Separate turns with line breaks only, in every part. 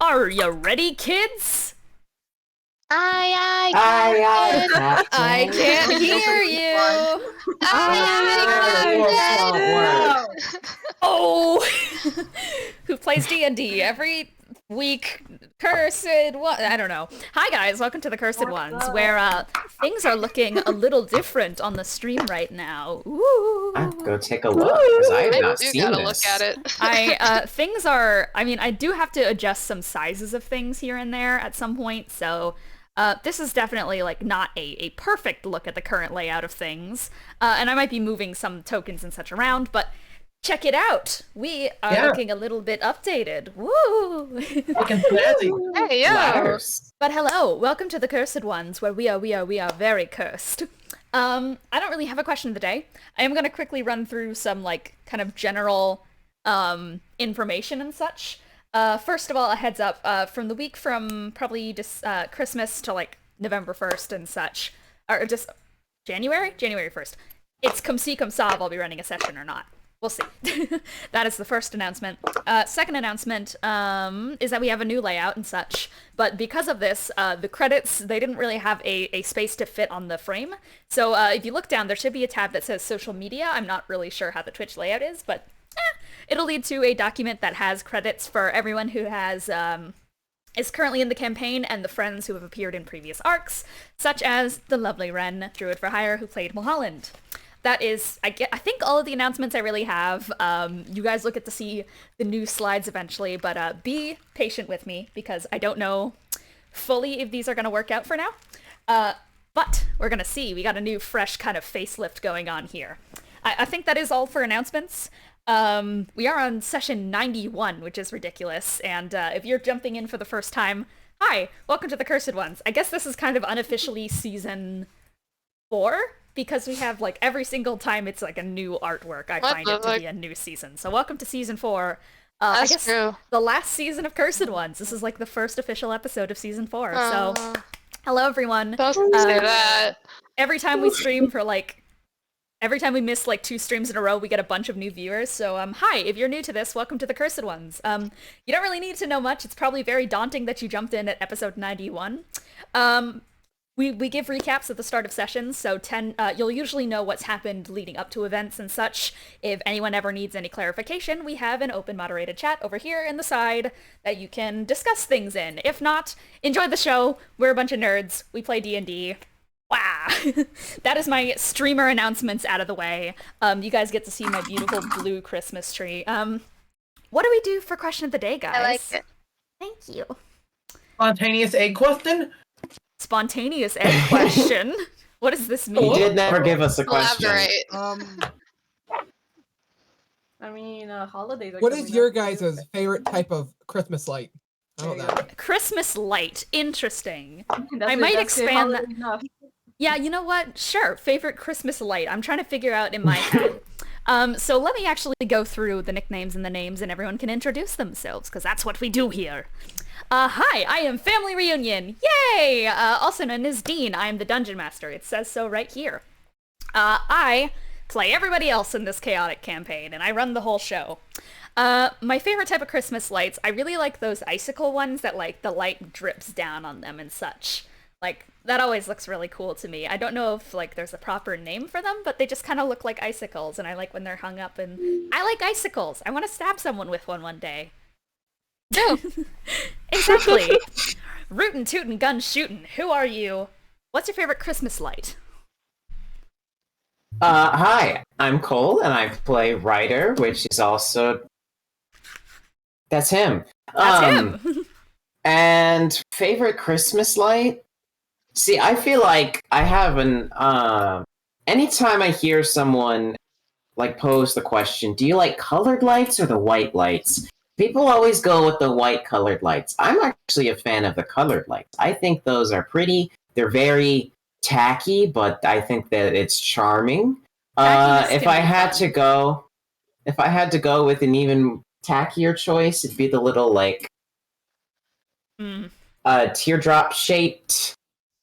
Are you ready, kids?
Aye,
I can't hear you. Oh, who plays D&D every week? Cursed one. I don't know. Hi guys, welcome to the Cursed Ones, where things are looking a little different on the stream right now. Ooh.
I have to go take a look because I have not seen
gotta
this.
look at it.
Things are. I mean, I do have to adjust some sizes of things here and there at some point, so. This is definitely, like, not a perfect look at the current layout of things, and I might be moving some tokens and such around, but check it out! We are looking a little bit updated. Woo!
Looking snazzy.
Hey, yo!
Ladders.
But hello, welcome to the Cursed Ones, where we are very cursed. I don't really have a question of the day. I am gonna quickly run through some, like, kind of general, information and such. First of all, a heads up, from the week from probably just Christmas to like November 1st and such, or just January 1st, it's come see, come saw if I'll be running a session or not. We'll see. That is the first announcement. Second announcement is that we have a new layout and such, but because of this, the credits, they didn't really have a space to fit on the frame. So if you look down, there should be a tab that says social media. I'm not really sure how the Twitch layout is, but it'll lead to a document that has credits for everyone who has is currently in the campaign and the friends who have appeared in previous arcs, such as the lovely Ren, Druid for Hire, who played Mulholland. That is, I think all of the announcements I really have. You guys will get to see the new slides eventually, but be patient with me because I don't know fully if these are going to work out for now. But we're going to see. We got a new, fresh kind of facelift going on here. I think that is all for announcements. We are on session 91, which is ridiculous, and if you're jumping in for the first time, hi, welcome to the Cursed Ones. I guess this is kind of unofficially season 4, because we have, like, every single time it's, like, a new artwork, I find it to be a new season. So welcome to season 4. I guess
true.
The last season of Cursed Ones. This is, like, the first official episode of season 4, so hello, everyone.
Don't say that.
Every time we stream for, like, every time we miss, like, 2 streams in a row, we get a bunch of new viewers, so, hi, if you're new to this, welcome to the Cursed Ones. You don't really need to know much, it's probably very daunting that you jumped in at episode 91. We give recaps at the start of sessions, so you'll usually know what's happened leading up to events and such. If anyone ever needs any clarification, we have an open moderated chat over here in the side that you can discuss things in. If not, enjoy the show, we're a bunch of nerds, we play D&D. Wow. That is my streamer announcements out of the way. You guys get to see my beautiful blue Christmas tree. What do we do for question of the day, guys?
I like it.
Thank you.
Spontaneous egg question?
Spontaneous egg question? What does this mean?
You did never give us a question.
Elaborate.
I mean, holidays are
What
coming
is your
up,
guys'
too.
favorite type of Christmas light? I don't know that.
Christmas light. Interesting.
That's
I might
that's
expand that.
holiday enough.
Yeah, you know what? Sure. Favorite Christmas light. I'm trying to figure out in my head. So let me actually go through the nicknames and the names and everyone can introduce themselves, because that's what we do here. Hi, I am Family Reunion. Yay! Also known as Dean. I am the Dungeon Master. It says so right here. I play everybody else in this chaotic campaign, and I run the whole show. My favorite type of Christmas lights, I really like those icicle ones that, like, the light drips down on them and such. Like, that always looks really cool to me. I don't know if, like, there's a proper name for them, but they just kind of look like icicles, and I like when they're hung up, and I like icicles. I want to stab someone with one day.
No.
Exactly. Rootin' tootin' gun shootin'. Who are you? What's your favorite Christmas light?
Hi, I'm Cole, and I play Ryder, which is also... That's him.
That's him.
And favorite Christmas light? See, I feel like I have anytime I hear someone, like, pose the question, do you like colored lights or the white lights? People always go with the white colored lights. I'm actually a fan of the colored lights. I think those are pretty. They're very tacky, but I think that it's charming. If I had to go with an even tackier choice, it'd be the little, like, teardrop shaped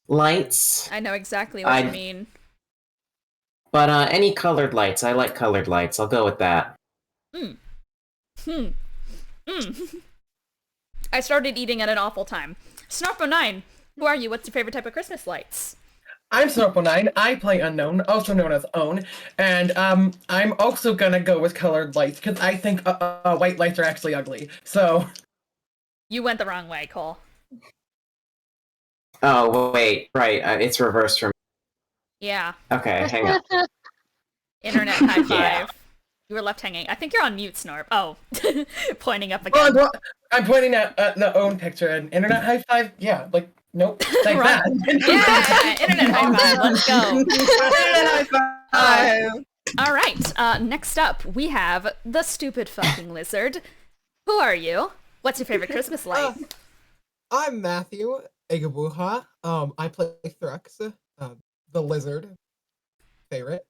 lights.
I know exactly what you mean.
But any colored lights. I like colored lights. I'll go with that.
I started eating at an awful time. Snarpo9, who are you? What's your favorite type of Christmas lights?
I'm Snorple9. I play Unknown, also known as Own, and I'm also gonna go with colored lights because I think white lights are actually ugly. So
You went the wrong way, Cole.
Oh, wait. Right. It's reversed from...
Yeah.
Okay, hang on.
Internet high five.
Yeah.
You were left hanging. I think you're on mute, Snorp. Oh. Pointing up again.
well, I'm pointing at the Own picture and internet high five. Yeah, like nope, like
Right.
that.
Yeah, internet high five. Let's go.
Internet high five.
All right. Next up, we have the stupid fucking lizard. Who are you? What's your favorite Christmas light?
I'm Matthew Agabuha. I play Thrux, the lizard. Favorite.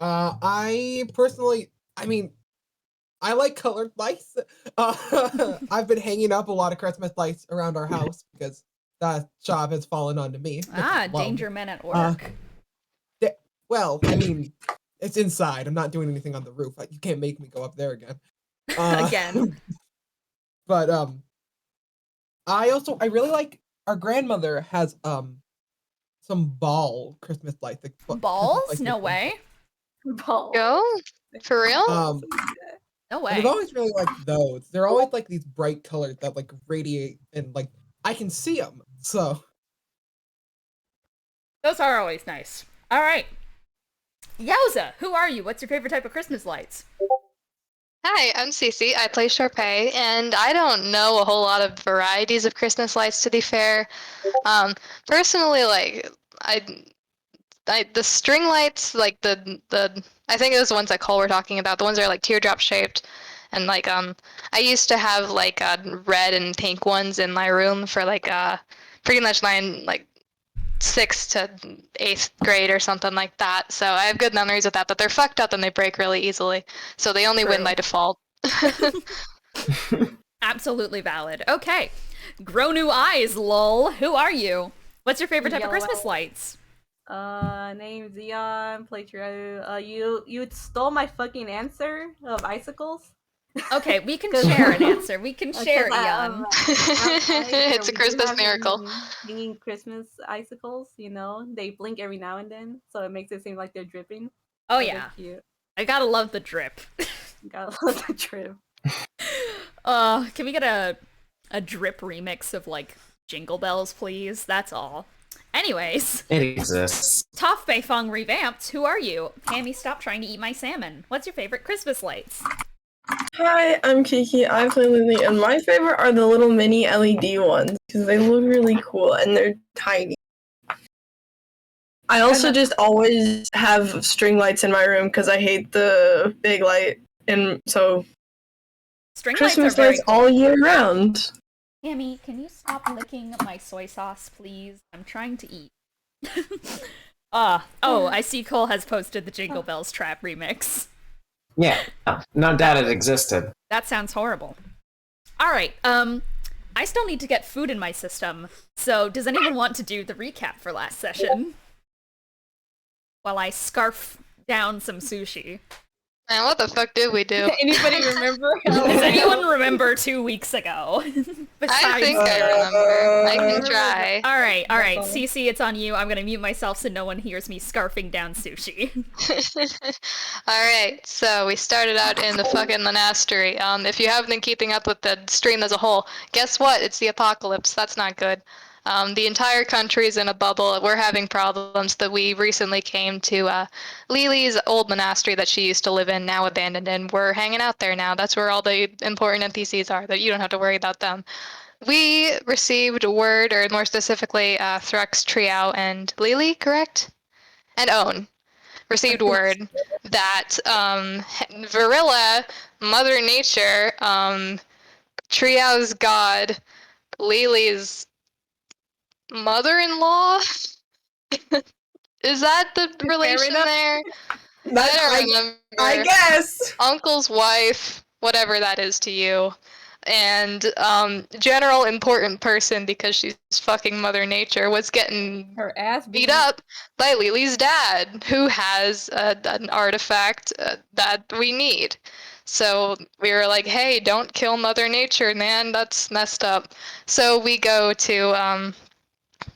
I personally, I like colored lights. I've been hanging up a lot of Christmas lights around our house because that job has fallen onto me.
Danger men at work.
Well, it's inside. I'm not doing anything on the roof. You can't make me go up there again.
Again.
But I really like, our grandmother has some ball Christmas lights. Like,
Balls?
Christmas lights
No
with-
way.
Go? For real?
No
And
way.
I've always really liked those. They're always like these bright colors that like radiate and like I can see them. So
Those are always nice. All right. Yowza, who are you? What's your favorite type of Christmas lights?
Hi, I'm Cece. I play Charpay, and I don't know a whole lot of varieties of Christmas lights, to be fair. Personally, like, the string lights, like I think it was the ones that Cole were talking about, the ones that are like teardrop shaped, and like I used to have like red and pink ones in my room for like pretty much like 6th to 8th grade or something like that. So I have good memories of that, but they're fucked up and they break really easily. So they only win by default.
Absolutely valid. Okay. Grow new eyes, lol. Who are you? What's your favorite type of Christmas lights?
Name's Zion, play Triao. You stole my fucking answer of icicles.
Okay, we can share an answer. We can share, Ian.
It's a Christmas miracle.
Hanging Christmas icicles, they blink every now and then, so it makes it seem like they're dripping.
Oh
So
yeah.
they're cute.
I gotta love the drip.
Gotta love the drip.
Can we get a drip remix of like Jingle Bells, please? That's all. Anyways,
It exists.
Toph Beifong revamped. Who are you? Hammy, stop trying to eat my salmon. What's your favorite Christmas lights?
Hi, I'm Kiki. I play Lelee, and my favorite are the little mini LED ones because they look really cool and they're tiny. I also just always have string lights in my room because I hate the big light, and so
String
Christmas
lights are very
lights all year round.
Hammy, can you stop licking my soy sauce, please? I'm trying to eat. I see Cole has posted the Jingle Bells Trap remix.
Yeah, no doubt it existed.
That sounds horrible. Alright, I still need to get food in my system, so does anyone want to do the recap for last session? While I scarf down some sushi.
Man, what the fuck did we do?
Anybody remember?
Does anyone remember 2 weeks ago?
I think I remember. I can try.
Alright, Cece, it's on you. I'm gonna mute myself so no one hears me scarfing down sushi.
Alright, so we started out in the fucking Monastary. If you haven't been keeping up with the stream as a whole, guess what? It's the apocalypse. That's not good. The entire country's in a bubble. We're having problems that we recently came to Lelee's old monastery that she used to live in, now abandoned, and we're hanging out there now. That's where all the important NPCs are, that you don't have to worry about them. We received word, or more specifically, Thrux, Triao, and Lelee, correct? And Own. Received word that Verilla, Mother Nature, Triao's god, Lelee's mother-in-law? Is that the relation there? I don't remember.
I guess.
Uncle's wife, whatever that is to you. And general important person, because she's fucking Mother Nature, was getting
Her ass
beat up by Lelee's dad, who has an artifact that we need. So we were like, hey, don't kill Mother Nature, man. That's messed up. So we go to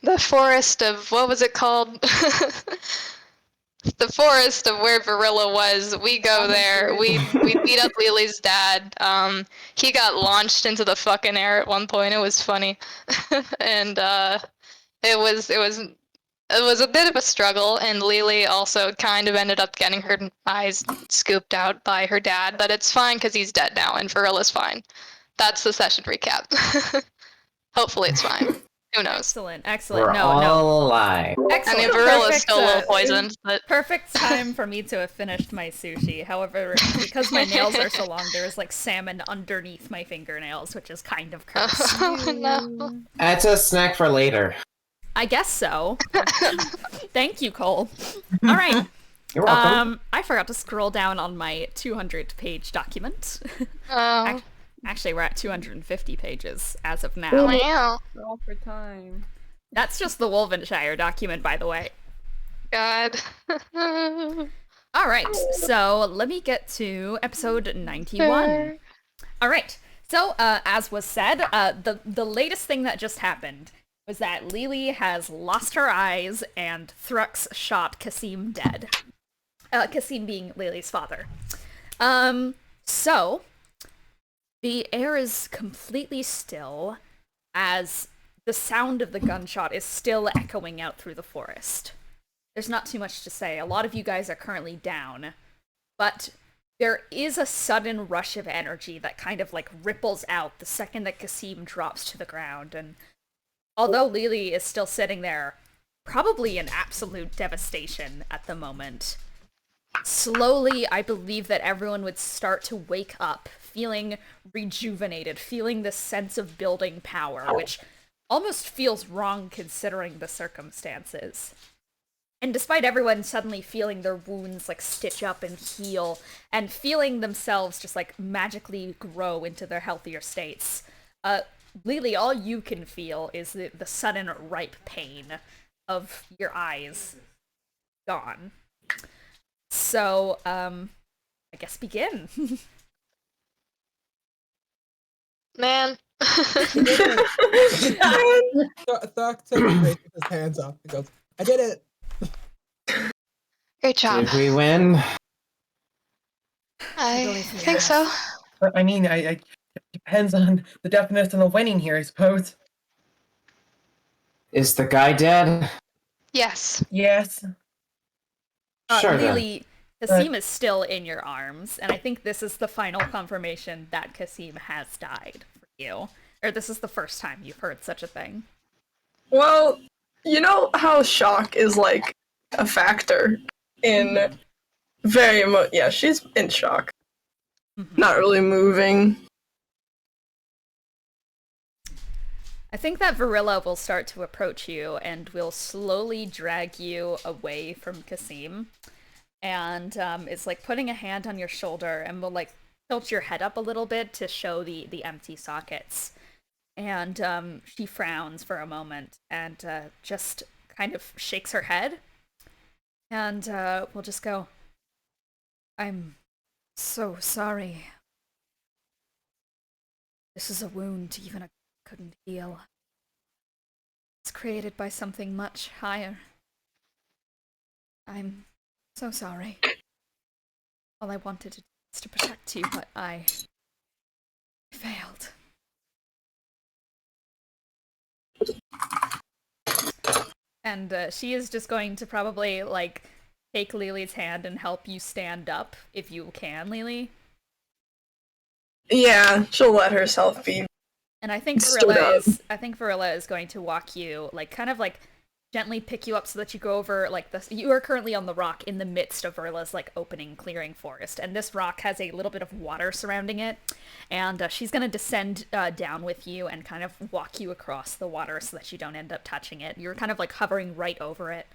the forest of, what was it called? The forest of where Verilla was. We go there. We beat up Lelee's dad. He got launched into the fucking air at one point. It was funny. And it was a bit of a struggle, and Lelee also kind of ended up getting her eyes scooped out by her dad, but it's fine because he's dead now, and Verilla's fine. That's the session recap. Hopefully it's fine. Who knows?
Excellent, excellent.
We're all alive.
I
Excellent.
mean, Verilla's
Perfect,
still a little poisoned, but...
Perfect time for me to have finished my sushi. However, because my nails are so long, there is like salmon underneath my fingernails, which is kind of cursed.
Oh, no.
That's a snack for later.
I guess so. Thank you, Cole. All right.
You're welcome.
I forgot to scroll down on my 200-page document.
Oh,
Actually, we're at 250 pages as of now.
wow.
All for time.
That's just the Wolvenshire document, by the way.
God.
All right, so let me get to episode 91. All right, so as was said, the latest thing that just happened was that Lelee has lost her eyes and Thrux shot Kasim dead. Kasim being Lelee's father. So the air is completely still as the sound of the gunshot is still echoing out through the forest. There's not too much to say. A lot of you guys are currently down, but there is a sudden rush of energy that kind of like ripples out the second that Kasim drops to the ground, and although Lelee is still sitting there, probably in absolute devastation at the moment, slowly I believe that everyone would start to wake up, feeling rejuvenated, feeling this sense of building power, which almost feels wrong considering the circumstances. And despite everyone suddenly feeling their wounds like stitch up and heal, and feeling themselves just like magically grow into their healthier states, Lelee, all you can feel is the sudden ripe pain of your eyes gone. So, I guess begin.
Man.
Thrak takes his hands up and goes, I did it!
Great job.
Did we win?
I think so.
I mean, I depends on the definition of winning here, I suppose.
Is the guy dead?
Yes.
Yes.
Sure then.
Lelee, Kasim is still in your arms, and I think this is the final confirmation that Kasim has died for you. Or this is the first time you've heard such a thing.
Well, you know how shock is like a factor in yeah, she's in shock. Not really moving.
I think that Verilla will start to approach you and will slowly drag you away from Kasim. And it's like putting a hand on your shoulder and will like tilt your head up a little bit to show the empty sockets. And she frowns for a moment and just kind of shakes her head. And we'll just go, I'm so sorry. This is a wound even I couldn't heal. It's created by something much higher. I'm so sorry. All I wanted to do was to protect you, but I failed. And she is just going to probably, like, take Lelee's hand and help you stand up, if you can, Lelee.
Yeah, she'll let herself be.
And I think
Stood
Verilla is going to walk you, like, kind of, like, gently pick you up so that you go over, like, you are currently on the rock in the midst of Verilla's, like, opening clearing forest. And this rock has a little bit of water surrounding it. And she's going to descend down with you and kind of walk you across the water so that you don't end up touching it. You're kind of, like, hovering right over it.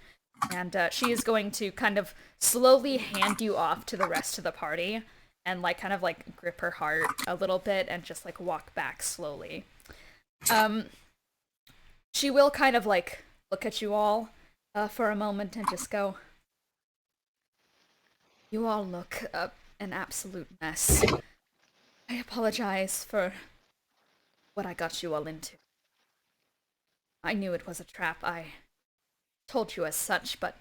And she is going to kind of slowly hand you off to the rest of the party. And, like, kind of, like, grip her heart a little bit and just, like, walk back slowly. She will kind of, like, look at you all for a moment and just go, you all look an absolute mess. I apologize for what I got you all into. I knew it was a trap. I told you as such, but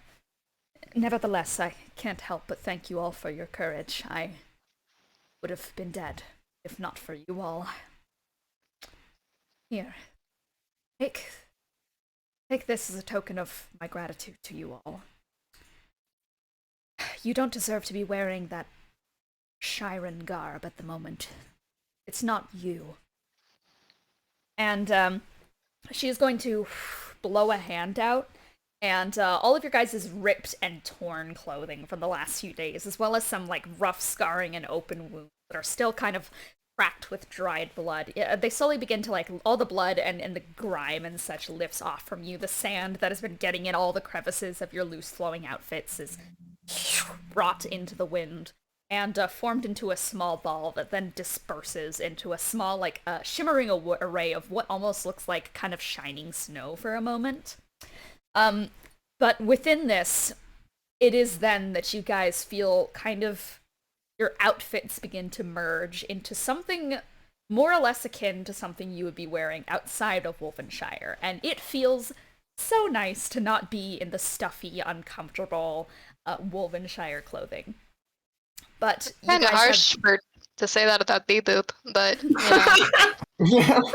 nevertheless, I can't help but thank you all for your courage. I would have been dead if not for you all. Here, take this as a token of my gratitude to you all. You don't deserve to be wearing that Shiren garb at the moment. It's not you. And she is going to blow a hand out, and all of your guys' ripped and torn clothing from the last few days, as well as some like rough scarring and open wounds that are still kind of cracked with dried blood. They slowly begin to, like, all the blood and the grime and such lifts off from you. The sand that has been getting in all the crevices of your loose flowing outfits is brought into the wind and formed into a small ball that then disperses into a small, like, shimmering array of what almost looks like kind of shining snow for a moment. But within this, it is then that you guys feel kind of your outfits begin to merge into something more or less akin to something you would be wearing outside of Wolvenshire. And it feels so nice to not be in the stuffy, uncomfortable Wolvenshire clothing. But
Kind of harsh to say that about Beboop, but you know.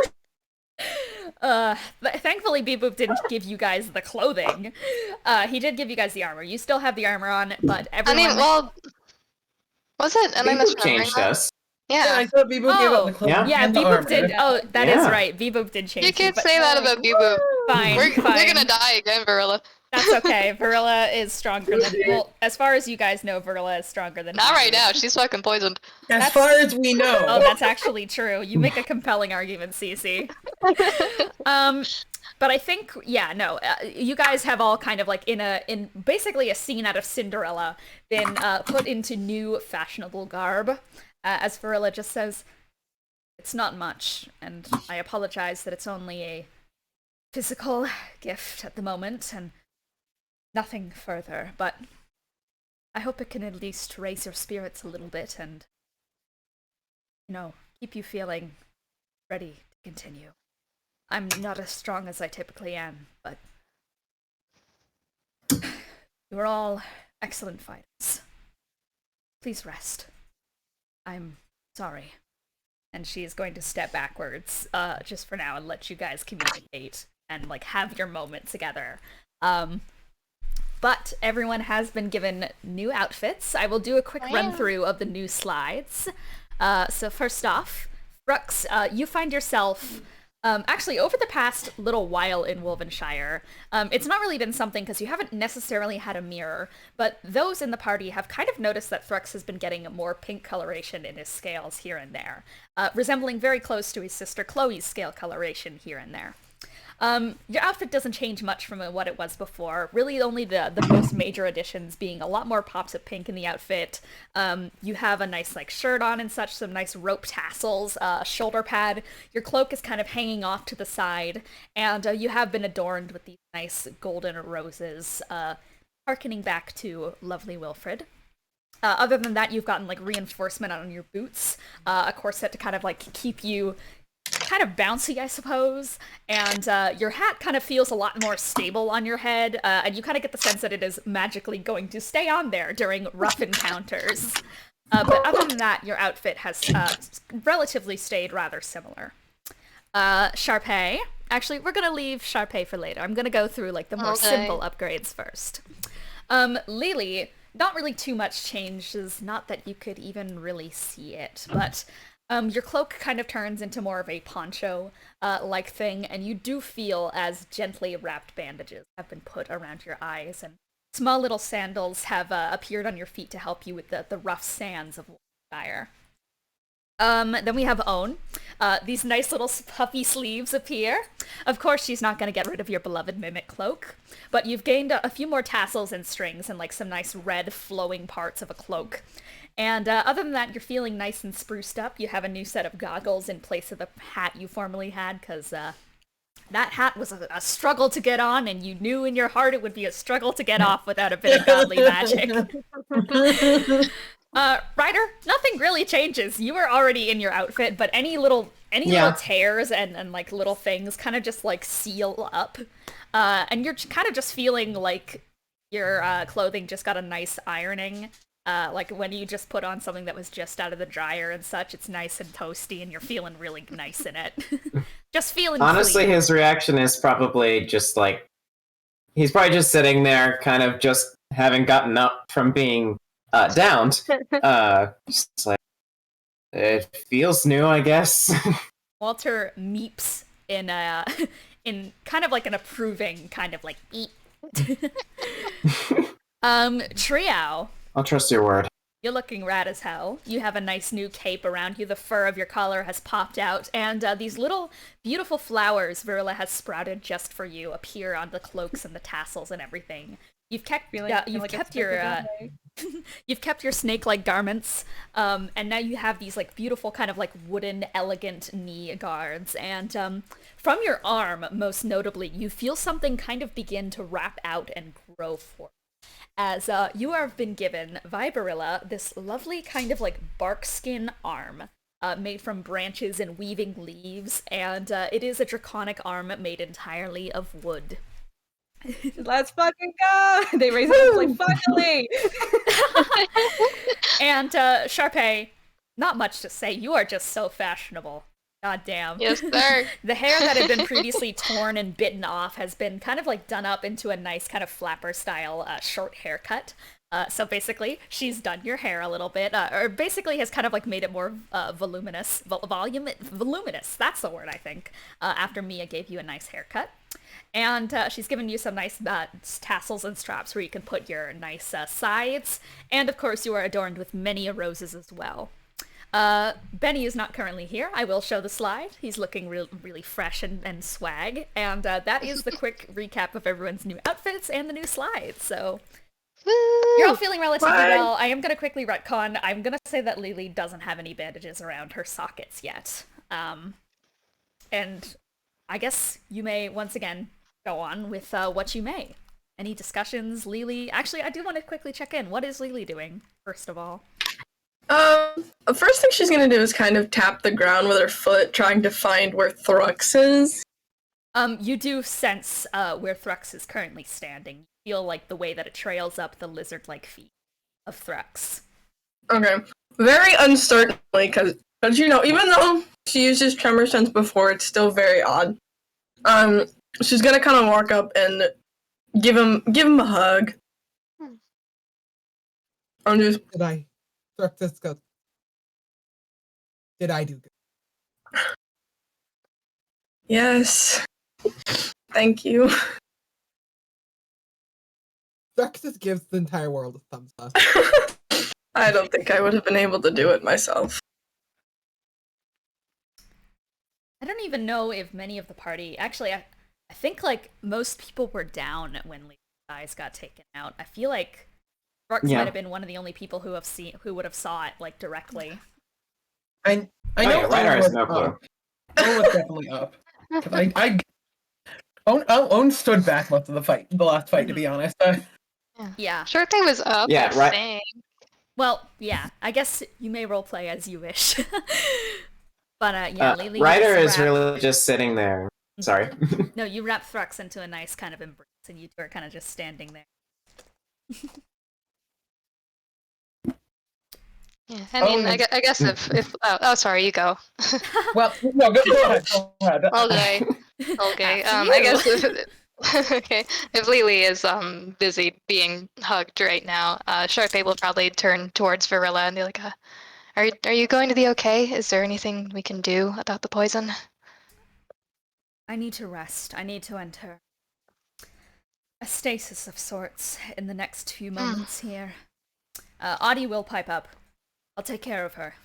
Thankfully, Beboop didn't give you guys the clothing. He did give you guys the armor. You still have the armor on, but everyone...
I mean, well, was it? Am I
Beboop
misremembering
changed
that?
us.
Yeah,
Yeah.
I thought Beboop gave up the clothing
Yeah,
and the
Beboop
armor.
did. Oh, that is
Yeah.
right. Beboop did change.
You can't
but
say that about Beboop.
Fine,
We're
fine.
gonna die again, Verilla.
That's okay. Verilla is stronger than... Well, as far as you guys know, Verilla is stronger than...
Not
you.
right now. She's fucking poisoned.
As far as we know.
Oh, that's actually true. You make a compelling argument, Cece. But I think, yeah, no, you guys have all kind of like in basically a scene out of Cinderella been put into new fashionable garb. As Verilla just says, it's not much, and I apologize that it's only a physical gift at the moment, and nothing further, but I hope it can at least raise your spirits a little bit and, you know, keep you feeling ready to continue. I'm not as strong as I typically am, but you are all excellent fighters. Please rest. I'm sorry. And she is going to step backwards, just for now, and let you guys communicate and, like, have your moment together. But everyone has been given new outfits. I will do a quick run-through of the new slides. So first off, Thrux, you find yourself... actually, over the past little while in Wolvenshire, it's not really been something because you haven't necessarily had a mirror, but those in the party have kind of noticed that Thrux has been getting more pink coloration in his scales here and there, resembling very close to his sister Chloe's scale coloration here and there. Your outfit doesn't change much from what it was before. Really only the most major additions being a lot more pops of pink in the outfit. You have a nice like shirt on and such, some nice rope tassels, shoulder pad. Your cloak is kind of hanging off to the side, and you have been adorned with these nice golden roses, harkening back to lovely Wilfred. Other than that, you've gotten like reinforcement on your boots, a corset to kind of like keep you kind of bouncy, I suppose, and your hat kind of feels a lot more stable on your head, and you kind of get the sense that it is magically going to stay on there during rough encounters. But other than that, your outfit has relatively stayed rather similar. Charpay. Actually, we're gonna leave Charpay for later. I'm gonna go through like the more simple upgrades first. Lelee, not really too much changes, not that you could even really see it, but your cloak kind of turns into more of a poncho-like thing, and you do feel as gently wrapped bandages have been put around your eyes, and small little sandals have appeared on your feet to help you with the rough sands of Wolfenshire. Then we have Own. These nice little puffy sleeves appear. Of course, she's not going to get rid of your beloved Mimic cloak, but you've gained a few more tassels and strings and like some nice red flowing parts of a cloak. And other than that, you're feeling nice and spruced up. You have a new set of goggles in place of the hat you formerly had, because that hat was a struggle to get on, and you knew in your heart it would be a struggle to get off without a bit of godly magic. Ryder, nothing really changes. You are already in your outfit, but any little tears and like little things kind of just like seal up. And you're kind of just feeling like your clothing just got a nice ironing. Like when you just put on something that was just out of the dryer and such, it's nice and toasty and you're feeling really nice in it. Just feeling
Honestly,
clean.
his reaction is probably just like, he's probably just sitting there kind of just having gotten up from being downed. Just like, it feels new, I guess.
Walter meeps in in kind of like an approving kind of like eat. Triao.
I'll trust your word.
You're looking rad as hell. You have a nice new cape around you. The fur of your collar has popped out, and these little beautiful flowers Verilla has sprouted just for you appear on the cloaks and the tassels and everything. You've kept you've kept your snake-like garments, and now you have these like beautiful kind of like wooden, elegant knee guards. And from your arm, most notably, you feel something kind of begin to wrap out and grow forth. As you have been given by Verilla this lovely kind of like bark skin arm made from branches and weaving leaves, and it is a draconic arm made entirely of wood.
Let's fucking go! They raise it up like, finally!
And Charpay, not much to say, you are just so fashionable. God damn.
Yes, sir.
The hair that had been previously torn and bitten off has been kind of like done up into a nice kind of flapper style short haircut. So basically, she's done your hair a little bit, or basically has kind of like made it more voluminous. Voluminous, that's the word, I think, after Mia gave you a nice haircut. And she's given you some nice tassels and straps where you can put your nice sides. And of course, you are adorned with many roses as well. Bennie is not currently here. I will show the slide. He's looking really fresh and swag. And that is the quick recap of everyone's new outfits and the new slides. So you're all feeling relatively well. I am going to quickly retcon. I'm going to say that Lelee doesn't have any bandages around her sockets yet. And I guess you may once again go on with what you may. Any discussions, Lelee? Actually, I do want to quickly check in. What is Lelee doing, first of all?
The first thing she's gonna do is kind of tap the ground with her foot, trying to find where Thrux is.
You do sense where Thrux is currently standing. You feel like the way that it trails up the lizard-like feet of Thrux.
Okay. Very uncertainly, because you know, even though she uses Tremor Sense before, it's still very odd. She's gonna kind of walk up and give him a hug. I'm just...
Did I do good?
Yes. Thank you.
Thrux just gives the entire world a thumbs up.
I don't think I would have been able to do it myself.
I don't even know if many of the party... Actually, I think, like, most people were down when Lee's eyes got taken out. I feel like Thrux might have been one of the only people who would have saw it, like, directly.
I know
Ryder has
Owen
no
was
clue.
up. Owen was definitely up. 'Cause Owen stood back most of the last fight, to be honest.
Yeah.
Charpay was up.
Yeah, right.
Dang.
Well, yeah. I guess you may roleplay as you wish. But, yeah, Lelee...
Ryder is really just sitting there. Sorry.
No, you wrap Thrux into a nice kind of embrace, and you two are kind of just standing there.
Yeah, I mean, I guess if oh, sorry, you go.
Well, no, go ahead. Go ahead.
Okay. I guess okay. If Lelee is busy being hugged right now, Charpay will probably turn towards Verilla and be like, "Are you going to be okay? Is there anything we can do about the poison?"
I need to rest. I need to enter a stasis of sorts in the next few moments here. Audie will pipe up. I'll take care of her.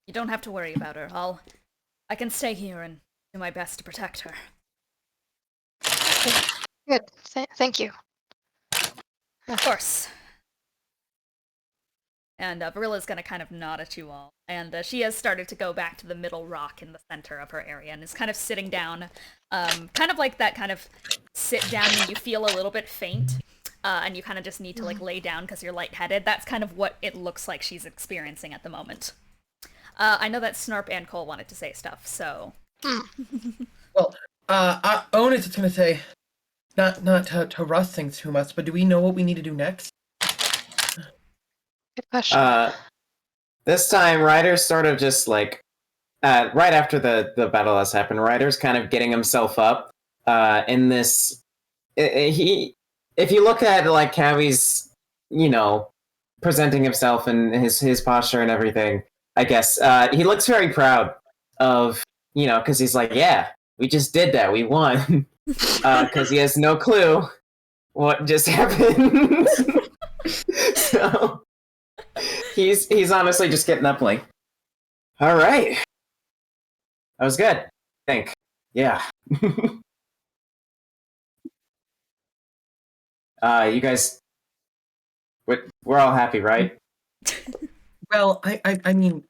You don't have to worry about her. I can stay here and do my best to protect her.
Good. Thank you.
Of course. And Verilla's gonna kind of nod at you all. And she has started to go back to the middle rock in the center of her area and is kind of sitting down, kind of like that kind of sit down when you feel a little bit faint. and you kind of just need to like lay down because you're lightheaded. That's kind of what it looks like she's experiencing at the moment. I know that Snarp and Cole wanted to say stuff, so.
Well, Owen is just gonna say, not to rush things too much, but do we know what we need to do next?
Good question.
This time, Ryder's sort of just like, right after the battle has happened, Ryder's kind of getting himself up. In this, if you look at like Cavi's, presenting himself and his posture and everything, I guess he looks very proud of, because he's like, yeah, we just did that, we won, because he has no clue what just happened. So he's honestly just getting up like, all right, that was good, I think. Yeah. You guys, we're all happy, right?
Well, I mean,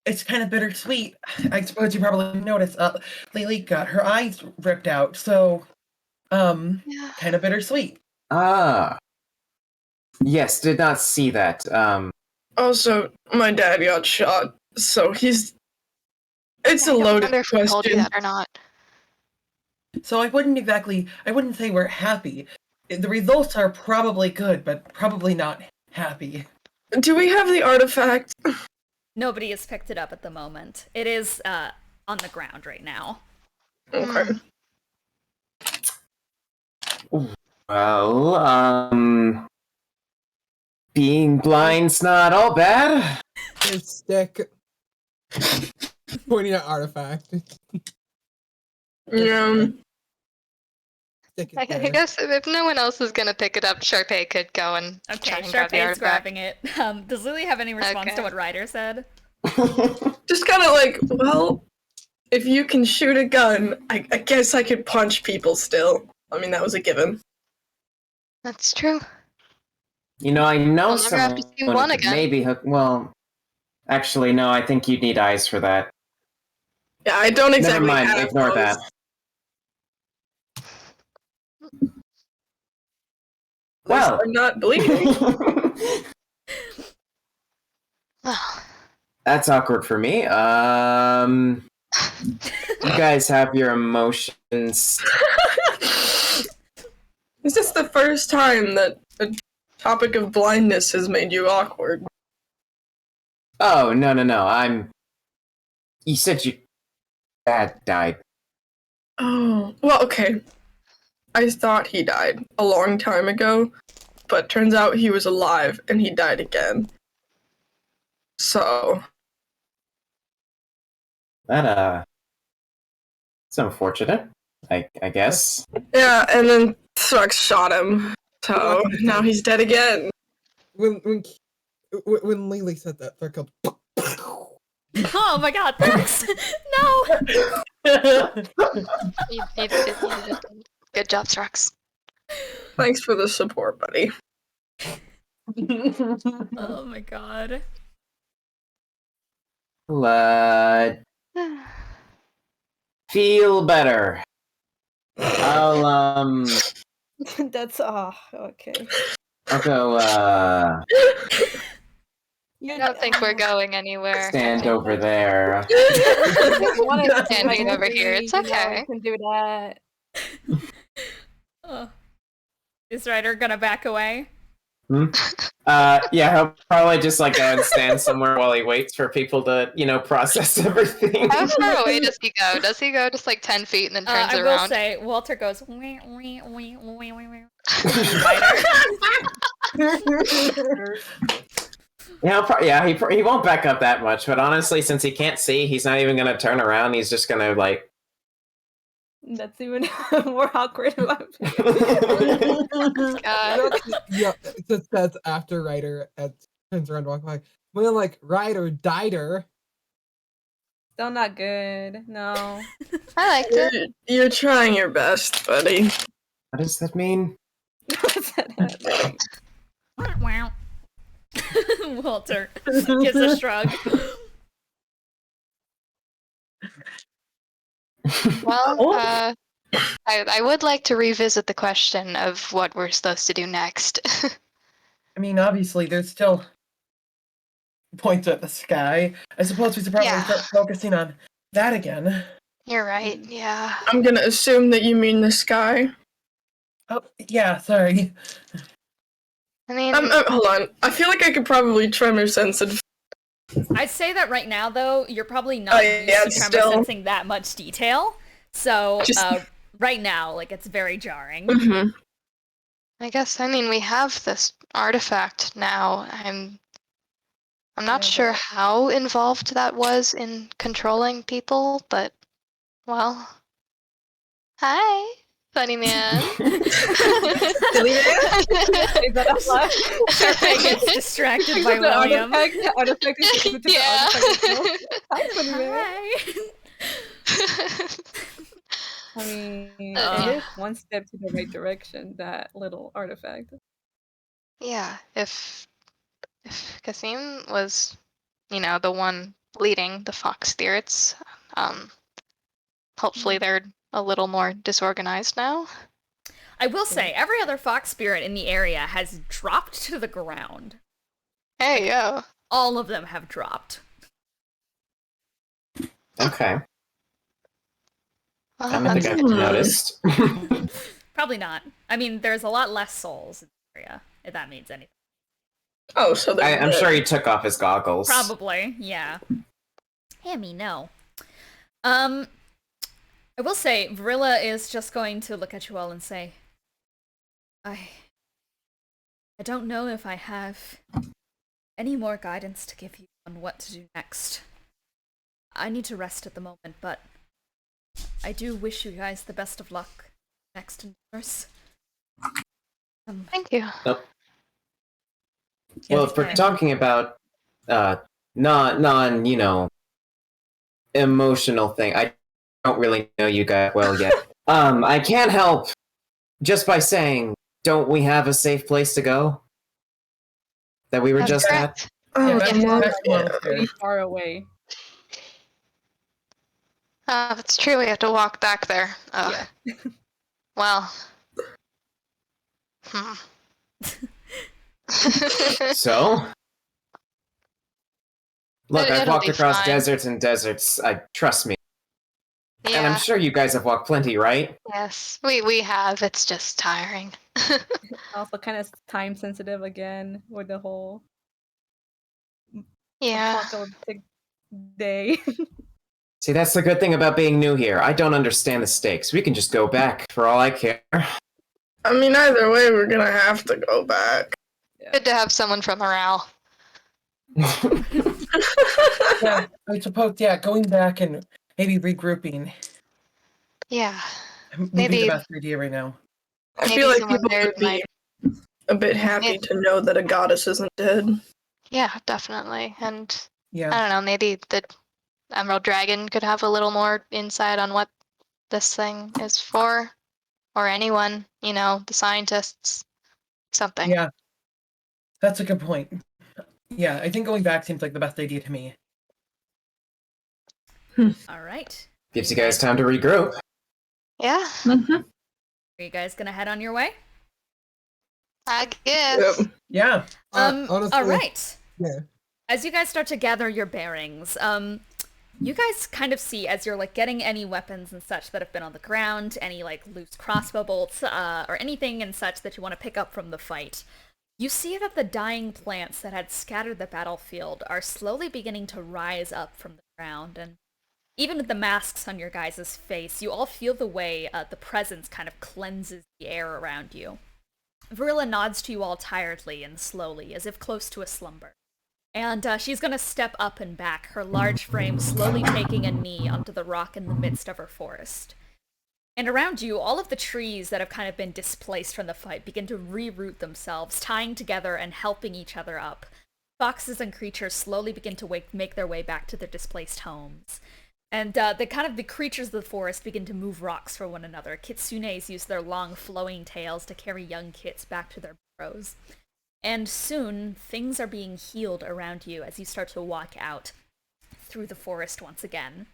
it's kind of bittersweet. I suppose you probably noticed. Lelee got her eyes ripped out, so kind of bittersweet.
Ah, yes, did not see that.
Also, my dad got shot, so it's a loaded
I wonder if we told you
question.
that or not.
So I wouldn't say we're happy. The results are probably good, but probably not happy.
Do we have the artifact?
Nobody has picked it up at the moment. It is on the ground right now.
Okay.
Well, being blind's not all bad.
His stick. Pointing at artifact.
Yeah.
Stick it
I
there.
guess if no one else is gonna pick it up, Charpay could go and try
Okay,
and grab the
Charpay's
artifact.
grabbing it. Does Lelee have any response to
Okay.
what Ryder said?
Just kind of like, well, if you can shoot a gun, I guess I could punch people still. I mean, that was a given.
That's true.
I know
I'll never have
someone
to see one
could
again.
maybe hook. Well, actually, no. I think you'd need eyes for that.
Yeah, I don't exactly
Never mind.
have
Ignore
those.
that. Well,
I'm not bleeding.
Well,
that's awkward for me. You guys have your emotions.
Is this the first time that a topic of blindness has made you awkward?
Oh, no. You said your dad died.
Oh, well, okay. I thought he died a long time ago, but turns out he was alive and he died again. So,
That, it's unfortunate, I guess.
yeah, and then Thrux shot him. So, now he's dead again.
When Lelee said that, Thurk goes,
Oh my god, Thrux! No!
you did. Good job, Thrux.
Thanks for the support, buddy.
Oh my god.
Feel better. I'll
That's okay.
I'll go
I don't think we're going anywhere.
stand over there.
Standing over here, it's okay.
Can do that.
Oh. Is Ryder gonna back away?
Yeah, he'll probably just like go and stand somewhere while he waits for people to, process everything.
How far away does he go? Does he go just like 10 feet and then turns
I
around?
will say, Walter goes, wee, wee, wee, wee, wee, wee.
He won't back up that much, but honestly, since he can't see, he's not even gonna turn around. He's just gonna like.
That's even more awkward.
God.
yeah, it just says after Ryder turns around and walks by. Well, like, Ryder, Dider.
Still not good. No.
I liked it.
You're trying your best, buddy.
What does that mean?
What's that?
Wow. Walter gives a shrug.
Well, I would like to revisit the question of what we're supposed to do next.
I mean, obviously, there's still points at the sky. I suppose we should probably
Yeah.
start focusing on that again.
You're right, yeah.
I'm gonna assume that you mean the sky.
Oh, yeah, sorry.
I mean,
Hold on. I feel like I could probably tremor sense it.
I'd say that right now, though, you're probably not used to tremor
still.
sensing that much detail. So,
Just-
right now, like, it's very jarring.
Mm-hmm.
I guess, we have this artifact now. I'm not sure how involved that was in controlling people, but, well... Hi, funny man.
Silly man?
Is that a flash?
Charpay gets distracted by
The
William.
artifact is equal to the
Yeah.
artifact itself. Hi, funny man.
Hi.
I mean,
Uh.
it is one step to the right direction, that little artifact.
Yeah, if Kasim was, the one leading the fox spirits, hopefully they're a little more disorganized now.
I will say, every other fox spirit in the area has dropped to the ground.
Hey, yo.
All of them have dropped.
Okay.
Well,
I don't think I've noticed.
Probably not. I mean, there's a lot less souls in the area, if that means anything.
Oh, so they're
I'm
dead.
sure he took off his goggles.
Probably, yeah. Hammy, no. I will say, Verilla is just going to look at you all and say, I don't know if I have any more guidance to give you on what to do next. I need to rest at the moment, but I do wish you guys the best of luck next endeavors.
Thank you.
Well, if we're talking about non emotional thing, I don't really know you guys well yet. I can't help just by saying, don't we have a safe place to go? That we were
That's
just
correct.
Oh,
Yeah,
that's-
yeah.
that's
Yeah.
Pretty far away.
That's true, we have to walk back there. Ugh. Well.
at. So? Look, I've
It'll
walked
be
across
fine.
deserts and deserts. Trust me. And I'm
Yeah,
sure you guys have walked plenty, right?
yes, we have. It's just tiring.
Also kind of time sensitive again with the whole
Yeah.
apocalyptic day.
See, that's the good thing about being new here. I don't understand the stakes. We can just go back for all I care.
I mean, either way, we're gonna have to go back.
Good to have someone from morale.
Yeah, I suppose, going back and maybe regrouping
Yeah.
would be
Maybe-
the best idea right now.
I
Maybe
feel like
someone
people
there
would be
might-
a bit happy to know that a goddess isn't dead.
Yeah, definitely. And
Yeah.
I don't know, maybe the Emerald Dragon could have a little more insight on what this thing is for. Or anyone, the scientists. Something.
Yeah. That's a good point. Yeah, I think going back seems like the best idea to me.
All right.
Gives you guys time to regroup.
Yeah,
Are you guys gonna head on your way?
I guess.
Yep.
Yeah.
Honestly,
all right.
yeah.
As you guys start to gather your bearings, you guys kind of see as you're like getting any weapons and such that have been on the ground, any like loose crossbow bolts, or anything and such that you want to pick up from the fight. You see that the dying plants that had scattered the battlefield are slowly beginning to rise up from the ground, and even with the masks on your guys' face, you all feel the way the presence kind of cleanses the air around you. Verilla nods to you all tiredly and slowly, as if close to a slumber. And she's gonna step up and back, her large frame slowly taking a knee onto the rock in the midst of her forest. And around you, all of the trees that have kind of been displaced from the fight begin to reroot themselves, tying together and helping each other up. Foxes and creatures slowly begin to make their way back to their displaced homes. And the creatures of the forest begin to move rocks for one another. Kitsunes use their long flowing tails to carry young kits back to their burrows. And soon, things are being healed around you as you start to walk out through the forest once again.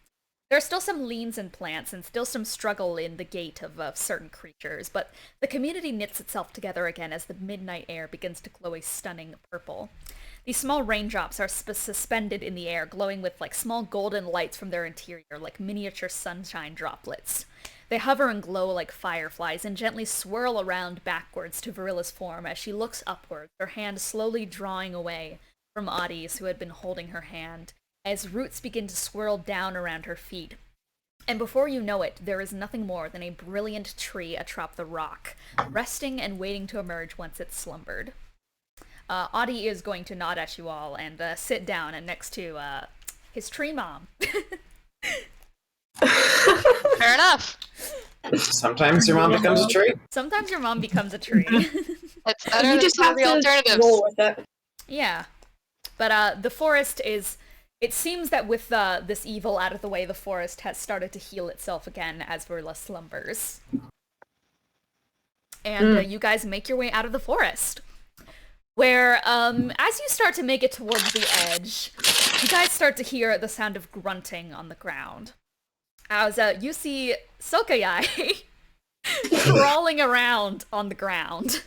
There are still some liens in plants and still some struggle in the gait of certain creatures, but the community knits itself together again as the midnight air begins to glow a stunning purple. These small raindrops are suspended in the air, glowing with like small golden lights from their interior, like miniature sunshine droplets. They hover and glow like fireflies and gently swirl around backwards to Verilla's form as she looks upward, her hand slowly drawing away from Audie's, who had been holding her hand, as roots begin to swirl down around her feet. And before you know it, there is nothing more than a brilliant tree atop the rock, resting and waiting to emerge once it's slumbered. Audie is going to nod at you all and sit down and next to his tree mom.
Fair enough.
Sometimes your mom becomes a tree.
Sometimes your mom becomes a tree.
It's better
You
than
just
some
have
of the
to
alternatives.
roll with it.
Yeah. But the forest is... It seems that with this evil out of the way, the forest has started to heal itself again as Verilla slumbers. And you guys make your way out of the forest. Where, as you start to make it towards the edge, you guys start to hear the sound of grunting on the ground. As you see Sokayai crawling around on the ground.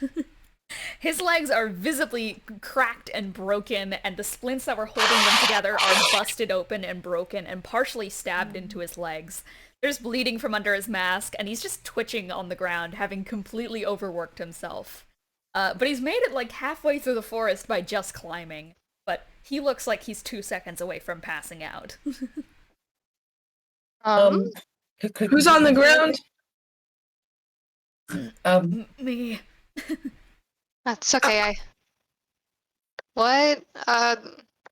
His legs are visibly cracked and broken, and the splints that were holding them together are busted open and broken and partially stabbed into his legs. There's bleeding from under his mask, and he's just twitching on the ground, having completely overworked himself. But he's made it like halfway through the forest by just climbing. But he looks like he's 2 seconds away from passing out.
Who's on the ground?
Me.
That's okay. What? Hi,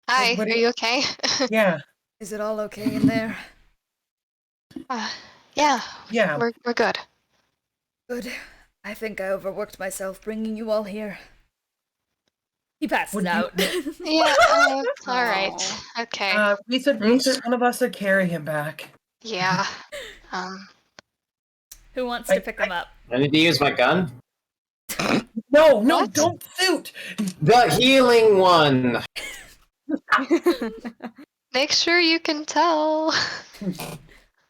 What
are
do
you okay?
Yeah.
Is it all okay in there?
Yeah,
Yeah.
we're good.
Good. I think I overworked myself bringing you all here. He passes
Would you-
out.
Yeah, alright. Okay.
We said one of us would carry him back.
Yeah.
Who wants to pick him up?
I need to use my gun.
No,
What?
don't shoot!
The healing one.
Make sure you can tell.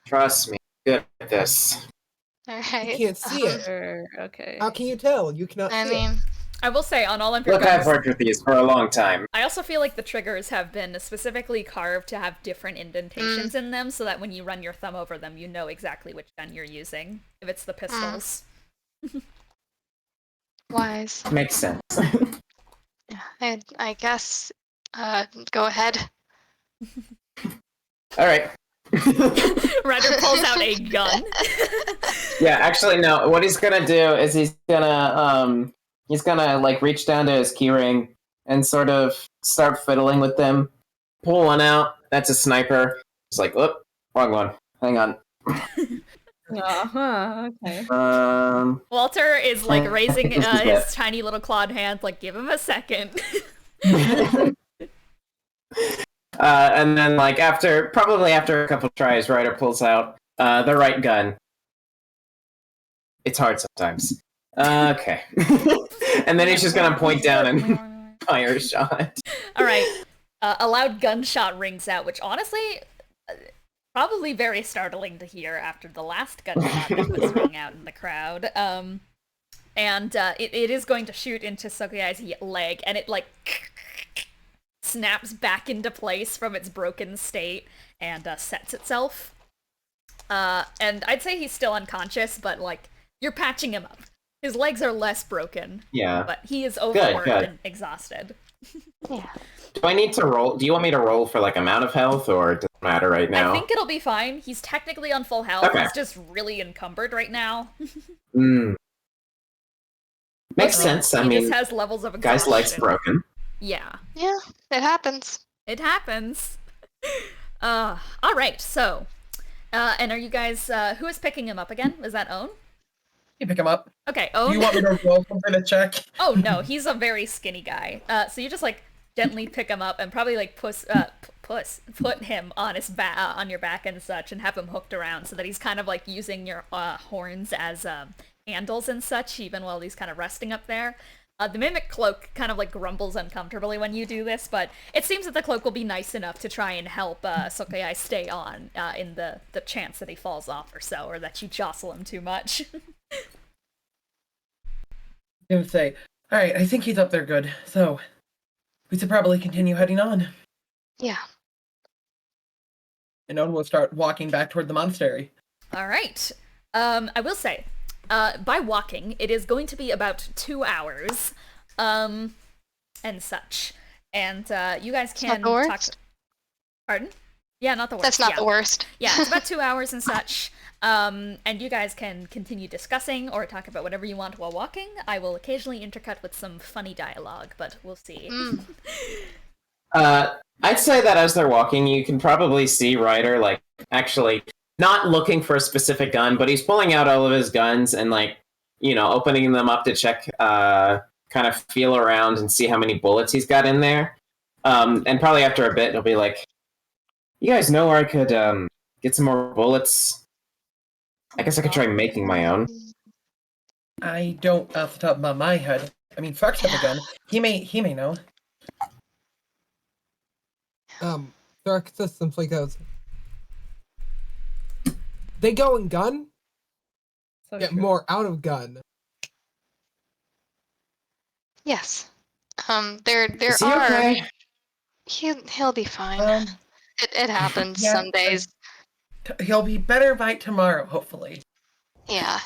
Trust me, good at this.
You
Alright.
can't see it.
Okay.
How can you tell? You cannot
I
see it.
mean,
I will say, on all of your
Look, I've
guns,
worked with these for a long time.
I also feel like the triggers have been specifically carved to have different indentations in them, so that when you run your thumb over them, you know exactly which gun you're using, if it's the pistols.
wise.
Makes sense.
Yeah, I guess, go ahead.
All right.
Ryder pulls out a gun.
Yeah, actually, no. What he's gonna do is he's gonna like reach down to his keyring and sort of start fiddling with them. Pull one out. That's a sniper. He's like, whoop, wrong one. Hang on.
Okay.
Walter is like raising
This is
his tiny little clawed hand, like, give him a second.
And then, like, probably after a couple tries, Ryder pulls out the right gun. It's hard sometimes. Okay. And then he's just gonna point down and fire a shot.
Alright. A loud gunshot rings out, which honestly, probably very startling to hear after the last gunshot that was rung out in the crowd. And it is going to shoot into Sokayai's leg, and it, like, snaps back into place from its broken state and sets itself. And I'd say he's still unconscious, but, like, you're patching him up. His legs are less broken,
Yeah.
but he is overworked
good.
and exhausted.
Yeah.
Do I need to roll? Do you want me to roll for, like, amount of health, or does it matter right now?
I think it'll be fine. He's technically on full health.
Okay.
He's just really encumbered right now.
Makes sense. I
he
mean,
just has levels of exhaustion.
guy's leg's broken.
Yeah.
Yeah, it happens.
It happens. Alright, so. And are you guys, who is picking him up again? Is that Own?
You pick him up.
Okay,
Do
Own.
you want me to roll something to check?
Oh no, he's a very skinny guy. So you just like gently pick him up and probably like put him on his on your back and such, and have him hooked around so that he's kind of like using your horns as handles and such, even while he's kind of resting up there. The Mimic Cloak kind of like grumbles uncomfortably when you do this, but it seems that the cloak will be nice enough to try and help Sokayai stay on in the chance that he falls off or so, or that you jostle him too much.
I would say, alright, I think he's up there good, so we should probably continue heading on.
Yeah.
And Owen will start walking back toward the monastery.
Alright. I will say, by walking, it is going to be about 2 hours, and such. And you guys can
not the
talk.
worst.
Pardon? Yeah, not the worst.
That's not
yeah.
the worst.
Yeah, it's about 2 hours and such. And you guys can continue discussing or talk about whatever you want while walking. I will occasionally intercut with some funny dialogue, but we'll see.
I'd say that as they're walking, you can probably see Ryder, like, actually not looking for a specific gun, but he's pulling out all of his guns and, like, you know, opening them up to check, kind of feel around and see how many bullets he's got in there. And probably after a bit, he'll be like, you guys know where I could get some more bullets? I guess I could try making my own.
I don't off the top of my head. I mean, Thrux has a gun. He may know.
Thrux just simply goes, they go in gun,
So
get
true.
more out of gun.
Yes. There
Is he
are.
okay?
He'll be fine. It happens
yeah,
some days.
He'll be better by tomorrow, hopefully.
Yeah.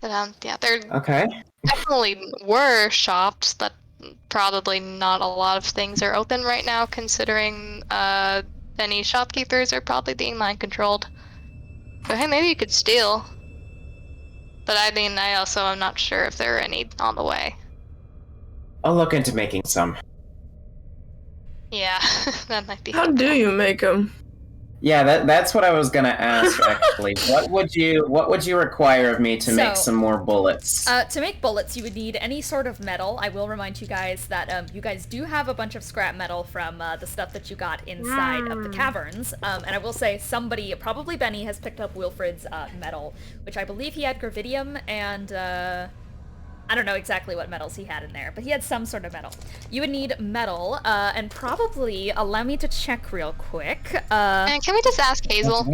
But yeah, there
Okay.
definitely were shops that probably not a lot of things are open right now, considering any shopkeepers are probably being mind controlled. So hey, maybe you could steal. But I mean, I also am not sure if there are any on the way.
I'll look into making some.
Yeah, that might be.
How do you make them?
Yeah, that's what I was gonna ask, actually. What would you require of me to make
So,
some more bullets?
To make bullets, you would need any sort of metal. I will remind you guys that you guys do have a bunch of scrap metal from the stuff that you got inside of the caverns. And I will say somebody, probably Bennie, has picked up Wilfred's metal, which I believe he had gravidium and I don't know exactly what metals he had in there, but he had some sort of metal. You would need metal, and probably, allow me to check real quick.
And can we just ask Hazel?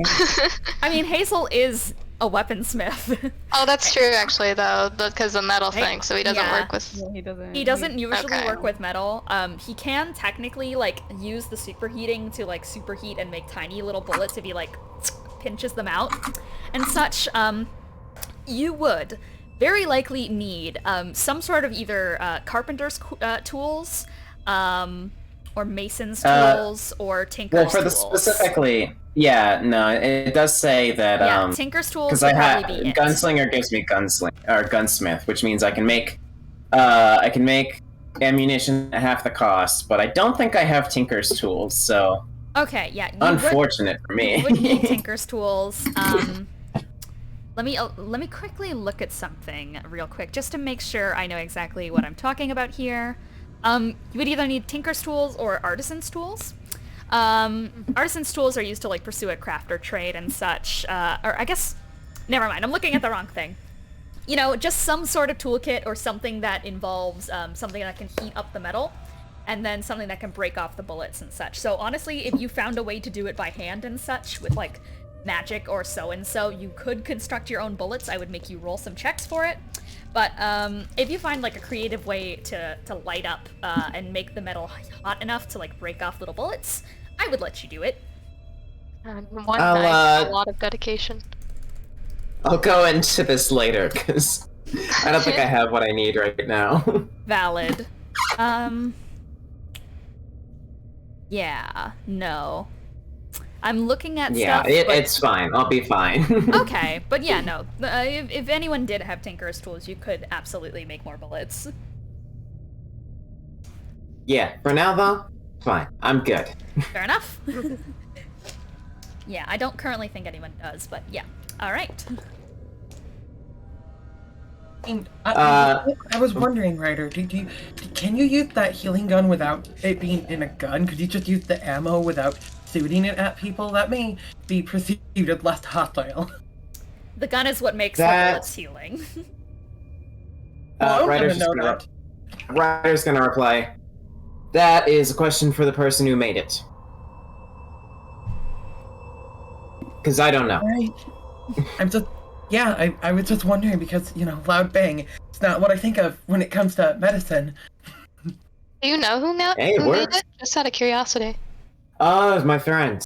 I mean, Hazel is a weaponsmith.
Oh, that's true, actually, though, because the metal thing. So he doesn't
Yeah.
work with.
Yeah, he doesn't.
He doesn't usually
Okay.
work with metal. He can technically, like, use the superheating to, like, superheat and make tiny little bullets if he, like, pinches them out and such. You would very likely need some sort of either carpenter's tools, or mason's tools, or tinker's
Well, for the
tools.
specifically, yeah, no, it does say that
Yeah, tinker's tools
because
would
I have
probably be it.
gunslinger gives me gunsmith, which means I can make ammunition at half the cost, but I don't think I have tinker's tools, so
Okay, yeah.
unfortunate for me.
You would need tinker's tools. Let me quickly look at something real quick, just to make sure I know exactly what I'm talking about here. You would either need tinker's tools or artisan's tools. Artisan's tools are used to, like, pursue a craft or trade and such. Or I guess, never mind, I'm looking at the wrong thing. You know, just some sort of toolkit or something that involves something that can heat up the metal, and then something that can break off the bullets and such. So honestly, if you found a way to do it by hand and such, with, like, magic or so-and-so, you could construct your own bullets. I would make you roll some checks for it. But if you find, like, a creative way to light up and make the metal hot enough to, like, break off little bullets, I would let you do it.
One night, a lot of dedication.
I'll go into this later, because I don't think I have what I need right now.
Valid. Yeah, no. I'm looking at
Yeah,
stuff, but...
it's fine. I'll be fine.
Okay, but yeah, no. If anyone did have tinker's tools, you could absolutely make more bullets.
Yeah, for now, though, fine. I'm good.
Fair enough. Yeah, I don't currently think anyone does, but yeah. Alright.
I was wondering, Ryder, can you use that healing gun without it being in a gun? Could you just use the ammo without shooting it at people? That may be perceived as less hostile.
The gun is what makes
That-
the bullets healing.
Well, I
Ryder's
don't
just
know
gonna...
that.
Ryder's gonna reply, that is a question for the person who made it. Because I don't know.
Right. I'm just, yeah, I was just wondering because, loud bang, it's not what I think of when it comes to medicine.
Do you know who
Hey, it
made
works.
it? Just out of curiosity.
Oh, it was my friend,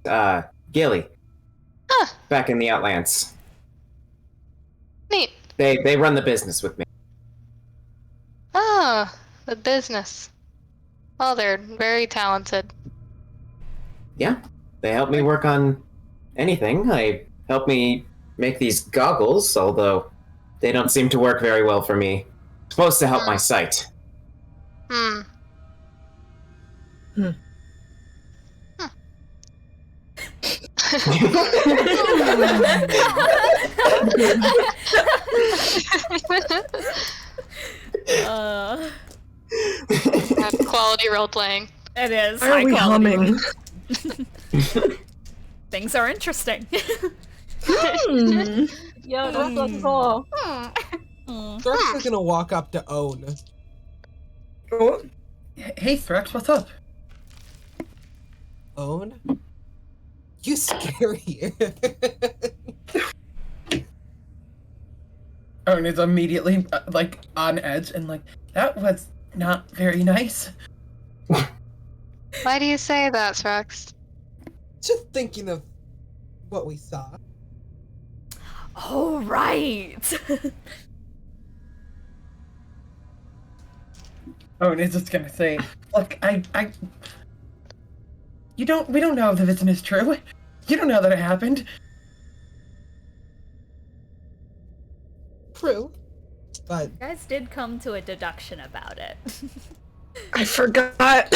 Gilly.
Huh.
Back in the Outlands.
Neat.
They run the business with me.
Ah, the business. Well, they're very talented.
Yeah, they help me work on anything. They help me make these goggles, although they don't seem to work very well for me. Supposed to help my sight.
Hmm. Quality role playing.
It is.
Why are
high
we
quality.
humming?
Things are interesting.
Hmm.
Yo, that's so cool.
Thrux is gonna walk up to Own.
Oh,
Hey, Thrux, what's up?
Own? You scary.
Owen is immediately, on edge and that was not very nice.
Why do you say that, Thrux?
Just thinking of what we saw.
Oh, right.
Owen is just gonna say, look, we don't know if the vision is true. You don't know that it happened.
True. But
You guys did come to a deduction about it.
I forgot.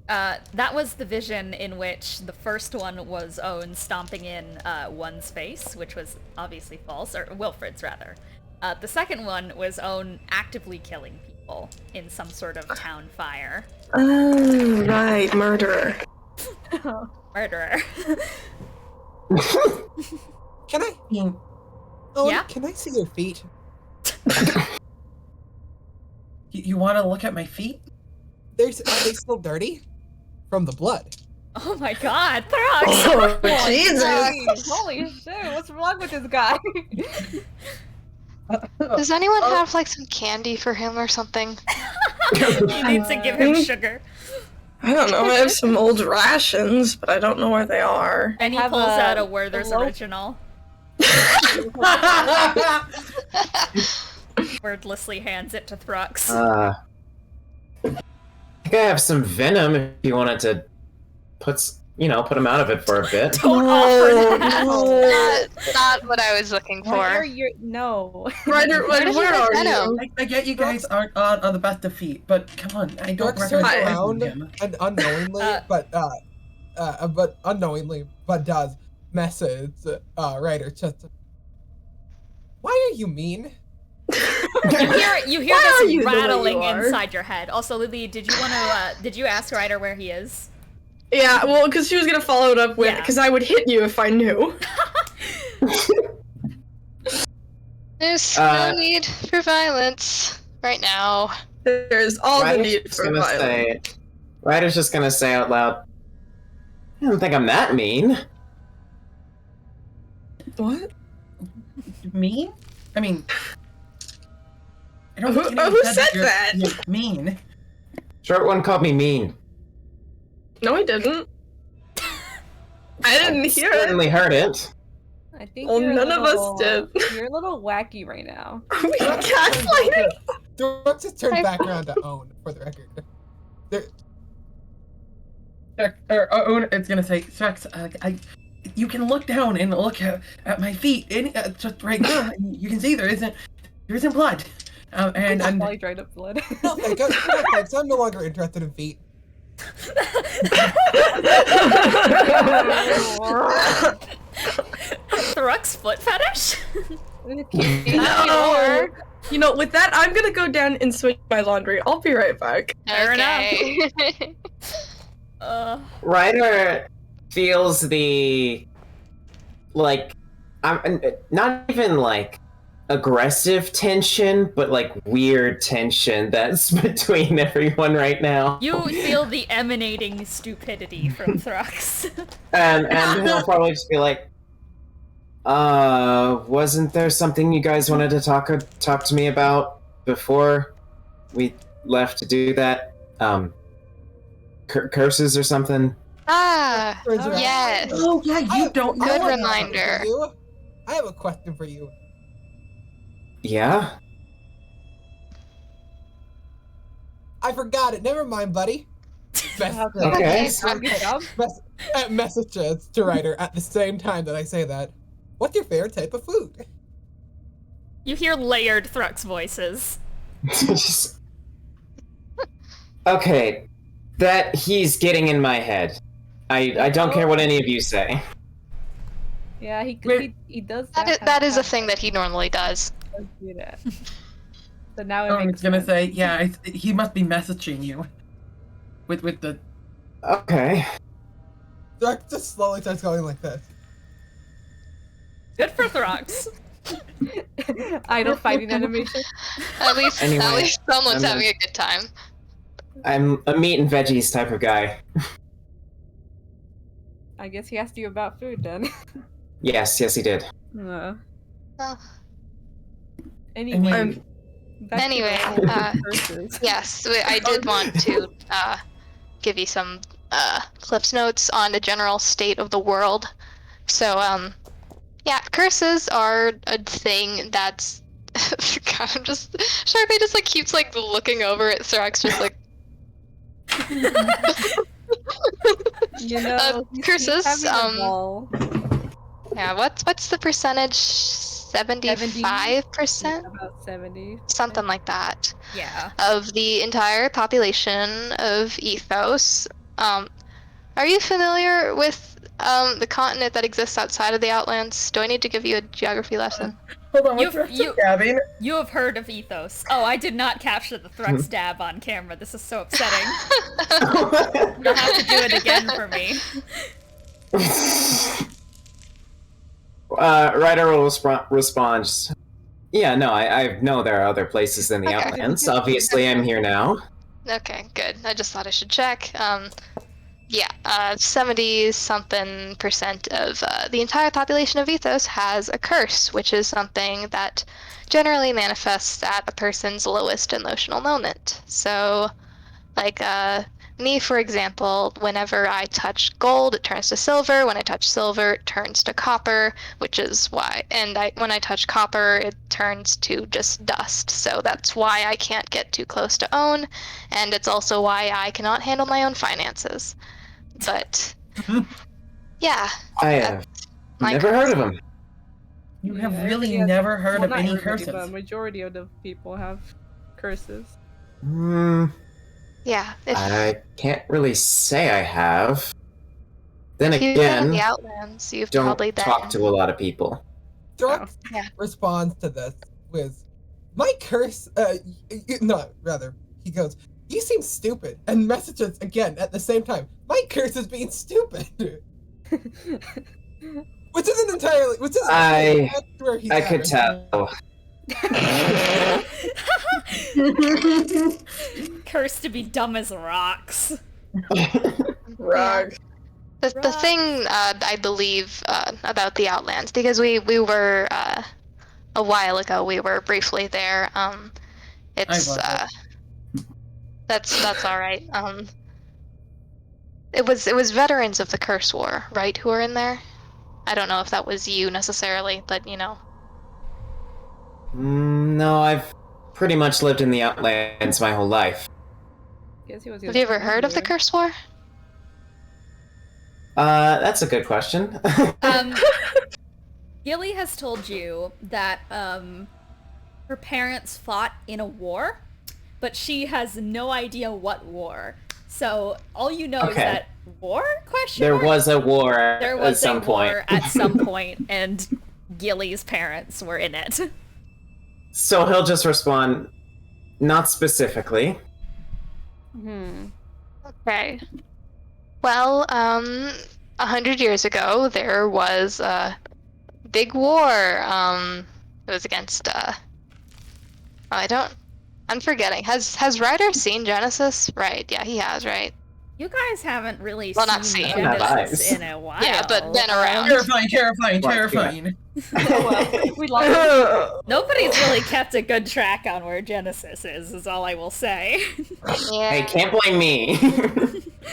That was the vision in which the first one was Owen stomping in one's face, which was obviously false, or Wilfred's rather. The second one was Owen actively killing people in some sort of town fire.
Oh, right, murderer.
Murderer.
can I?
Mm.
Own,
Yeah?
Can I see your feet?
You want to look at my feet?
Are they still dirty? From the blood.
Oh my god, Thrux!
Oh, Jesus.
Holy shit, what's wrong with this guy?
Does anyone have some candy for him or something?
You need to give him sugar.
I don't know. I have some old rations, but I don't know where they are.
And he
have
pulls
a-
out a Werther's
a loaf-
original. Wordlessly hands it to Thrux.
I think I have some venom if you wanted to put him out of it for a bit.
Don't offer that.
Not what I was looking
Where
for.
you no.
Ryder,
Where did you
where
get
are
venom?
you?
I get you guys aren't on the best of feet, but come on, I don't
Thrux turns
recommend
around
him.
and unknowingly, but does message Ryder just. Why are you mean?
You hear
Why are
this
you the way you
rattling
are?
inside your head. Also, Lelee, did you ask Ryder where he is?
Yeah, well, because she was gonna follow it up with,
Yeah.
because I would hit you if I knew.
There's no need for violence right now.
There's all the
Ryder's
need
just
for
gonna
violence.
Ryder's just gonna say out loud, I don't think I'm that mean.
What?
Mean? I mean, I don't
Who-
think anyone
who
said
said
you're-
that?
you're mean.
Short one called me mean.
No, I didn't. I didn't hear it.
Certainly heard it.
I think
Well,
you're
none of us did.
You're a little wacky right now.
Are we gaslighting?
Thrux just turned back around to Own, for the record.
It's gonna say, Shrek, you can look down and look at my feet, and just right now, you can see there isn't blood, and
Probably dried up blood.
No, thanks. I'm no longer interested in feet.
Thrux foot fetish?
No. You know, with that, I'm gonna go down and switch my laundry. I'll be right back.
Fair
Okay.
Ryder feels the I'm not even aggressive tension, but like weird tension that's between everyone right now.
You feel the emanating stupidity from Thrux.
And he'll probably just be like, wasn't there something you guys wanted to talk to me about before we left to do that? Curses or something?
Ah, yes.
Oh yeah, you don't know.
Good
I have a
reminder.
question for you. I have a question for you.
Yeah?
I forgot it. Never mind, buddy.
Okay.
Good job.
Messages to Ryder at the same time that I say that. What's your favorite type of food?
You hear layered Thrux voices.
Just... Okay. That he's getting in my head. I don't care what any of you say.
Yeah, he does
That is a thing that he normally does.
does do that. So now it
I was
makes
gonna
sense.
say, yeah, he must be messaging you. With the...
Okay.
Thrux just slowly starts going like this.
Good for Thrux.
Idle fighting animation.
At least someone's
I'm
having a good time.
I'm a meat and veggies type of guy.
I guess he asked you about food then.
Yes, he did.
Oh.
Anyway. back to
Anyway,
the curses.
Yes, I did want to give you some Cliff's notes on the general state of the world. So, yeah, curses are a thing that's... God, Charpay just, like, keeps, like, looking over at Thrux, just, like...
You know,
curses,
he's having a ball.
Yeah, what's the percentage? 75%?
About 70.
Something like that.
Yeah.
Of the entire population of Ethos. Are you familiar with the continent that exists outside of the Outlands? Do I need to give you a geography lesson?
Hold on,
You have heard of Ethos. Oh, I did not capture the Thrux dab on camera. This is so upsetting. You'll have to do it again for me.
Ryder will respond. Yeah, no, I know there are other places in the
Okay.
Outlands. Obviously, I'm here now.
Okay, good. I just thought I should check. Yeah, 70-something% of the entire population of Ethos has a curse, which is something that generally manifests at a person's lowest emotional moment. So, like, me, for example, whenever I touch gold, it turns to silver. When I touch silver, it turns to copper, which is why... And when I touch copper, it turns to just dust. So that's why I can't get too close to own, and it's also why I cannot handle my own finances. But, yeah.
I have never heard of him.
You have really never heard of any curses.
The majority of the people have curses.
Yeah.
I can't really say I have. Then
If you've been in
again,
the Outlands, you've
don't
probably been...
talk to a lot of people.
Thrux
Yeah.
responds to this with, my curse, he goes, you seem stupid, and messages again at the same time, my curse is being stupid. Which isn't entirely,
I
where he's
could tell.
Cursed to be dumb as rocks.
Rog.
The thing I believe about the Outlands, because we were a while ago, we were briefly there. It's that's all right. It was veterans of the Curse War, right? Who were in there? I don't know if that was you necessarily, but you know.
No, I've pretty much lived in the Outlands my whole life.
Have you ever heard of the Curse War?
That's a good question.
Gilly has told you that her parents fought in a war, but she has no idea what war. So all you know is that war?
There was a war
at some point, and Gilly's parents were in it.
So he'll just respond, not specifically.
Okay. Well, 100 years ago, there was a big war. It was against I'm forgetting. Has Ryder seen Genesis? Right, yeah, he has, right?
You guys haven't really
Well, not
seen
seen.
I don't have
Genesis
eyes.
in a while.
Yeah, but been around.
Terrifying.
We lost it.
Nobody's really kept a good track on where Genesis is all I will say.
Yeah.
Hey, can't blame me.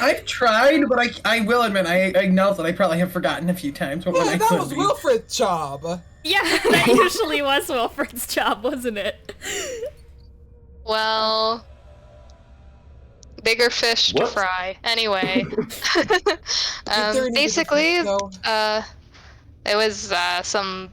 I've tried, but I will admit, I acknowledge that I probably have forgotten a few times. But when I
that
could
was
be.
Wilfred's job.
Yeah, that usually was Wilfred's job, wasn't it?
Well, bigger fish to
Whoops.
fry. Anyway, basically,
No.
there was some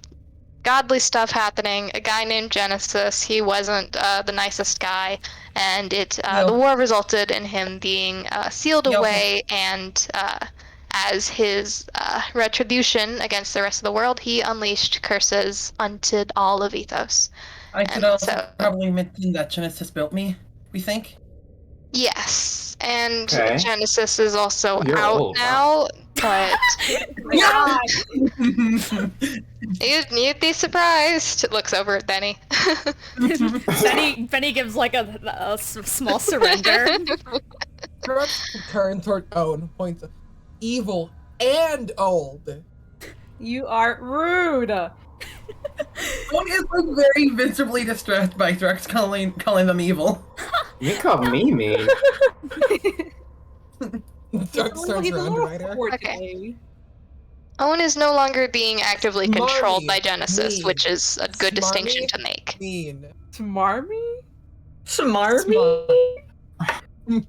godly stuff happening. A guy named Genesis. He wasn't the nicest guy, and the war resulted in him being sealed away. And as his retribution against the rest of the world, he unleashed curses onto all of Ethos.
I could
And
also probably mention that Genesis built me. We think.
Yes, and
Okay.
Genesis is also
You're
out
old,
now, but
God.
you'd be surprised. Looks over at Benny.
Benny gives like a small surrender.
Thrux turns toward Owen, points out, evil and old.
You are rude.
Owen is like very visibly distressed by Thrux calling them evil.
You called me mean.
Thrux turns
He's a
around to
little
Ryder.
poor
Okay.
today.
Owen is no longer being actively controlled
Smarmy,
by Genesis,
mean,
which is a good distinction
smarmy,
to make.
Mean.
Smarmy?
Smarmy?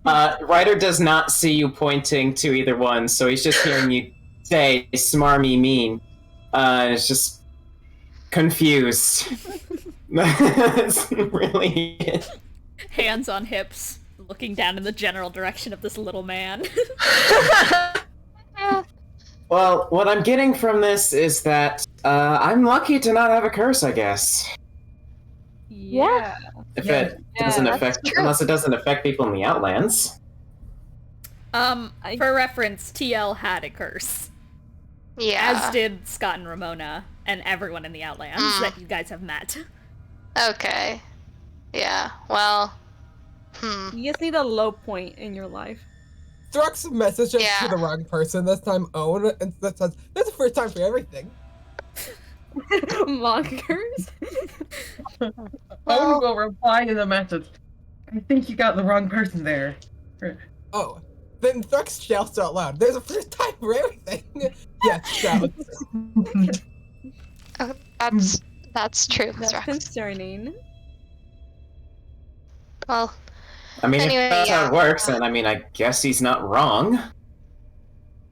Ryder does not see you pointing to either one, so he's just hearing you say smarmy mean. It's just confused. That's really it.
Hands on hips, looking down in the general direction of this little man.
Well, what I'm getting from this is that I'm lucky to not have a curse, I guess.
Yeah.
If
Yeah.
it doesn't
Yeah,
affect,
true.
unless it doesn't affect people in the Outlands.
For reference, TL had a curse.
Yeah.
As did Scott and Ramona, and everyone in the Outlands that you guys have met.
Okay. Yeah. Well.
You just need a low point in your life.
Thrux messages
Yeah.
to the wrong person, this time Owen, and that says, that's the first time for everything.
Mockers?
Owen will reply to the message. I think you got the wrong person there.
Oh. Then Thrux shouts out loud, there's a first time for everything! Yeah, shouts.
That's true.
That's
Thrax.
concerning.
Well.
I mean,
Anyway,
if that's how
yeah.
it works, then I mean, I guess he's not wrong.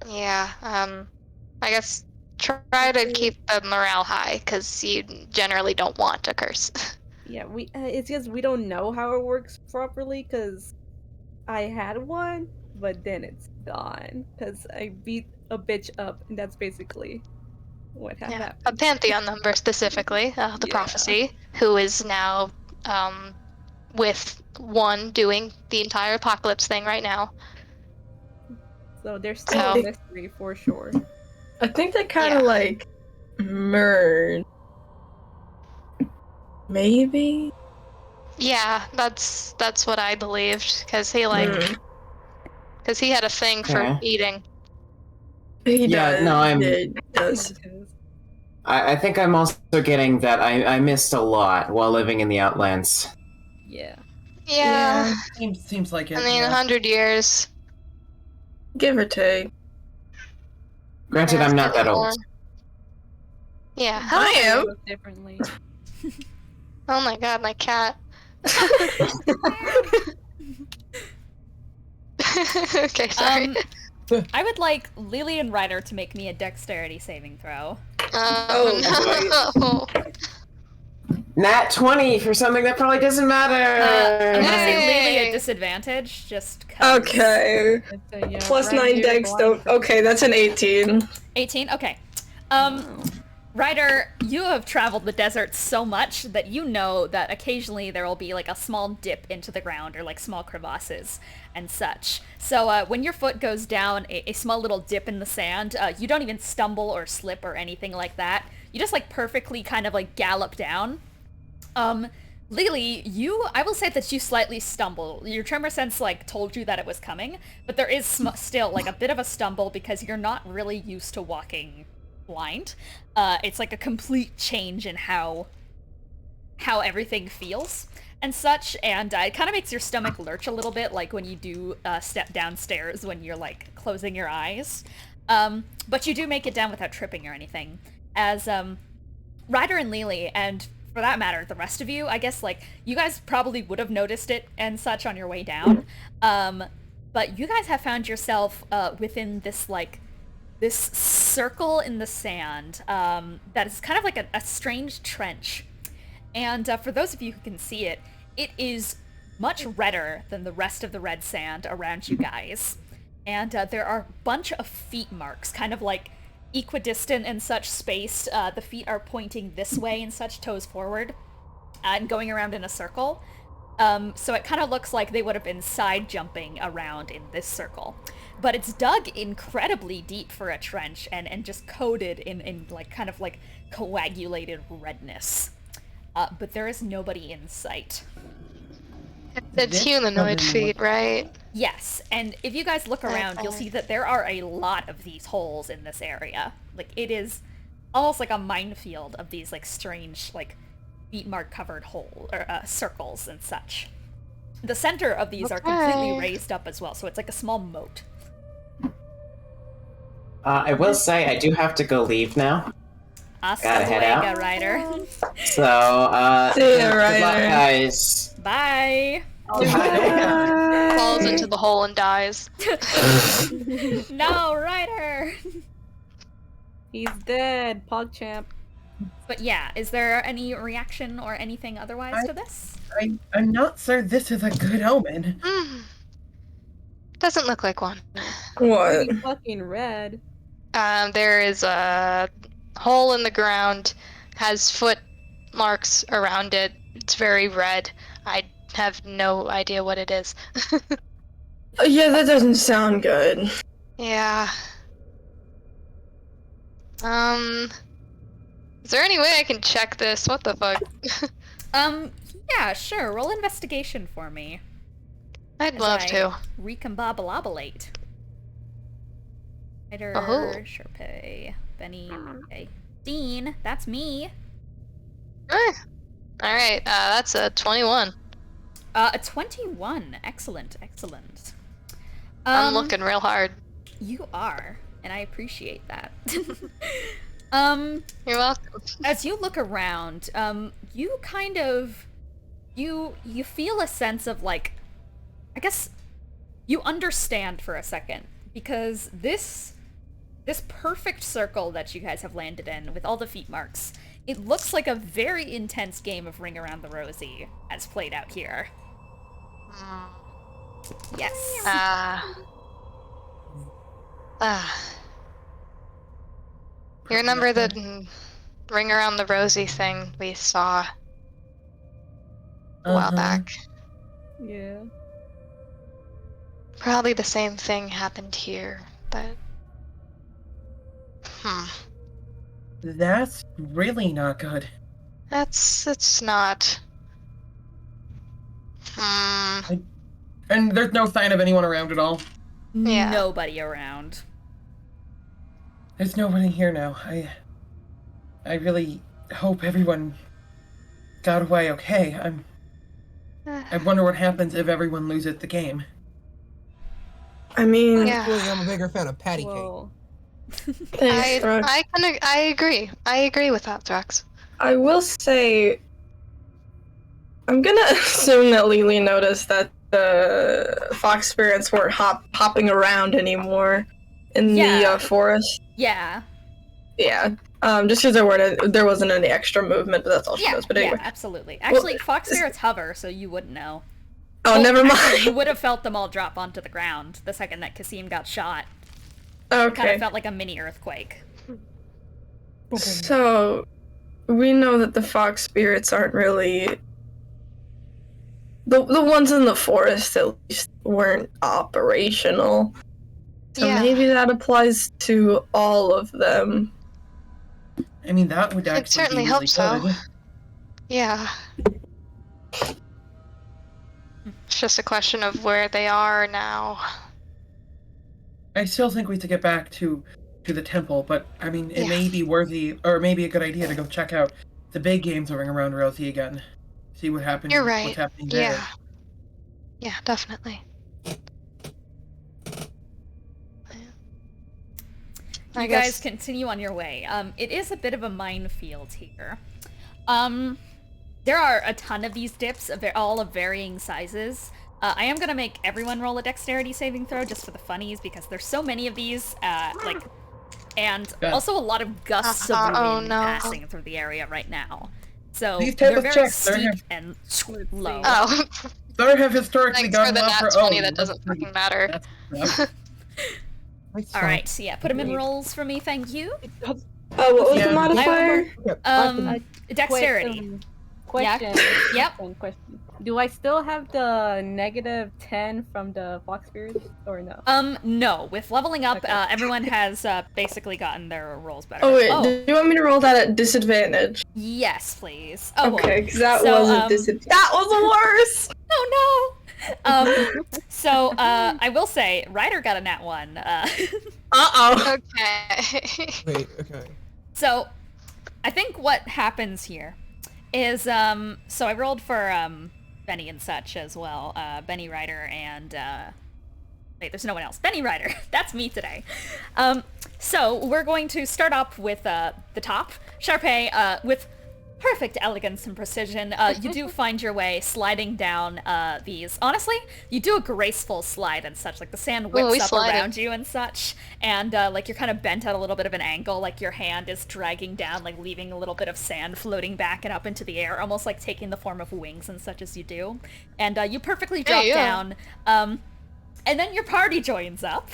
Yeah, I guess try to keep the morale high, because you generally don't want a curse.
Yeah, it's just we don't know how it works properly, because I had one, but then it's gone, because I beat a bitch up, and that's basically what
Yeah,
happened.
a Pantheon member specifically, the
Yeah.
Prophecy, who is now with one doing the entire apocalypse thing right now.
So there's still
So-
a mystery for sure.
I think they kind of
Yeah.
like merged. Maybe?
Yeah, that's what I believed, because he because he had a thing for
Okay.
eating.
He
Yeah,
does.
no, I'm-
He does.
I think I'm also getting that I missed a lot while living in the Outlands.
Yeah.
Yeah,
Seems like it.
I mean,
yeah.
100 years.
Give or take.
Granted, I'm not that old.
Yeah.
I am.
Look differently.
Oh my god, my cat. Okay, sorry.
I would like Lelee and Ryder to make me a dexterity saving throw.
No.
Nat 20 for something that probably doesn't matter.
I'm gonna say
Hey.
Lelee at disadvantage, just 'cause.
Okay.
Yeah,
Plus
right
9
here,
dex, though.
blind.
Okay, that's an 18.
18? Okay. Ryder, you have traveled the desert so much that you know that occasionally there will be like a small dip into the ground or like small crevasses and such. So when your foot goes down a small little dip in the sand, you don't even stumble or slip or anything like that. you just like perfectly kind of like gallop down. Lelee, I will say that you slightly stumble. Your tremor sense like told you that it was coming, but there is still like a bit of a stumble because you're not really used to walking blind. It's like a complete change in how everything feels and such, and it kind of makes your stomach lurch a little bit, like when you do step downstairs when you're like closing your eyes. But you do make it down without tripping or anything. As Ryder and Lelee, and for that matter, the rest of you, I guess, like, you guys probably would have noticed it and such on your way down. But you guys have found yourself within this, like, this circle in the sand that is kind of like a strange trench. And for those of you who can see it, it is much redder than the rest of the red sand around you guys. And there are a bunch of feet marks, kind of like equidistant and such spaced. The feet are pointing this way and such, toes forward, and going around in a circle. So it kind of looks like they would have been side jumping around in this circle. But it's dug incredibly deep for a trench and just coated in like kind of like coagulated redness. But there is nobody in sight.
It's humanoid feet, right?
Yes, and if you guys look around, you'll see that there are a lot of these holes in this area. Like, it is almost like a minefield of these, like, strange, like, beat mark covered circles and such. The center of these are completely raised up as well, so it's like a small moat.
I will say, I do have to go leave now. Gotta head out.
Ryder.
So,
See ya,
good luck,
Ryder.
guys.
Bye!
Falls into the hole and dies.
No, Ryder!
He's dead, PogChamp.
But yeah, is there any reaction or anything otherwise to this?
I'm not sure this is a good omen.
Doesn't look like one.
What?
Pretty fucking red.
There is a hole in the ground, has foot marks around it. It's very red. I have no idea what it is.
Yeah, that doesn't sound good.
Yeah. Is there any way I can check this? What the fuck?
Yeah, sure. Roll investigation for me.
I'd love to.
Recombobulate. Ryder,
Oh.
Charpay, Bennie, okay. Dean, that's me.
Alright, that's a 21.
A 21. Excellent, excellent.
I'm looking real hard.
You are, and I appreciate that.
You're welcome.
As you look around, you kind of, you feel a sense of, like, I guess you understand for a second, because this perfect circle that you guys have landed in with all the feet marks, it looks like a very intense game of Ring Around the Rosie as played out here. Yes.
You remember the Ring Around the Rosie thing we saw a while back?
Yeah.
Probably the same thing happened here, but...
That's really not good.
It's not...
And there's no sign of anyone around at all.
Yeah.
Nobody around.
There's nobody here now. I really hope everyone got away okay. I wonder what happens if everyone loses the game.
I mean,
Yeah.
I'm a bigger fan of patty cake.
Whoa.
thanks, Thrux.
I agree. I agree with that, Thrux.
I will say, I'm gonna assume that Lelee noticed that the fox spirits weren't hopping around anymore in the forest.
Yeah.
Yeah. Just because there wasn't any extra movement, but that's all she knows. But anyway.
Yeah, absolutely. Actually, fox spirits hover, so you wouldn't know.
Oh, never
Actually, you
mind.
would have felt them all drop onto the ground the second that Kasim got shot. Kind
Okay.
of felt like a mini earthquake.
So, we know that the fox spirits aren't really... The ones in the forest, at least, weren't operational. So
Yeah.
maybe that applies to all of them.
I mean, that would
It
actually
certainly
be really
helps, though.
good.
Yeah. It's just a question of where they are now.
I still think we have to get back to the temple, but I mean, it
Yeah.
may be worthy, or maybe a good idea to go check out the big games ring around Rosie again. See what happens.
You're right.
What's happening there.
Yeah. Yeah, definitely. I
You
guess-
guys continue on your way. It is a bit of a minefield here. There are a ton of these dips, all of varying sizes. I am gonna make everyone roll a dexterity saving throw just for the funnies because there's so many of these, and
Yeah.
also a lot of gusts of
Oh,
wind
no.
passing through the area right now. So
These type
they're
of
very
checks, they're
steep
hif-
and
Let's
low.
see.
Oh,
Thor have historically
thanks
gone
for the
well
nat
for
20,
Own.
that doesn't fucking matter.
That's
All right, so yeah, put them in rolls for me, thank you.
What was
Yeah.
the modifier?
Dexterity.
Question.
Yep.
Question. Do I still have the -10 from the Fox Spirits, or no?
No. With leveling up,
Okay.
Everyone has basically gotten their rolls better.
Oh wait, do you want me to roll that at disadvantage?
Yes, please. Oh, boy.
Okay, because that
So,
was a disadvantage. That was the worst!
Oh no! So, I will say, Ryder got a nat 1.
Uh-oh.
Okay.
Wait, okay.
So, I think what happens here is, so I rolled for, Bennie and such as well. Bennie, Ryder, and, wait, there's no one else. Bennie, Ryder. That's me today. So, we're going to start up with, the top. Charpay, with perfect elegance and precision, you do find your way sliding down, these. Honestly, you do a graceful slide and such, like the sand whips up
slided.
around you and such, and, like you're kind of bent at a little bit of an angle, like your hand is dragging down, like leaving a little bit of sand floating back and up into the air, almost like taking the form of wings and such as you do. And, you perfectly drop
yeah.
down, and then your party joins up,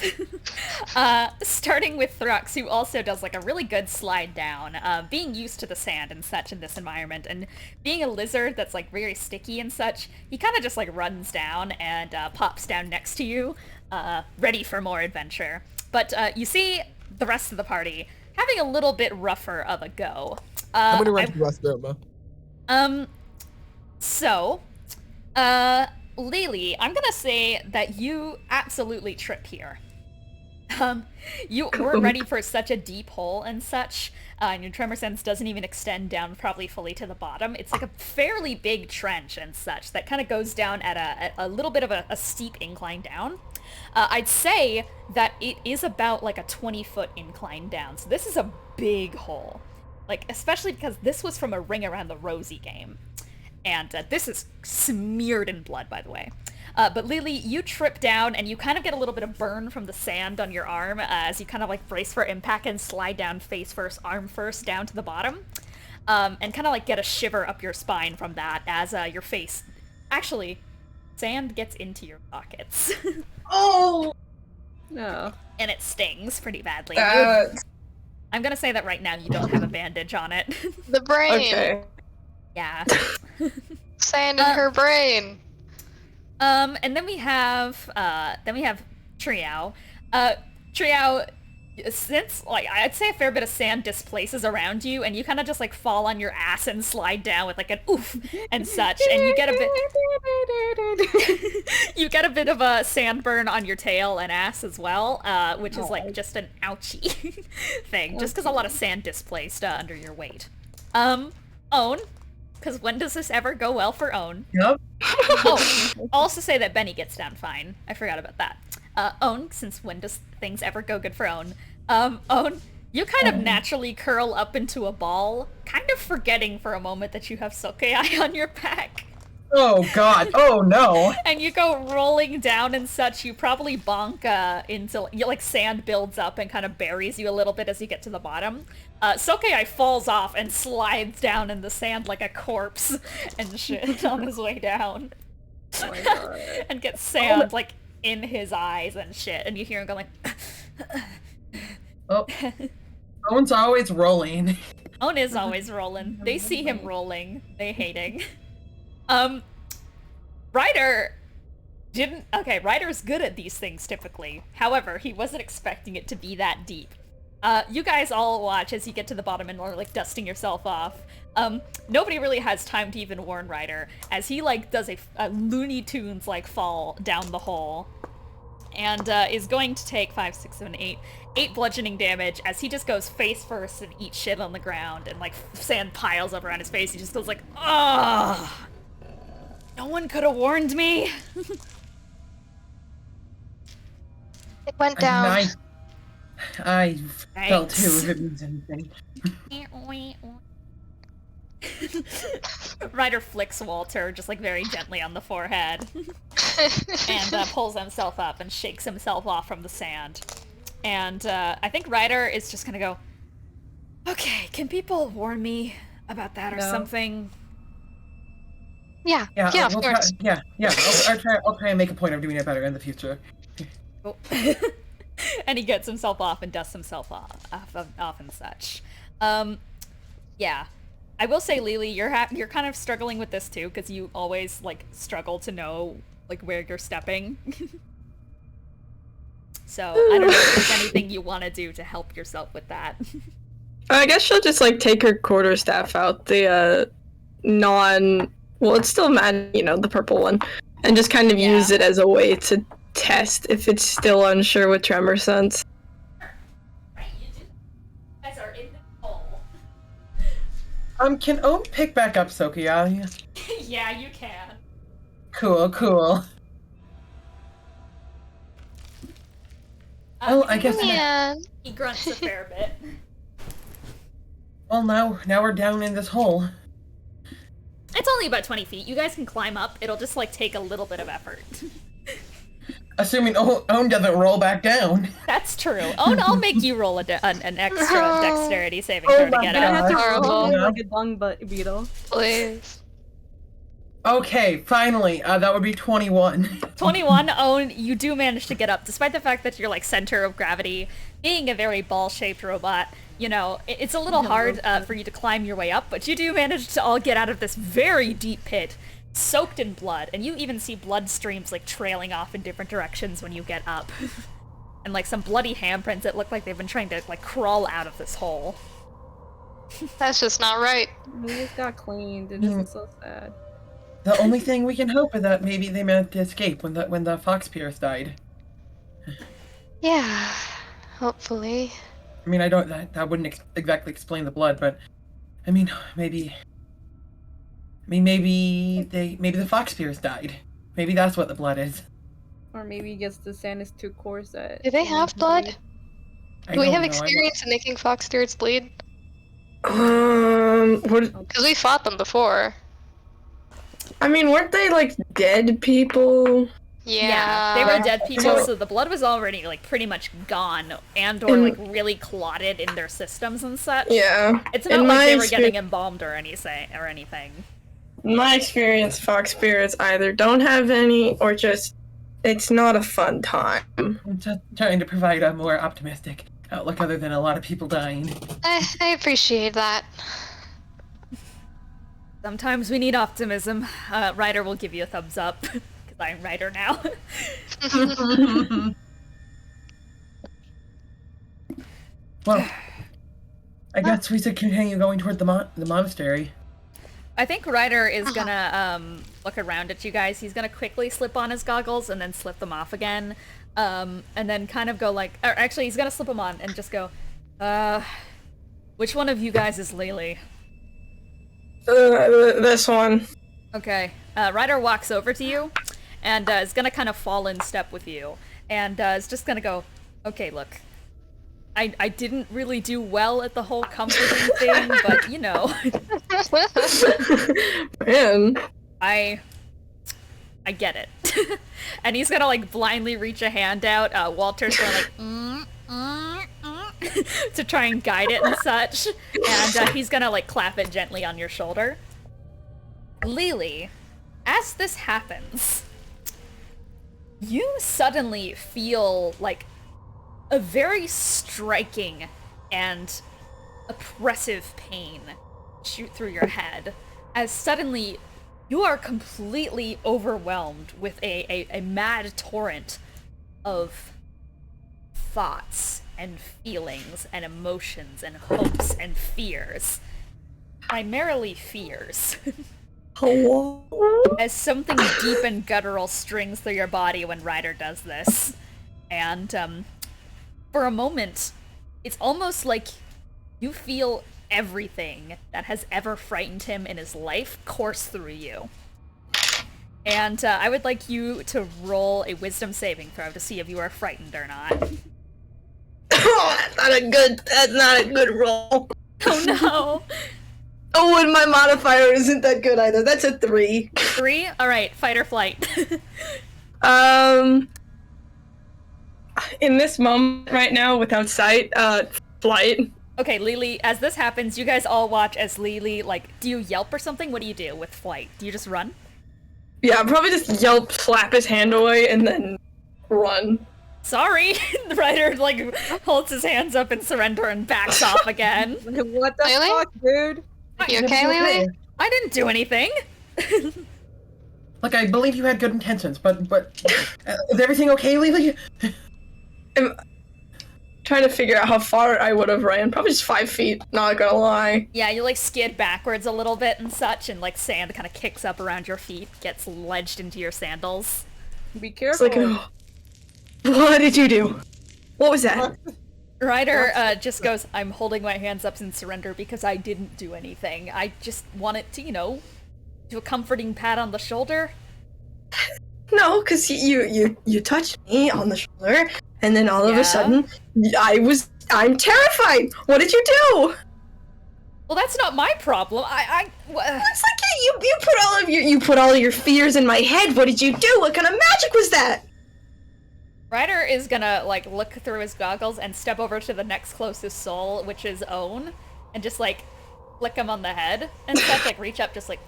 starting with Thrux, who also does like a really good slide down, being used to the sand and such in this environment, and being a lizard that's like very sticky and such, he kind of just like runs down and pops down next to you, ready for more adventure. But you see the rest of the party having a little bit rougher of a go.
I'm gonna run to the restroom.
So, Lelee, I'm gonna say that you absolutely trip here. You weren't ready for such a deep hole and such, and your tremor sense doesn't even extend down probably fully to the bottom. It's like a fairly big trench and such that kind of goes down at a little bit of a steep incline down. I'd say that it is about like a 20-foot incline down, so this is a big hole. Like, especially because this was from a Ring Around the Rosie game. And this is smeared in blood, by the way. But Lelee, you trip down, and you kind of get a little bit of burn from the sand on your arm as you kind of like brace for impact and slide down face first, arm first, down to the bottom. And kind of like get a shiver up your spine from that as your face... Actually, sand gets into your pockets.
Oh!
No.
And it stings pretty badly. I'm gonna say that right now you don't have a bandage on it.
The brain.
Okay.
Yeah.
Sand in her brain.
And then we have Triao. Triao, since, like, I'd say a fair bit of sand displaces around you, and you kind of just, like, fall on your ass and slide down with, like, an oof and such, and you get a bit of a sand burn on your tail and ass as well, which is, like, just an ouchie thing, just because a lot of sand displaced under your weight. Own. Because when does this ever go well for Own?
Yep.
Oh, I'll also say that Bennie gets down fine. I forgot about that. Own, since when does things ever go good for Own? Own, you kind of naturally curl up into a ball, kind of forgetting for a moment that you have Sokayai on your back.
Oh god. Oh no.
And you go rolling down and such, you probably bonk into, like, sand builds up and kind of buries you a little bit as you get to the bottom. Sokayai falls off and slides down in the sand like a corpse and shit on his way down.
Oh my god.
And gets sand, like, in his eyes and shit, and you hear him go like...
Oh. Owen's always rolling.
Owen is always rolling. They see him rolling. They hating. Ryder didn't... Okay, Ryder's good at these things typically. However, he wasn't expecting it to be that deep. You guys all watch as you get to the bottom and are like dusting yourself off. Nobody really has time to even warn Ryder as he like does a Looney Tunes like fall down the hole, and is going to take 5, 6, 7, 8 bludgeoning damage as he just goes face first and eats shit on the ground, and like sand piles up around his face. He just goes like, "Ugh, no one could have warned me."
It went down.
I felt too,
Thanks.
if it means anything.
Ryder flicks Walter just like very gently on the forehead and pulls himself up and shakes himself off from the sand. And I think Ryder is just gonna go, "Okay, can people warn me about that or something?"
Yeah,
Yeah,
of
we'll
course.
Try, I'll try and make a point of doing it better in the future.
Oh. And he gets himself off and dusts himself off and such. Yeah. I will say, Lelee, you're kind of struggling with this too, because you always like struggle to know like where you're stepping. So I don't know if there's anything you want to do to help yourself with that.
I guess she'll just like take her quarterstaff out, the well, it's still the purple one, and just kind of use it as a way to test if it's still unsure with tremor sense.
Can Ohm pick back up Sokayai?
Yeah, you can.
Cool. Well, I guess.
Man.
He grunts a fair bit.
Well, now we're down in this hole.
It's only about 20 feet. You guys can climb up. It'll just like take a little bit of effort.
Assuming Ohm doesn't roll back down.
That's true. Oh, I'll make you roll an extra dexterity saving throw to get
I have
up.
to
Horrible.
roll like a dung beetle.
Please.
Okay, finally, that would be 21.
21, Owen, you do manage to get up, despite the fact that you're like center of gravity. Being a very ball-shaped robot, it's a little hard for you to climb your way up, but you do manage to all get out of this very deep pit, soaked in blood, and you even see blood streams like trailing off in different directions when you get up. And like some bloody handprints that look like they've been trying to like crawl out of this hole.
That's just not right.
We just got cleaned. It is so sad.
The only thing we can hope is that maybe they managed to escape when the Fox Pierce died.
Yeah, hopefully.
I mean, that wouldn't exactly explain the blood, but I mean, maybe the Fox Pierce died. Maybe that's what the blood is.
Or maybe just the sand is too coarse that...
Do they have blood? Do we
don't
have
know.
experience in making fox stewards bleed?
What?
Because we fought them before.
I mean, weren't they like dead people?
Yeah.
They were dead people, so the blood was already like pretty much gone or like really clotted in their systems and such.
Yeah.
It's not like they were getting embalmed or anything.
In my experience, fox spirits either don't have any or just it's not a fun time.
I'm just trying to provide a more optimistic outlook other than a lot of people dying.
I appreciate that.
Sometimes we need optimism. Ryder will give you a thumbs up, because I'm Ryder now.
Well, I guess we should continue going toward the monastery.
I think Ryder is gonna look around at you guys. He's gonna quickly slip on his goggles and then slip them off again. And then kind of go like... Or actually, he's gonna slip them on and just go, which one of you guys is Lelee?
This one.
Okay. Ryder walks over to you and is gonna kind of fall in step with you. And is just gonna go, okay, look. I didn't really do well at the whole comforting thing, but you know.
Man.
I get it. And he's gonna like blindly reach a hand out. Walter's gonna like to try and guide it and such. And he's gonna like clap it gently on your shoulder. Lelee, as this happens, you suddenly feel like a very striking and oppressive pain shoot through your head, as suddenly you are completely overwhelmed with a mad torrent of thoughts and feelings and emotions and hopes and fears. Primarily fears.
Hello?
As something deep and guttural strings through your body when Ryder does this. And, for a moment, it's almost like you feel everything that has ever frightened him in his life course through you. And I would like you to roll a wisdom saving throw to see if you are frightened or not.
That's not a good roll.
Oh no!
Oh, and my modifier isn't that good either. That's a 3.
3? Alright, fight or flight.
In this moment right now, without sight, flight.
Okay, Lelee, as this happens, you guys all watch as Lelee, like, do you yelp or something? What do you do with flight? Do you just run?
Yeah, I'll probably just yelp, slap his hand away, and then run.
Sorry! The Ryder, like, holds his hands up in surrender and backs off again.
What the
Really?
fuck, dude?
You okay, Lelee?
I didn't do anything!
Look, I believe you had good intentions, but is everything okay, Lelee?
I'm trying to figure out how far I would have ran. Probably just 5 feet, not gonna lie.
Yeah, you, like, skid backwards a little bit and such, and, like, sand kind of kicks up around your feet, gets ledged into your sandals.
Be
It's
careful.
like, oh, what did you do? What was that?
Ryder just goes, I'm holding my hands up in surrender because I didn't do anything. I just wanted to, you know, do a comforting pat on the shoulder.
No, because you touched me on the shoulder, and then all of
Yeah?
a sudden, I'm terrified! What did you do?
Well, that's not my problem.
It's like you put all of your fears in my head. What did you do? What kind of magic was that?
Ryder is gonna, like, look through his goggles and step over to the next closest soul, which is Own, and just, like, flick him on the head and such, like, reach up just, like,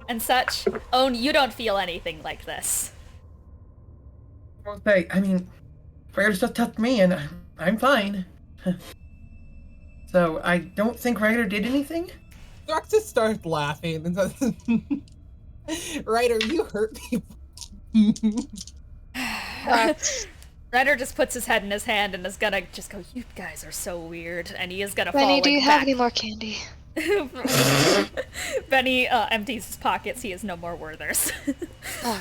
and such. Own, you don't feel anything like this.
Well, I mean, Ryder just touched me, and I'm fine. So, I don't think Ryder did anything?
Thrux just starts laughing and says, Ryder, you hurt people.
Ryder just puts his head in his hand and is gonna just go, you guys are so weird, and he is gonna
Bennie,
fall,
do you
like,
have
back.
any more candy?
Bennie empties his pockets. He has no more Werthers.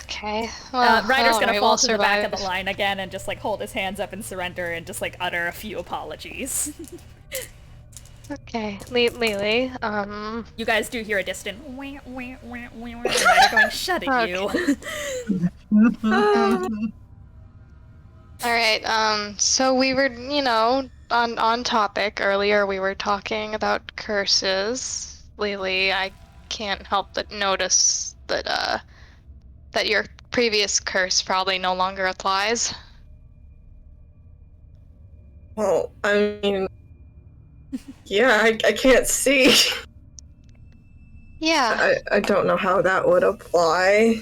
Okay. Well,
Ryder's gonna
alright,
fall
we'll
to the back of
survive.
the line again and just, like, hold his hands up and surrender and just, like, utter a few apologies.
Okay, Lelee,
You guys do hear a distant wah, wah, wah, wah, wah, and Ryder going, shut it, you.
alright, so we were, you know, on topic earlier, we were talking about curses. Lelee, I can't help but notice that, that your previous curse probably no longer applies.
Well, I mean, yeah, I can't see.
Yeah.
I don't know how that would apply.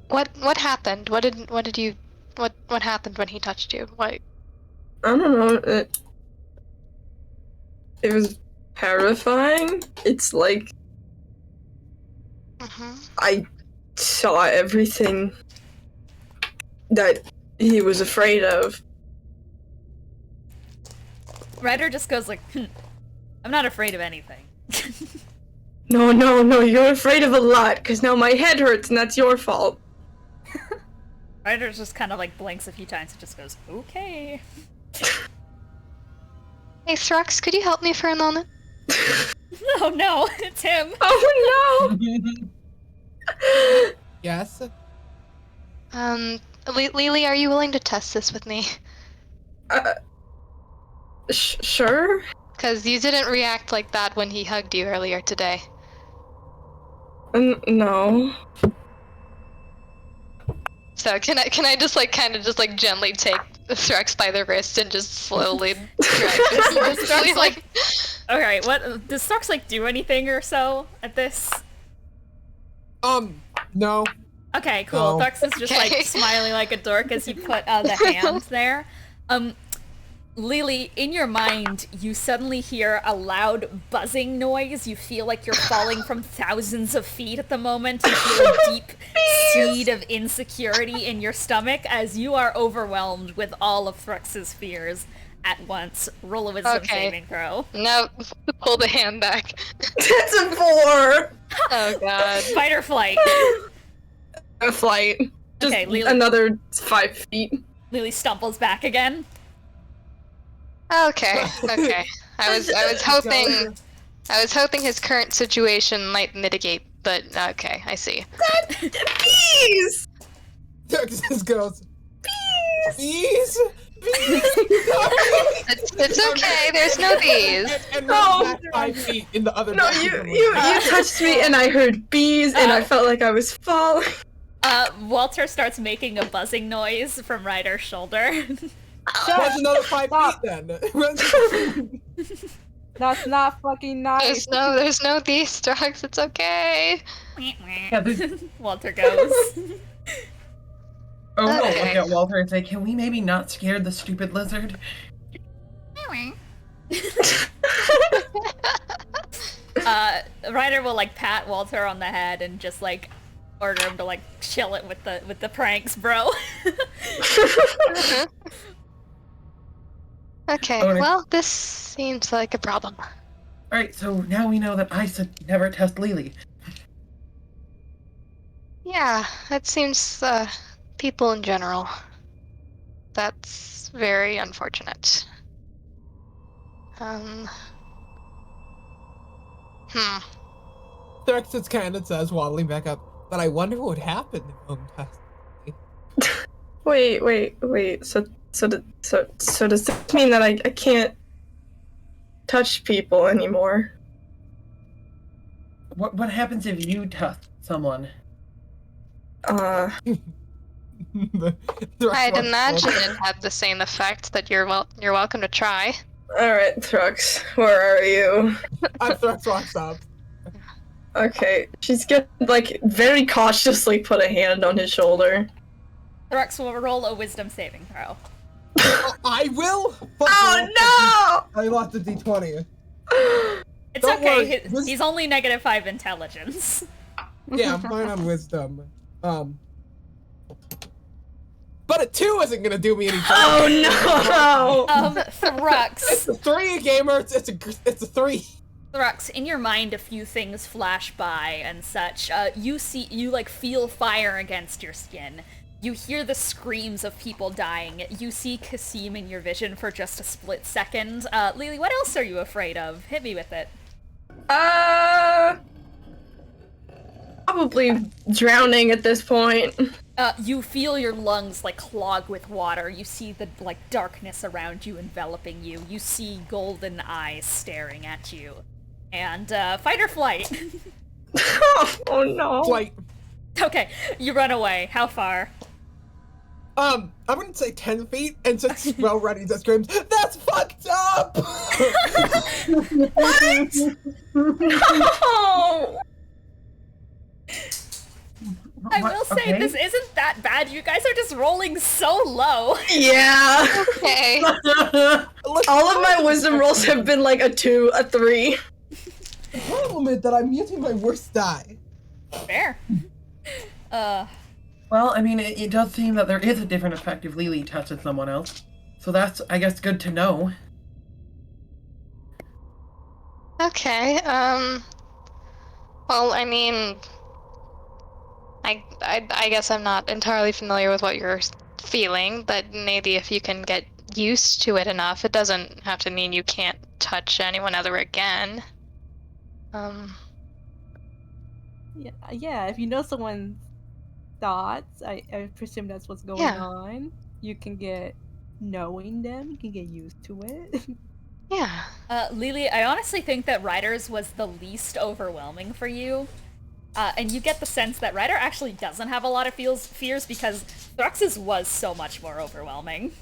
What happened? What happened when he touched you? What?
I don't know. It was terrifying. It's like I saw everything that he was afraid of.
Ryder just goes like, I'm not afraid of anything.
No, you're afraid of a lot, because now my head hurts and that's your fault.
Ryder just kind of, like, blinks a few times and just goes, okay.
Hey, Thrux, could you help me for a moment?
Oh no, it's him.
Oh no!
Yes?
Lelee, are you willing to test this with me?
Sure?
Because you didn't react like that when he hugged you earlier today.
No.
So can I just like kind of just like gently take Thrux by the wrist and just slowly drag him towards like.
Okay, what does Thrux, like, do anything or so at this?
No.
Okay, cool.
No.
Thrux is just like
Okay.
smiling like a dork as you put the hands there. Lelee, in your mind, you suddenly hear a loud buzzing noise. You feel like you're falling from thousands of feet at the moment. You feel a deep seed of insecurity in your stomach as you are overwhelmed with all of Thrux's fears at once. Roll a wisdom saving throw.
No, pull the hand back.
That's a 4.
Oh god.
Fight or flight?
A flight. Just
Okay, Lelee.
another 5 feet.
Lelee stumbles back again.
Okay. I was hoping his current situation might mitigate, but okay, I see.
Bees!
Texas goes, bees!
It's okay, there's no bees.
And runs back 5 feet in the other
No,
direction.
you touched me and I heard bees and I felt like I was falling.
Walter starts making a buzzing noise from Ryder's shoulder.
That's another 5 feet then.
That's not fucking nice.
There's no bees, Thrux, it's okay.
Walter goes.
Oh no,
Okay.
look at Walter and say, can we maybe not scare the stupid lizard?
Ryder will like pat Walter on the head and just like order him to like chill it with the pranks, bro.
Okay,
Okay.
well, this seems like a problem.
Alright, so now we know that I should never test Lelee.
Yeah, that seems, people in general. That's very unfortunate.
Thrux's Cannon says, waddling back up, but I wonder what happened if tested.
Wait. So does this mean that I can't touch people anymore?
What happens if you test someone?
I'd imagine it had the same effect, but you're welcome to try.
Alright, Thrux, where are you?
Thrux walks up.
Okay, she's gonna, like, very cautiously put a hand on his shoulder.
Thrux will roll a wisdom saving throw.
I will?
Oh
I lost a d20.
It's
Don't
okay,
worry,
he's only -5 intelligence.
Yeah, I'm fine on wisdom. But a 2 isn't gonna do me any good.
Oh no!
Thrux.
It's a 3, gamer. It's a 3.
Thrux, in your mind, a few things flash by and such. You feel fire against your skin. You hear the screams of people dying. You see Kasim in your vision for just a split second. Lelee, what else are you afraid of? Hit me with it.
Probably drowning at this point.
You feel your lungs like clog with water. You see the darkness around you enveloping you. You see golden eyes staring at you. And fight or flight.
Oh no.
Flight.
Okay, you run away. How far?
I'm gonna say 10 feet, and since well ready just screams, that's fucked up!
What? No!
I will say, this isn't that bad. You guys are just rolling so low.
Yeah.
Okay.
All of my wisdom rolls have been like a 2, a 3.
The problem is that I'm using my worst die.
Fair.
Well, I mean, it does seem that there is a different effect if Lelee touches someone else. So that's, I guess, good to know.
Okay, well, I mean, I guess I'm not entirely familiar with what you're feeling, but maybe if you can get used to it enough, it doesn't have to mean you can't touch anyone ever again.
Yeah, if you know someone's thoughts, I presume that's what's going on. You can get knowing them, you can get used to it.
Yeah.
Lelee, I honestly think that Ryder's was the least overwhelming for you. And you get the sense that Ryder actually doesn't have a lot of fears because Thrux's was so much more overwhelming.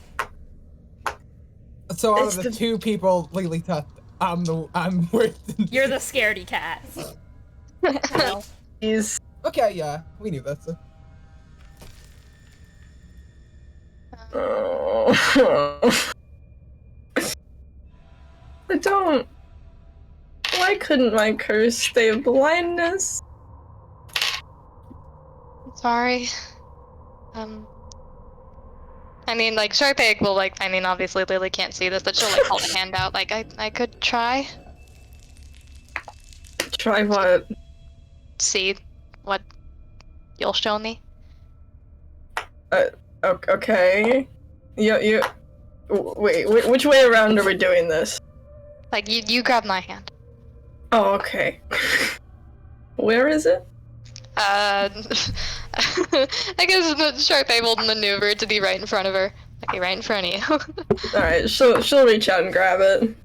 So out of the 2 people Lelee touched, I'm worth.
You're the scaredy cat.
Well,
Okay, yeah, we knew that. So.
I don't. Why couldn't my curse stay blindness?
Sorry. I mean, like, Charpay will, like, I mean, obviously Lelee can't see this, but she'll, like, hold a hand out, like, I could try.
Try what?
See what you'll show me.
Okay. You. Wait, which way around are we doing this?
Like, you grab my hand.
Oh, okay. Where is it?
I guess Charpay will maneuver to be right in front of her. Okay, right in front of you.
Alright, she'll reach out and grab it.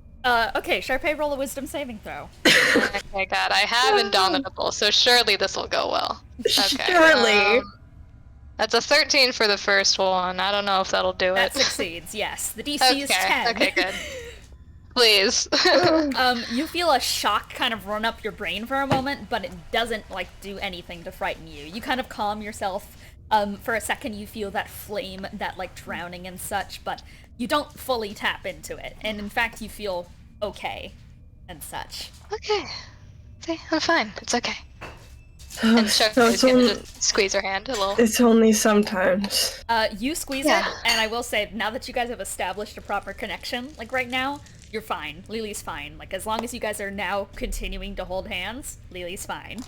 Okay, Charpay, roll a wisdom saving throw.
Okay, God, I have Indomitable, so surely this will go well. Okay,
Surely.
That's a 13 for the first one. I don't know if that'll do
That
it.
succeeds, yes. The DC is 10.
Okay, good. Please.
You feel a shock kind of run up your brain for a moment, but it doesn't, like, do anything to frighten you. You kind of calm yourself. For a second you feel that flame, that, like, drowning and such, but you don't fully tap into it. And in fact, you feel okay and such.
Okay. See, I'm fine. It's okay. And Charpay's gonna just squeeze her hand a little.
It's only sometimes.
You squeeze it, and I will say, now that you guys have established a proper connection, like right now, you're fine. Lelee's fine. Like, as long as you guys are now continuing to hold hands, Lelee's fine.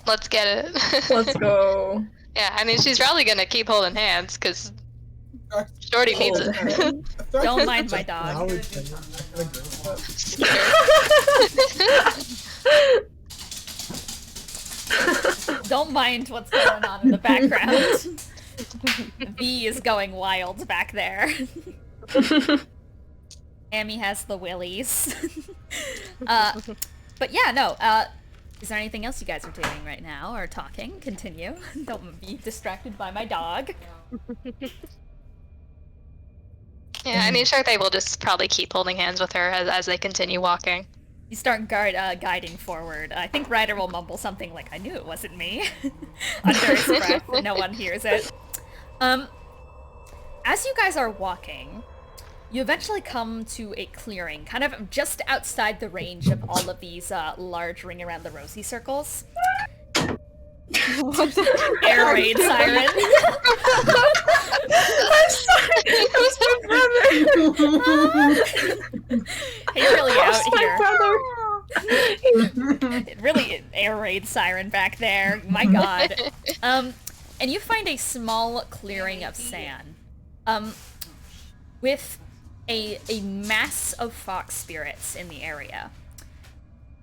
Let's get it.
Let's go.
Yeah, I mean, she's probably gonna keep holding hands, because Shorty needs it.
Don't mind my dog. Don't mind what's going on in the background. V is going wild back there. Amy has the willies. But yeah, no, is there anything else you guys are doing right now, or talking? Continue. Don't be distracted by my dog.
Yeah, I mean, Charpay will just probably keep holding hands with her as they continue walking.
You start guiding forward. I think Ryder will mumble something like, I knew it wasn't me, under his breath, but no one hears it. As you guys are walking, you eventually come to a clearing, kind of just outside the range of all of these large ring around the rosy circles. Air raid siren.
I'm sorry, that was my brother.
He's really out
My
here. Really air raid siren back there. My god. And you find a small clearing of sand. With a mass of fox spirits in the area.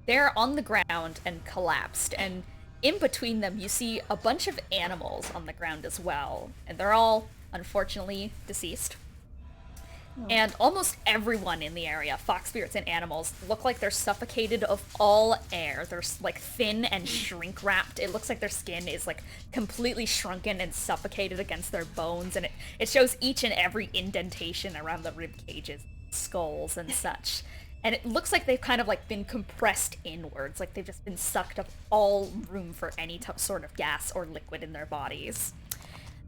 They're on the ground and collapsed, and in between them you see a bunch of animals on the ground as well, and they're all, unfortunately, deceased. And almost everyone in the area, fox spirits and animals, look like they're suffocated of all air. They're, like, thin and shrink-wrapped. It looks like their skin is, like, completely shrunken and suffocated against their bones, and it shows each and every indentation around the rib cages, skulls, and such. And it looks like they've kind of, like, been compressed inwards, like they've just been sucked of all room for any sort of gas or liquid in their bodies.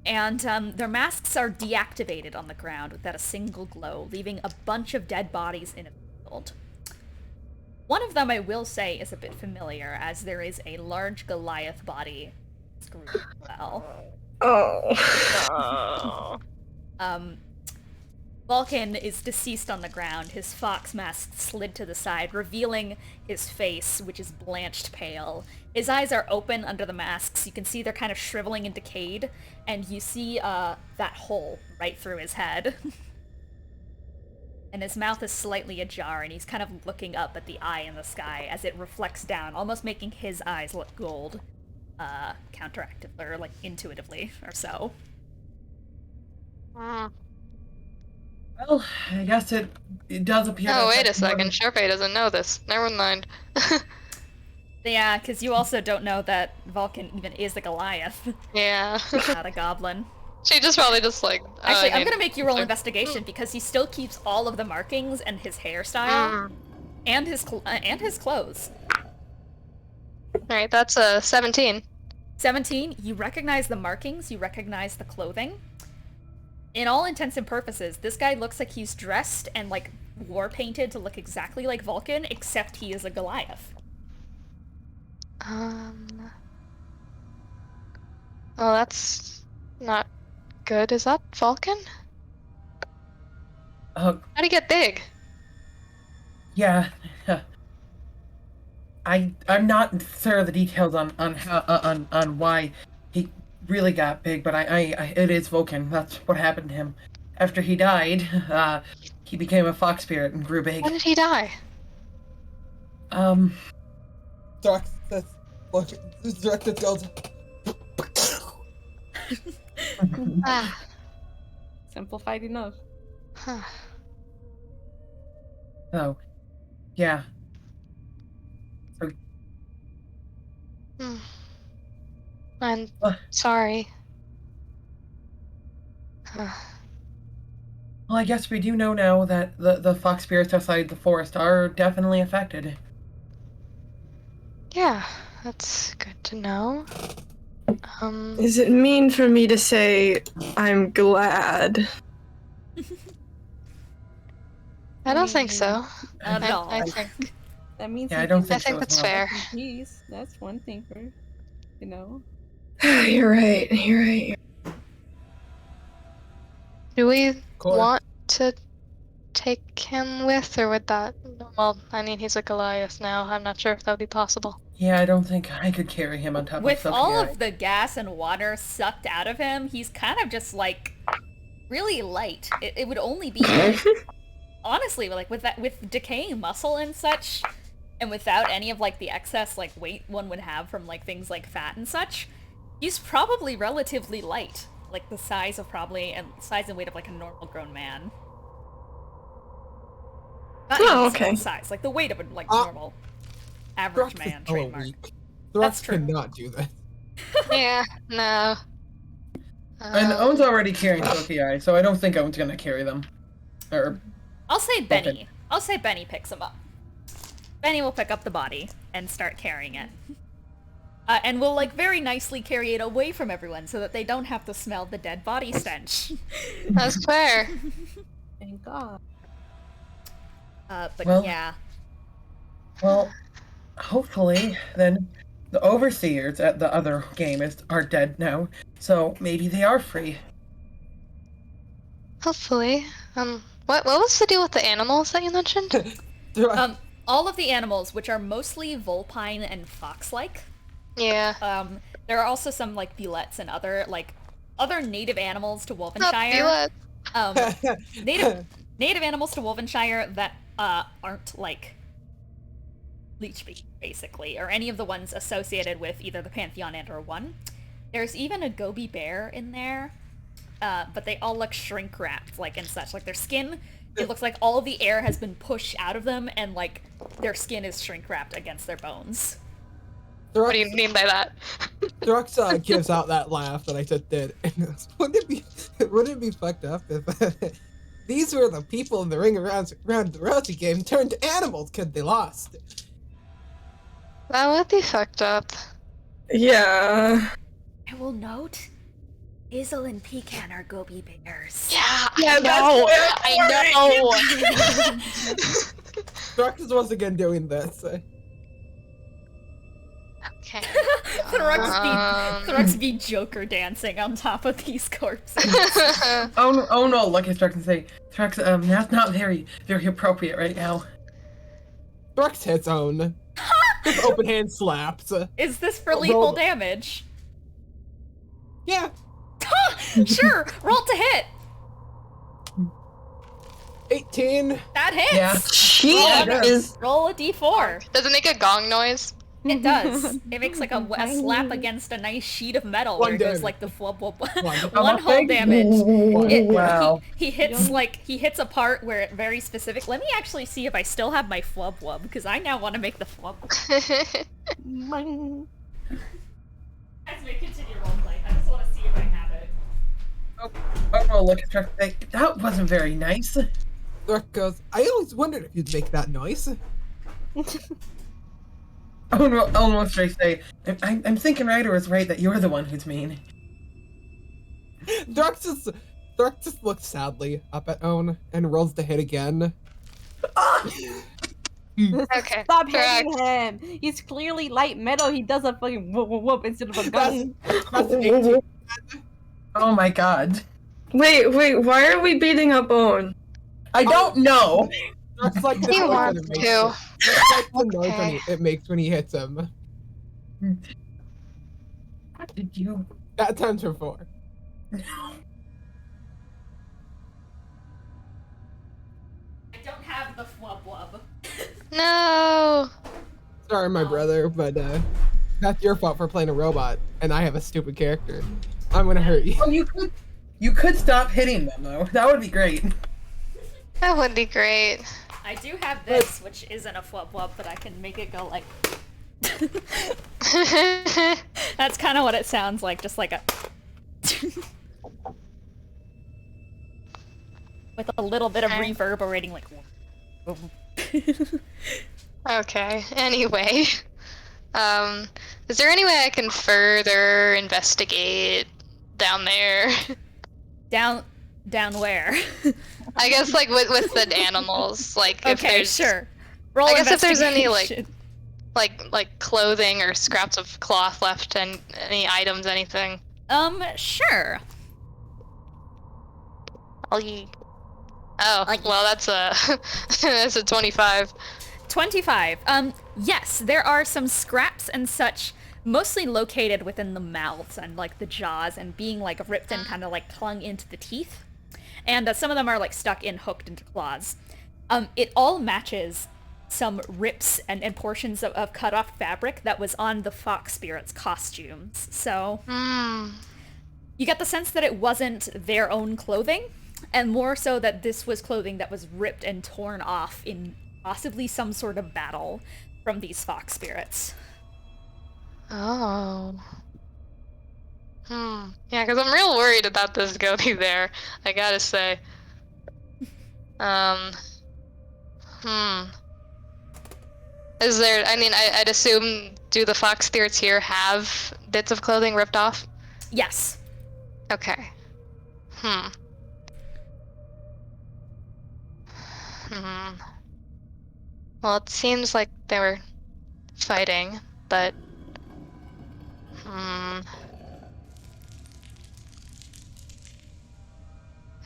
And their masks are deactivated on the ground without a single glow, leaving a bunch of dead bodies in a field. One of them, I will say, is a bit familiar, as there is a large Goliath body screwed well.
Oh.
Vulcan is deceased on the ground, his fox mask slid to the side, revealing his face, which is blanched pale. His eyes are open under the masks. You can see they're kind of shriveling and decayed, and you see that hole right through his head. And his mouth is slightly ajar, and he's kind of looking up at the eye in the sky as it reflects down, almost making his eyes look gold, counteractive, or like intuitively, or so.
Well, I guess it does appear.
Oh, wait a
that's
second.
one-
Charpay doesn't know this. Never mind.
Yeah, because you also don't know that Vulcan even is a Goliath,
Yeah.
not a goblin.
She just probably just like.
Actually, I'm gonna make you roll investigation because he still keeps all of the markings and his hairstyle, and his clothes.
Alright, that's a 17.
17, you recognize the markings, you recognize the clothing. In all intents and purposes, this guy looks like he's dressed and, like, war painted to look exactly like Vulcan, except he is a Goliath.
Well, that's not good. Is that Vulcan? How'd he get big?
Yeah. I'm not sure of the details on how on why he really got big, but I it is Vulcan. That's what happened to him. After he died, he became a fox spirit and grew big.
When did he die?
Thrux says, look, this director goes.
Ah.
Simplified enough.
Huh.
So, yeah.
I'm sorry. Huh.
Well, I guess we do know now that the fox spirits outside the forest are definitely affected.
Yeah, that's good to know.
Is it mean for me to say I'm glad?
I don't think so.
Not at all.
I think
That means
Yeah,
he
I don't
can
think so as
that's
well.
fair.
rest in peace. That's one thing for, you know.
You're right. You're right.
Do we
Cool.
want to take him with, or would that? Well, I mean, he's a Goliath now. I'm not sure if that would be possible.
Yeah, I don't think I could carry him on top
With
of
all
Sokayai.
of the gas and water sucked out of him, he's kind of just like really light. It would only be honestly, like with decaying muscle and such, and without any of like the excess like weight one would have from like things like fat and such, he's probably relatively light, like the size and weight of like a normal grown man. Not
Oh,
even
okay.
size, like the weight of a like normal average
Thrux
man
is hella
trademark.
weak. Thrux
That's true.
cannot do that.
Yeah, no.
And Owen's already carrying Sokayai, so I don't think Owen's gonna carry them. Or
I'll say Bennie.
Okay.
I'll say Bennie picks him up. Bennie will pick up the body and start carrying it. And we'll like very nicely carry it away from everyone so that they don't have to smell the dead body stench.
That's fair.
Thank God.
But
Well-
yeah.
well, hopefully then the overseers at the other game are dead now, so maybe they are free.
Hopefully. What was the deal with the animals that you mentioned?
Thrux,
All of the animals, which are mostly vulpine and fox-like.
Yeah.
There are also some like bullets and other native animals to
Not
Wolvenshire.
Bullets.
Native animals to Wolvenshire that aren't like Leechbeak, basically, or any of the ones associated with either the Pantheon and or One. There's even a goby bear in there, but they all look shrink wrapped, like and such. Like their skin, it looks like all of the air has been pushed out of them, and like their skin is shrink wrapped against their bones.
What do you mean by that?
Thrux gives out that laugh that I just did. Wouldn't it be fucked up if these were the people in the ring around the Rousey game turned to animals because they lost?
That would be fucked up.
Yeah.
I will note, Izzle and Pecan are goby bears.
Yeah,
Yeah,
I know.
Thrux is once again doing this.
Okay.
Thrux be Joker dancing on top of these corpses.
Oh no, like I start to say, Thrux, that's not very appropriate right now.
Thrux hits own. Just open hand slaps.
Is this for
Roll-
lethal damage?
Yeah.
Sure, roll to hit.
18.
That hits.
Yeah.
Jeez.
Roll a d4.
Does it make a gong noise?
It does. It makes like a slap against a nice sheet of metal where
One
it goes
damage.
like the flub flub.
One.
One whole damage.
Wow.
He hits a part where it very specific. Let me actually see if I still have my flub wub because I now want to make the flub. As we continue roleplay, I just want to see if I have it.
Oh, look at Thrux. That wasn't very nice.
Thrux goes, I always wondered if you'd make that noise.
Almost I say, I'm thinking Ryder was right that you're the one who's mean.
Thrux just looks sadly up at Owen and rolls the hit again.
Okay.
Stop
Correct.
hitting him. He's clearly light metal. He does a fucking whoop whoop whoop instead of a gun.
That's 18.
Oh my god.
Wait, why are we beating up Owen?
I don't know.
That's like the
He
noise
wants
that it makes.
to.
That's like the noise
Okay.
it makes when he hits him.
Did you?
That times for 4.
I don't have the flub wub.
No.
Sorry, my brother, but that's your fault for playing a robot, and I have a stupid character. I'm gonna hurt you.
Oh, you could stop hitting them though. That would be great.
That would be great.
I do have this, which isn't a flub wub, but I can make it go like. That's kind of what it sounds like, just like a. With a little bit of
Okay.
reverberating, like.
Okay. Anyway, is there any way I can further investigate down there?
Down where?
I guess like with the animals, like if
Okay,
there's
sure. Roll
I guess if there's any,
investigation.
like clothing or scraps of cloth left and any items, anything.
Sure.
Oh, well, that's a that's a 25.
25. Yes, there are some scraps and such, mostly located within the mouths and like the jaws and being like ripped and kind of like clung into the teeth. And some of them are like stuck in, hooked into claws. It all matches some rips and portions of cut off fabric that was on the fox spirit's costumes. So you get the sense that it wasn't their own clothing, and more so that this was clothing that was ripped and torn off in possibly some sort of battle from these fox spirits.
Oh. Yeah, because I'm real worried about this Gobi there, I gotta say. Is there, I mean, I'd assume, do the fox spirits here have bits of clothing ripped off?
Yes.
Okay. Well, it seems like they were fighting, but...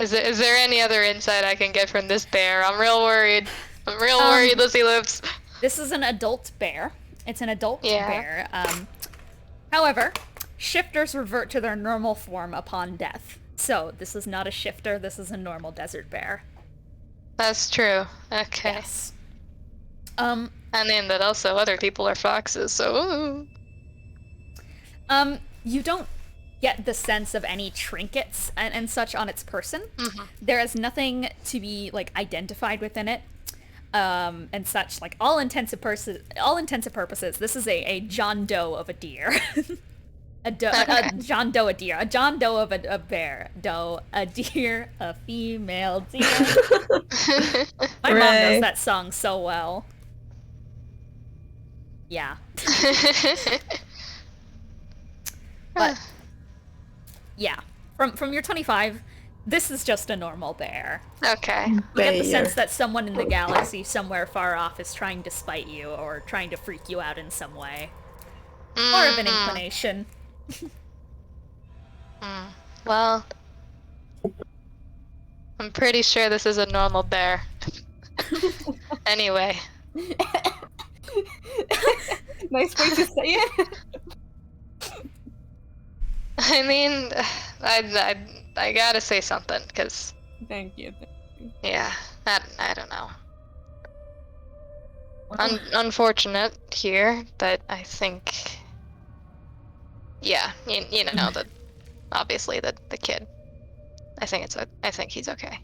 Is there any other insight I can get from this bear? I'm real worried. I'm real worried, Lizzie Lips.
This is an adult bear. It's an adult
Yeah.
bear. However, shifters revert to their normal form upon death. So, this is not a shifter, this is a normal desert bear.
That's true. Okay.
Yes.
I mean, but also other people are foxes, so...
You don't get the sense of any trinkets and such on its person. There is nothing to be, like, identified within it. And such, like, all intents and purposes, this is a John Doe of a deer. a John Doe a deer. A John Doe of a bear. Doe, a deer, a female deer. My mom knows that song so well. Yeah. But, yeah. From your 25, this is just a normal bear.
Okay.
You get the sense that someone in the galaxy somewhere far off is trying to spite you or trying to freak you out in some way. More of an inclination.
Well, I'm pretty sure this is a normal bear. Anyway.
Nice way to say it.
I mean, I gotta say something, because...
Thank you.
Yeah, I don't know. Unfortunate here, but I think... Yeah, you know, obviously the kid. I think he's okay.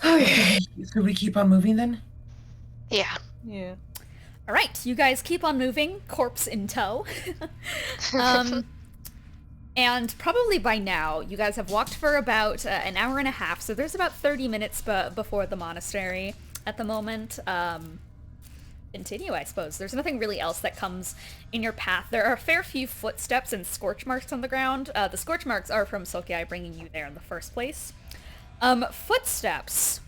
Okay, so we keep on moving then?
Yeah.
Yeah.
All right, you guys keep on moving, corpse in tow. And probably by now, you guys have walked for about an hour and a half, so there's about 30 minutes before the monastery at the moment. Continue, I suppose. There's nothing really else that comes in your path. There are a fair few footsteps and scorch marks on the ground. The scorch marks are from Sokayai bringing you there in the first place. Footsteps.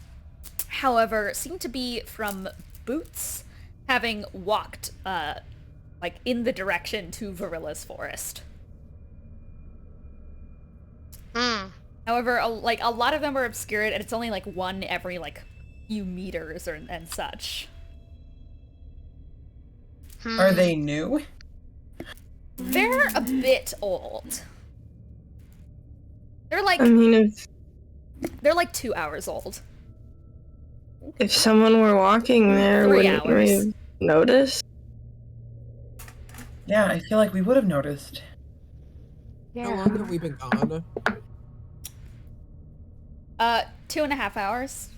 however, seem to be from boots having walked, like, in the direction to Verilla's forest. However, a lot of them are obscured, and it's only, like, one every, like, few meters and such.
Are they new?
They're a bit old. They're like
I mean,
they're like 2 hours old.
if someone were walking there,
3
wouldn't we
hours.
have noticed?
Yeah, I feel like we would have noticed.
How long have we been gone?
2.5 hours.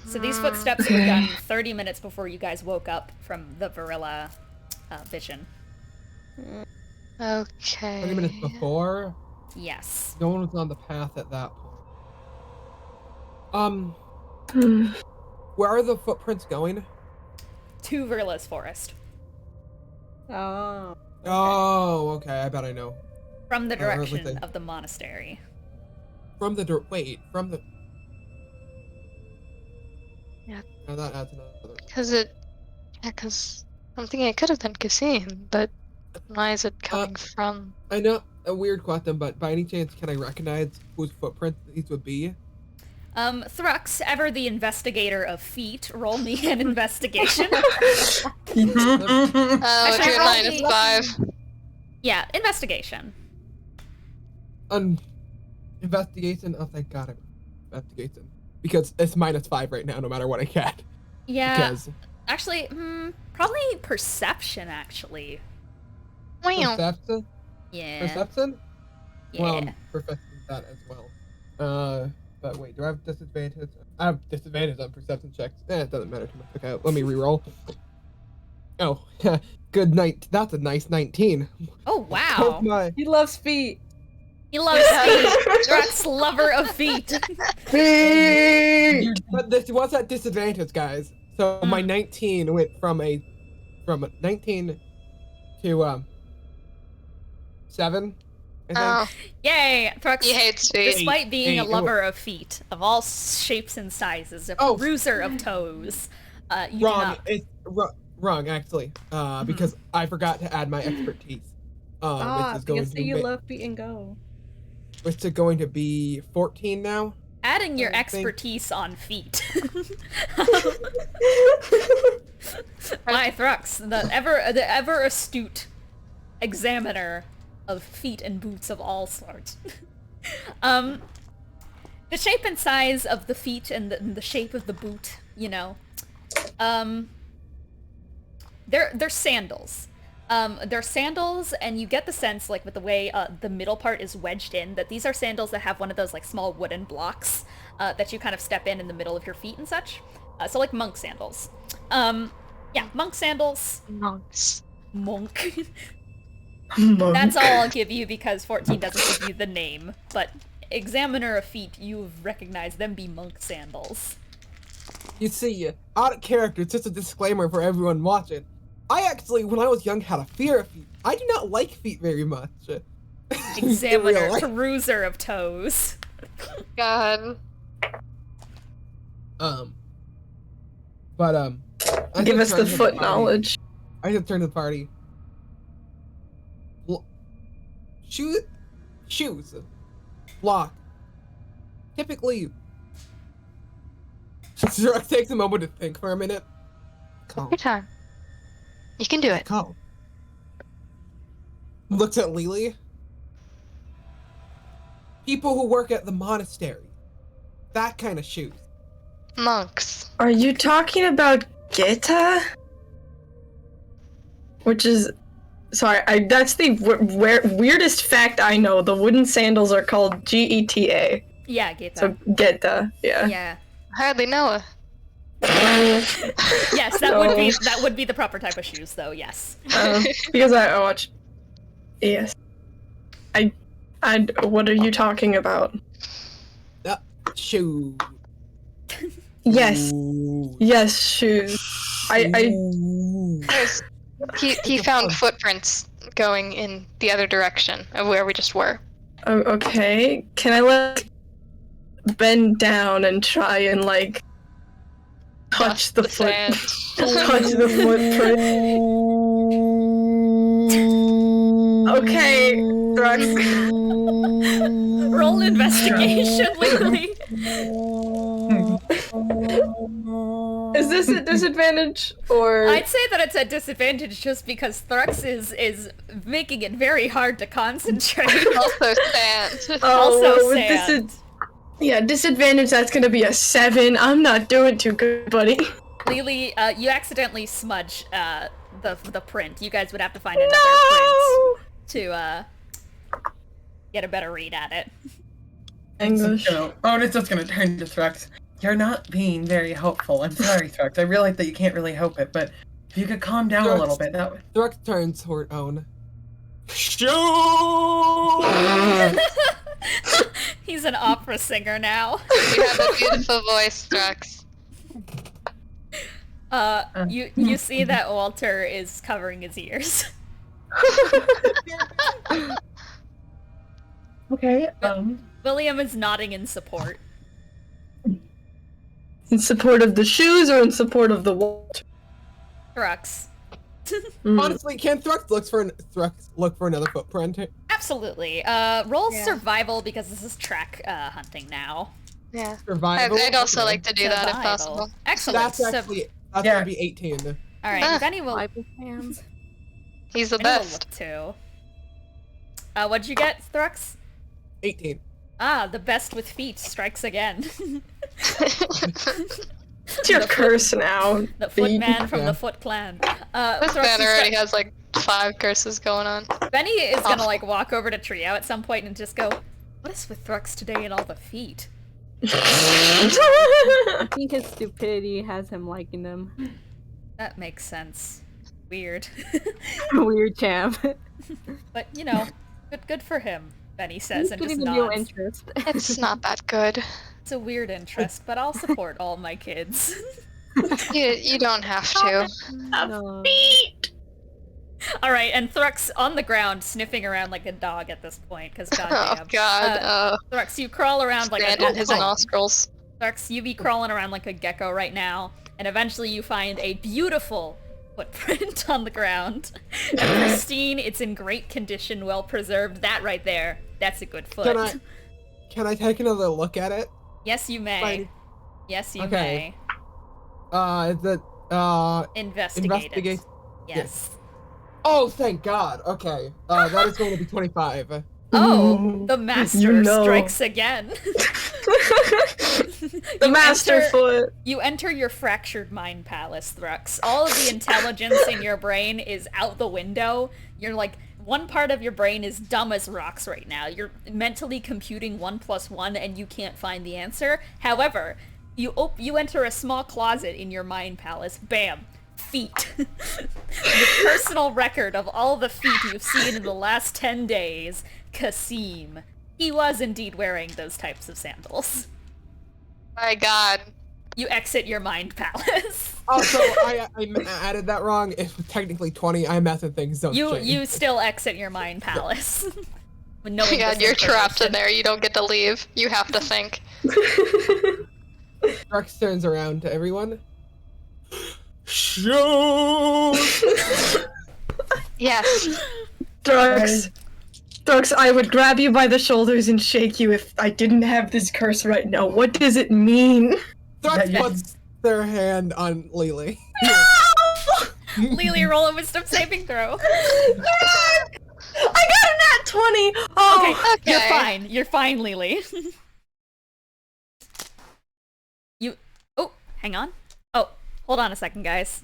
So these footsteps were done 30 minutes before you guys woke up from the Verilla vision.
Okay.
20 minutes before?
Yes.
No one was on the path at that point. Where are the footprints going?
To Verilla's forest.
Oh.
Oh, okay. I bet I know.
From the direction
everything.
of the monastery.
From the
Yeah.
Oh, that adds another.
Because I'm thinking it could have been Cassim, but why is it coming from?
I know, a weird question, but by any chance, can I recognize whose footprints these would be?
Thrux, ever the investigator of feet, roll me an investigation.
Oh,
Actually,
you're
roll me-
-5.
Yeah, investigation.
Investigation? Oh, thank God, investigation. Because it's -5 right now, no matter what I get.
Yeah.
Because
Actually, probably perception, actually.
Wow.
perception?
Yeah.
Perception?
Yeah.
Well, I'm perfecting that as well. But wait, do I have disadvantage? I have disadvantage on perception checks. It doesn't matter too much. Okay, let me reroll. Oh, good night. That's a nice 19.
Oh, wow.
Oh my.
He loves feet.
He loves feet. Thrux, lover of feet.
But this was at disadvantage, guys. So my 19 went from 19 to 7. I think.
Oh,
Yay! Thrux,
he hates feet.
despite being a
Eight.
lover of feet, of all shapes and sizes, a
Oh.
peruser of toes, you do
Wrong.
not...
It's wrong actually. Because I forgot to add my expertise. Which is going
because
to
you
ma-
love feet and go.
which is going to be 14 now.
Adding your
I think-
expertise on feet. My Thrux, the ever astute examiner of feet and boots of all sorts. The shape and size of the feet and the shape of the boot, you know. They're sandals. They're sandals, and you get the sense, like, with the way the middle part is wedged in, that these are sandals that have one of those, like, small wooden blocks that you kind of step in the middle of your feet and such. So, like, monk sandals. Yeah, monk sandals.
Monks.
Monk.
Monk.
That's all I'll give you, because 14 doesn't give you the name. But examiner of feet, you've recognized them be monk sandals.
You see, out of character, it's just a disclaimer for everyone watching. I actually, when I was young, had a fear of feet. I do not like feet very much.
Examiner,
In real life.
peruser of toes.
God.
I
Give
should
us
turn
the
to
foot
party.
knowledge.
I should turn to the party. Shoes. Block. Typically. It takes a moment to think for a minute. Calm.
Your time. You can do it.
Calm. Looks at Lelee. People who work at the monastery. That kind of shoes.
Monks.
Are you talking about Geta? Which is, sorry, that's the weirdest fact I know. The wooden sandals are called Geta.
Yeah, Geta.
So Geta, yeah.
Yeah.
I hardly know her.
Yes, that would be the proper type of shoes, though. Yes.
Because I watch. Yes. I. What are you talking about?
Shoes.
Yes.
Ooh.
Yes, shoes. I.
Ooh.
He found footprints going in the other direction of where we just were.
Okay. Can I like bend down and try and like touch the foot?
sand.
Touch the footprint. Okay, Thrux.
Roll investigation, Lelee.
Is this a disadvantage or?
I'd say that it's a disadvantage just because Thrux is making it very hard to concentrate.
Also sand.
Also
with
sand.
Disadvantage. That's gonna be a 7. I'm not doing too good, buddy.
Lelee, you accidentally smudge the print. You guys would have to find another
No!
print to get a better read at it.
English.
It's just gonna turn to Thrux. You're not being very helpful. I'm sorry, Thrux. I realize that you can't really help it, but if you could calm down a little bit, that would...
Thrux turns toward Owen. Shoot!
He's an opera singer now.
You have a beautiful voice, Thrux.
You see that Walter is covering his ears.
Okay,
William is nodding in support.
In support of the shoes or in support of the Walter?
Thrux.
Honestly, can Thrux look for another footprint?
Absolutely. Roll survival because this is track hunting now.
Yeah.
Survival.
I'd also
Okay.
like to do that if
Survival.
possible.
Excellent.
That's gonna be 18.
Alright, Bennie will
He's the
look
best.
too. What'd you get, Thrux?
18.
Ah, the best with feet strikes again.
It's your curse now.
The footman from the Foot Clan.
This
Thrux,
man
you
already
start-
has like 5 curses going on.
Bennie is gonna like walk over to Triao at some point and just go, "What is with Thrux today and all the feet?"
I think his stupidity has him liking them.
That makes sense. Weird.
Weird champ.
But you know, good for him. Bennie says
He's
and just
getting no
nods.
interest.
It's not that good.
It's a weird interest, but I'll support all my kids.
You don't have to.
No.
Alright, and Thrux on the ground sniffing around like a dog at this point, because
Oh
goddamn.
god.
Thrux, you crawl around like
Sand in his nostrils.
Thrux, you be crawling around like a gecko right now, and eventually you find a beautiful footprint on the ground. And pristine, it's in great condition, well preserved. That right there, that's a good foot.
Can I take another look at it?
Yes, you may.
Fine.
Yes, you
Okay.
may.
Is it
Investigate it.
investigate?
Yes.
Oh, thank God. Okay. That is going to be 25.
Oh, the master
You know.
strikes again.
The master foot.
You enter your fractured mind palace, Thrux. All of the intelligence in your brain is out the window. You're like, one part of your brain is dumb as rocks right now. You're mentally computing 1 + 1 and you can't find the answer. However, you enter a small closet in your mind palace. Bam. Feet. Your personal record of all the feet you've seen in the last 10 days. Kasim. He was indeed wearing those types of sandals.
My god.
You exit your mind palace.
Also, I added that wrong. It's technically 20. I imagine things don't change.
You still exit your mind palace. With knowing
Yeah,
this
you're trapped in
information.
there. You don't get to leave. You have to think.
Rex turns around to everyone. Shoot!
Yes.
Thrux, I would grab you by the shoulders and shake you if I didn't have this curse right now. What does it mean?
Thrux
Yeah,
puts their hand on Lelee.
Lelee, roll a wisdom saving throw.
I got a nat 20! Oh,
Okay, you're
Okay.
fine. You're fine, Lelee. Oh, hang on. Oh, hold on a second, guys.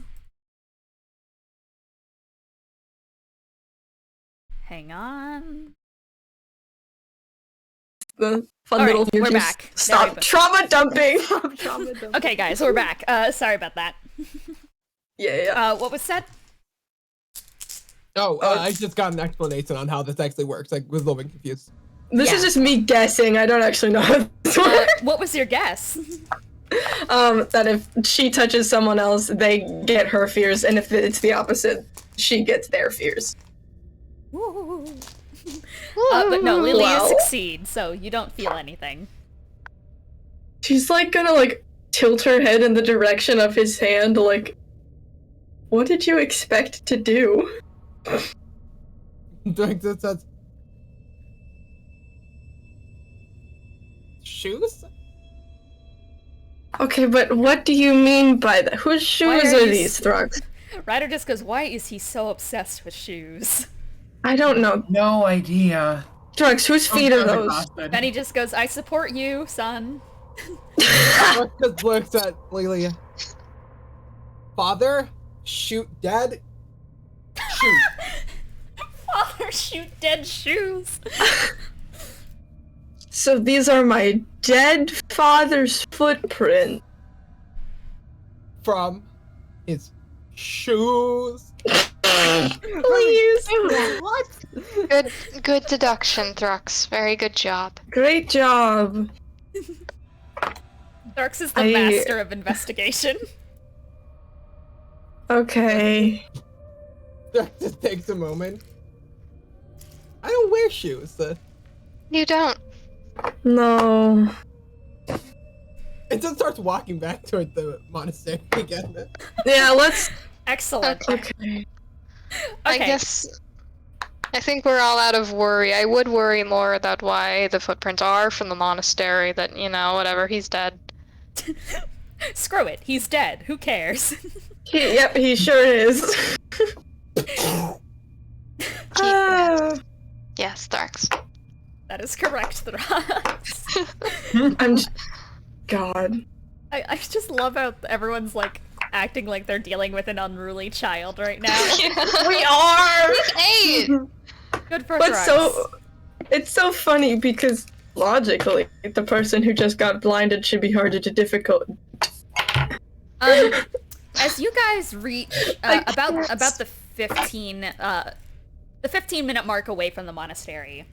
Hang on.
the fun
All right,
little
we're
futures.
back. There we
Stop
go.
trauma dumping!
Okay, guys, we're back. Sorry about that.
Yeah.
What was said?
Oh, I just got an explanation on how this actually works. I was a little bit confused.
This is just me guessing. I don't actually know how this works.
What was your guess?
That if she touches someone else, they get her fears, and if it's the opposite, she gets their fears.
Ooh. But no, Lelee, you
Well.
succeed, so you don't feel anything.
She's like gonna like tilt her head in the direction of his hand, like, what did you expect to do?
Drink this says shoes?
Okay, but what do you mean by that? Whose
Why
shoes
are
are
you
these, Thrux?
Ryder just goes, why is he so obsessed with shoes?
I don't know.
No idea.
Thrux, whose feet are
I'm
those?
exhausted.
Bennie just goes, I support you, son.
Just looks at Lelee. Father, shoot dead. Shoot.
Father, shoot dead shoes.
So these are my dead father's footprint.
From his shoes.
Please.
What?
Good deduction, Thrux. Very good job.
Great job.
Thrux is the
I-
master of investigation.
Okay.
That just takes a moment. I don't wear shoes.
You don't.
No.
It just starts walking back toward the monastery again.
Yeah, let's.
Excellent.
Okay.
I guess. I think we're all out of worry. I would worry more about why the footprints are from the monastery. That, you know, whatever, he's dead.
Screw it, he's dead. Who cares?
Yep, he sure is.
Yes, Thrux.
That is correct, Thrux.
I'm. God.
I just love how everyone's like acting like they're dealing with an unruly child right now.
We are.
Hey!
Good for
But
Thrux.
it's so funny because logically, the person who just got blinded should be harder to difficult.
As you guys reach about the 15-minute mark away from the monastery,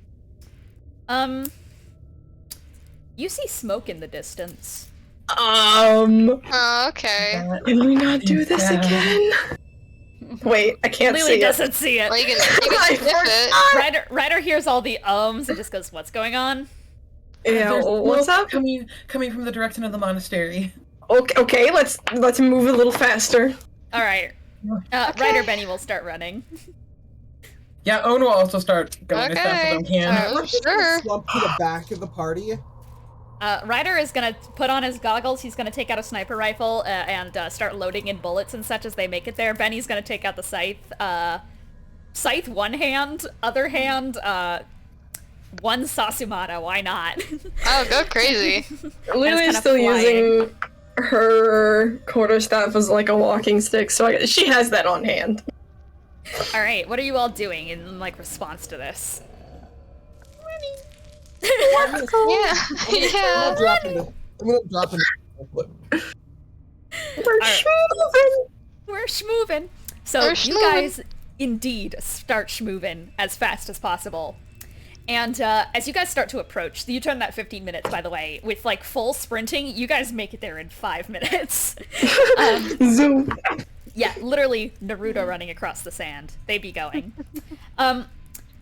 you see smoke in the distance.
Oh, okay.
Can we not do this again? Wait, I can't
Lelee
see it.
doesn't see it.
Well, you can
I
sniff it.
Ryder hears all the ums and just goes, "What's going on?"
Yeah,
There's
what's
smoke
up?
coming from the direction of the monastery.
Okay, let's move a little faster.
All right. Ryder Bennie will start running.
Yeah, Owen will also start going as fast as I can.
Oh, sure.
Slump to the back of the party.
Ryder is gonna put on his goggles. He's gonna take out a sniper rifle and start loading in bullets and such as they make it there. Bennie's gonna take out the scythe. Scythe one hand, other hand, one Sasumata. Why not?
Oh, go crazy.
Lily's
kinda
still
flying.
using her quarterstaff as like a walking stick, so she has that on hand.
All right. What are you all doing in like response to this?
Yeah.
I'm
Yeah.
gonna drop in the
We're
Alright.
moving.
We're schmoovin'. So
We're
you
schmoovin'.
guys indeed start schmoovin' as fast as possible. And as you guys start to approach, you turn that 15 minutes, by the way, with like full sprinting, you guys make it there in 5 minutes.
Zoom.
Yeah, literally Naruto running across the sand. They be going.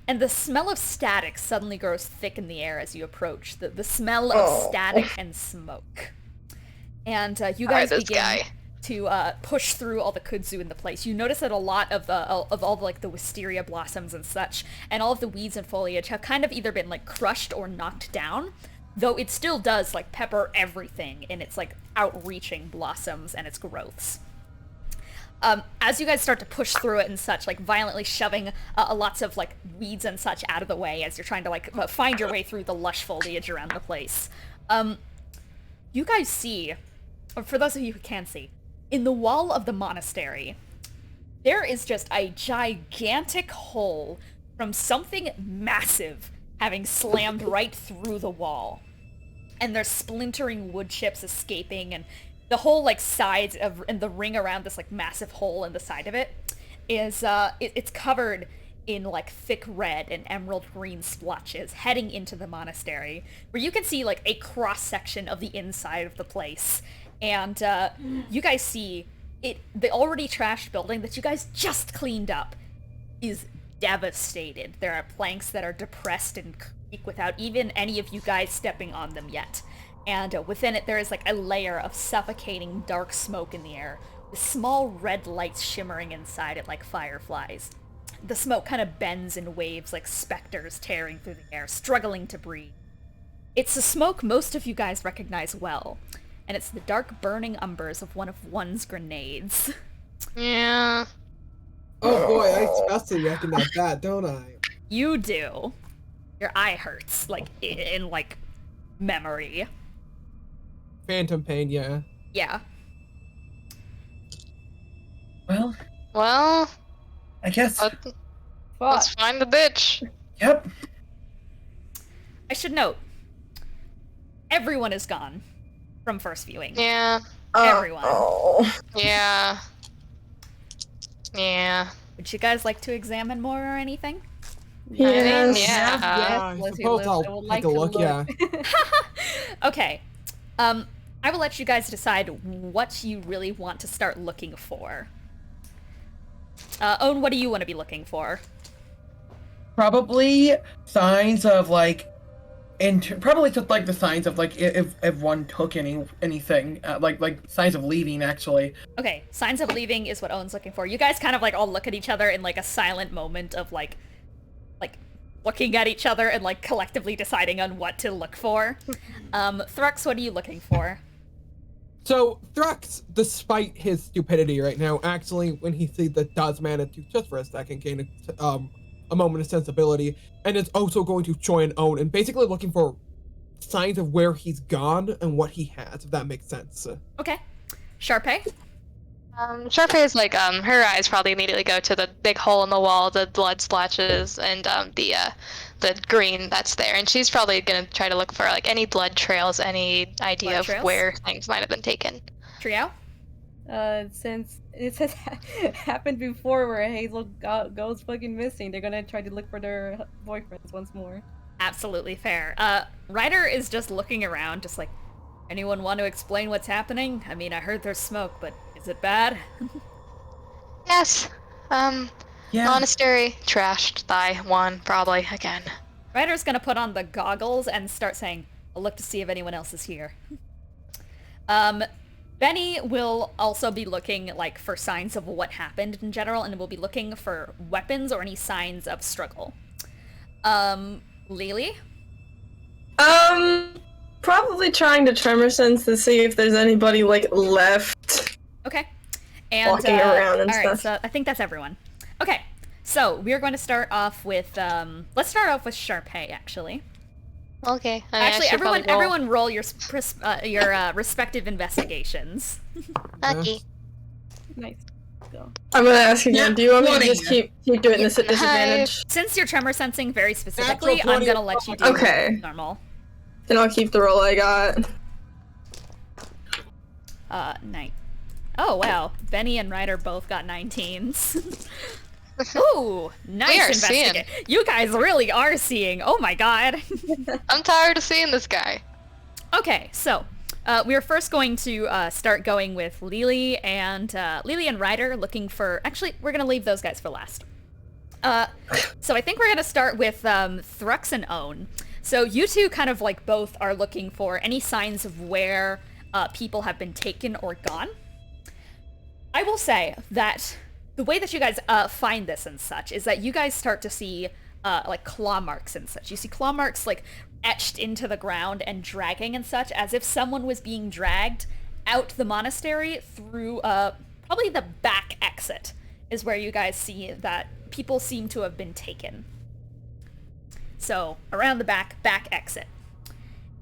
And the smell of static suddenly grows thick in the air as you approach. The smell of static and smoke. And you guys
this
begin
guy.
to push through all the kudzu in the place. You notice that a lot of all the, like the wisteria blossoms and such, and all of the weeds and foliage have kind of either been like crushed or knocked down. Though it still does like pepper everything in its like outreaching blossoms and its growths. As you guys start to push through it and such, like violently shoving lots of like weeds and such out of the way as you're trying to like find your way through the lush foliage around the place, you guys see, or for those of you who can see, in the wall of the monastery, there is just a gigantic hole from something massive having slammed right through the wall. And there's splintering wood chips escaping, and the whole like sides of and the ring around this like massive hole in the side of it is it's covered in like thick red and emerald green splotches heading into the monastery, where you can see like a cross section of the inside of the place. And you guys see it, the already trashed building that you guys just cleaned up is devastated. There are planks that are depressed and creak without even any of you guys stepping on them yet. And within it, there is like a layer of suffocating dark smoke in the air, with small red lights shimmering inside it like fireflies. The smoke kind of bends in waves like specters tearing through the air, struggling to breathe. It's a smoke most of you guys recognize well, and it's the dark burning embers of one of one's grenades.
Yeah.
Oh boy, I especially recognize that, don't I?
You do. Your eye hurts, like, in like, memory.
Phantom pain, yeah.
Yeah.
Well, I guess.
Let's find the bitch.
Yep.
I should note, everyone is gone from first viewing.
Yeah.
Everyone.
Oh.
Yeah. Yeah.
Would you guys like to examine more or anything?
Yes.
Yeah.
I
Let's see,
suppose
Liz,
I'll
I would
take
like
a
to
look, yeah.
Okay. I will let you guys decide what you really want to start looking for. Owen, what do you want to be looking for?
Probably signs of like, probably just like the signs of like if one took anything, like signs of leaving actually.
Okay, signs of leaving is what Owen's looking for. You guys kind of like all look at each other in like a silent moment of like looking at each other and like collectively deciding on what to look for. Thrux, what are you looking for?
So, Thrux, despite his stupidity right now, actually, when he sees that does manage to, just for a second, gain a moment of sensibility, and is also going to join Owen, and basically looking for signs of where he's gone and what he has, if that makes sense.
Okay. Charpay?
Charpay is like, her eyes probably immediately go to the big hole in the wall, the blood splashes, and the green that's there. And she's probably gonna try to look for like any blood trails, any idea
Blood
of
trails?
where things might have been taken.
Triao?
Since it has happened before where Hazel goes fucking missing, they're gonna try to look for their boyfriends once more.
Absolutely fair. Ryder is just looking around, just like, anyone want to explain what's happening? I mean, I heard there's smoke, but is it bad?
Yes.
Yeah.
Monastery trashed by one probably again.
Ryder's gonna put on the goggles and start saying, I'll look to see if anyone else is here. Bennie will also be looking like for signs of what happened in general, and will be looking for weapons or any signs of struggle. Lelee?
Probably trying to tremor sense to see if there's anybody like left.
Okay. And
Walking around and
all right,
stuff.
so I think that's everyone. Okay. So we're going to start off with let's start off with Charpay actually.
Okay.
Actually, everyone roll your respective investigations.
Lucky.
Nice. Go.
I'm gonna ask again.
Yeah,
Do you want me to
20.
just keep doing this at disadvantage?
Since you're tremor sensing very specifically,
Natural
I'm
20.
gonna let you do
Okay.
normal.
Then I'll keep the roll I got.
9. Oh wow, Bennie and Ryder both got 19s. Ooh, nice
We are
investigation. You guys really are seeing. Oh my god.
I'm tired of seeing this guy.
Okay, so we're first going to start going with Lelee and Ryder looking for. Actually, we're gonna leave those guys for last. So I think we're gonna start with Thrux and Own. So you two kind of like both are looking for any signs of where people have been taken or gone. I will say that the way that you guys find this and such is that you guys start to see like claw marks and such. You see claw marks like etched into the ground and dragging and such, as if someone was being dragged out the monastery through probably the back exit is where you guys see that people seem to have been taken. So around the back exit.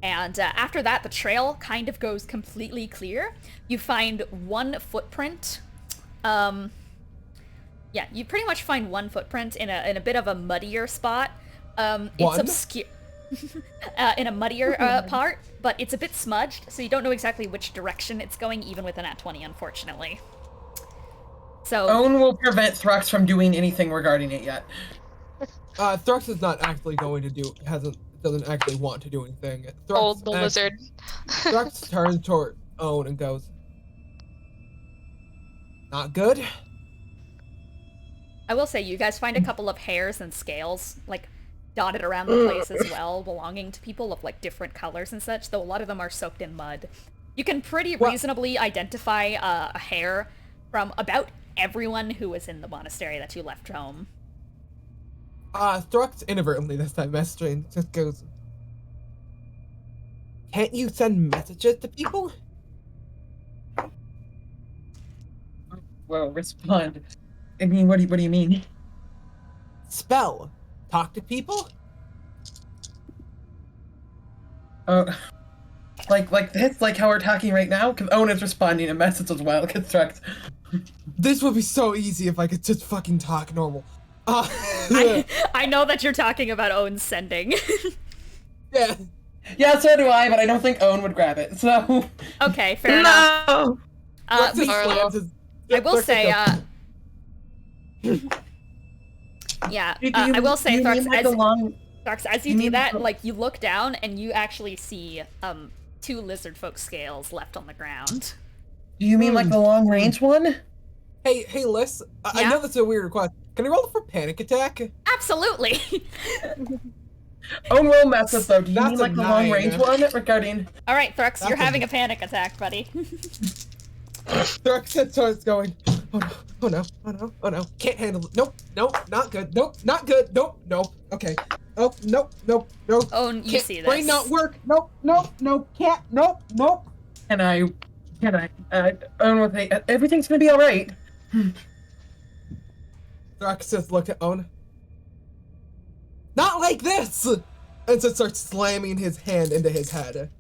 And after that, the trail kind of goes completely clear. You find one footprint. Yeah, you pretty much find one footprint in a bit of a muddier spot. It's obscure. In a muddier part, but it's a bit smudged, so you don't know exactly which direction it's going, even with an at 20, unfortunately. So
Owen will prevent Thrux from doing anything regarding it yet.
Thrux is not actually going to do, doesn't actually want to do anything.
Old the lizard.
Thrux turns toward Owen and goes, not good.
I will say, you guys find a couple of hairs and scales, like, dotted around the place as well, belonging to people of, like, different colors and such, though a lot of them are soaked in mud. You can pretty reasonably identify a hair from about everyone who was in the monastery that you left home.
Thrux inadvertently this time messaging just goes, can't you send messages to people?
Well, respond. I mean, what do you mean?
Spell. Talk to people?
Like this? Like how we're talking right now? Because Owen is responding to messages as well. Construct.
This would be so easy if I could just fucking talk normal.
I know that you're talking about Owen sending.
Yeah.
Yeah, so do I, but I don't think Owen would grab it, so...
Okay, fair enough.
No.
I will say, yeah, I will say, Thrux, as you do that, like, you look down and you actually see, 2 lizard folk scales left on the ground.
Do you mean like the long range one?
Hey, Liz, I know that's a weird request. Can I roll for panic attack?
Absolutely!
Owen will mess us though. Do you
That's
mean
a
like the long range
9.
one regarding...
Alright, Thrux, you're
That's
having a panic attack, buddy.
Thrux starts going, oh no, can't handle it. Nope, not good. Nope, not good. Nope. Okay. Oh, nope.
Oh, you
Can't,
see this.
brain not work. Nope, can't. Nope.
Can I, Owen will say, everything's gonna be alright.
Thrux just looked at Owen. Not like this! And just starts slamming his hand into his head.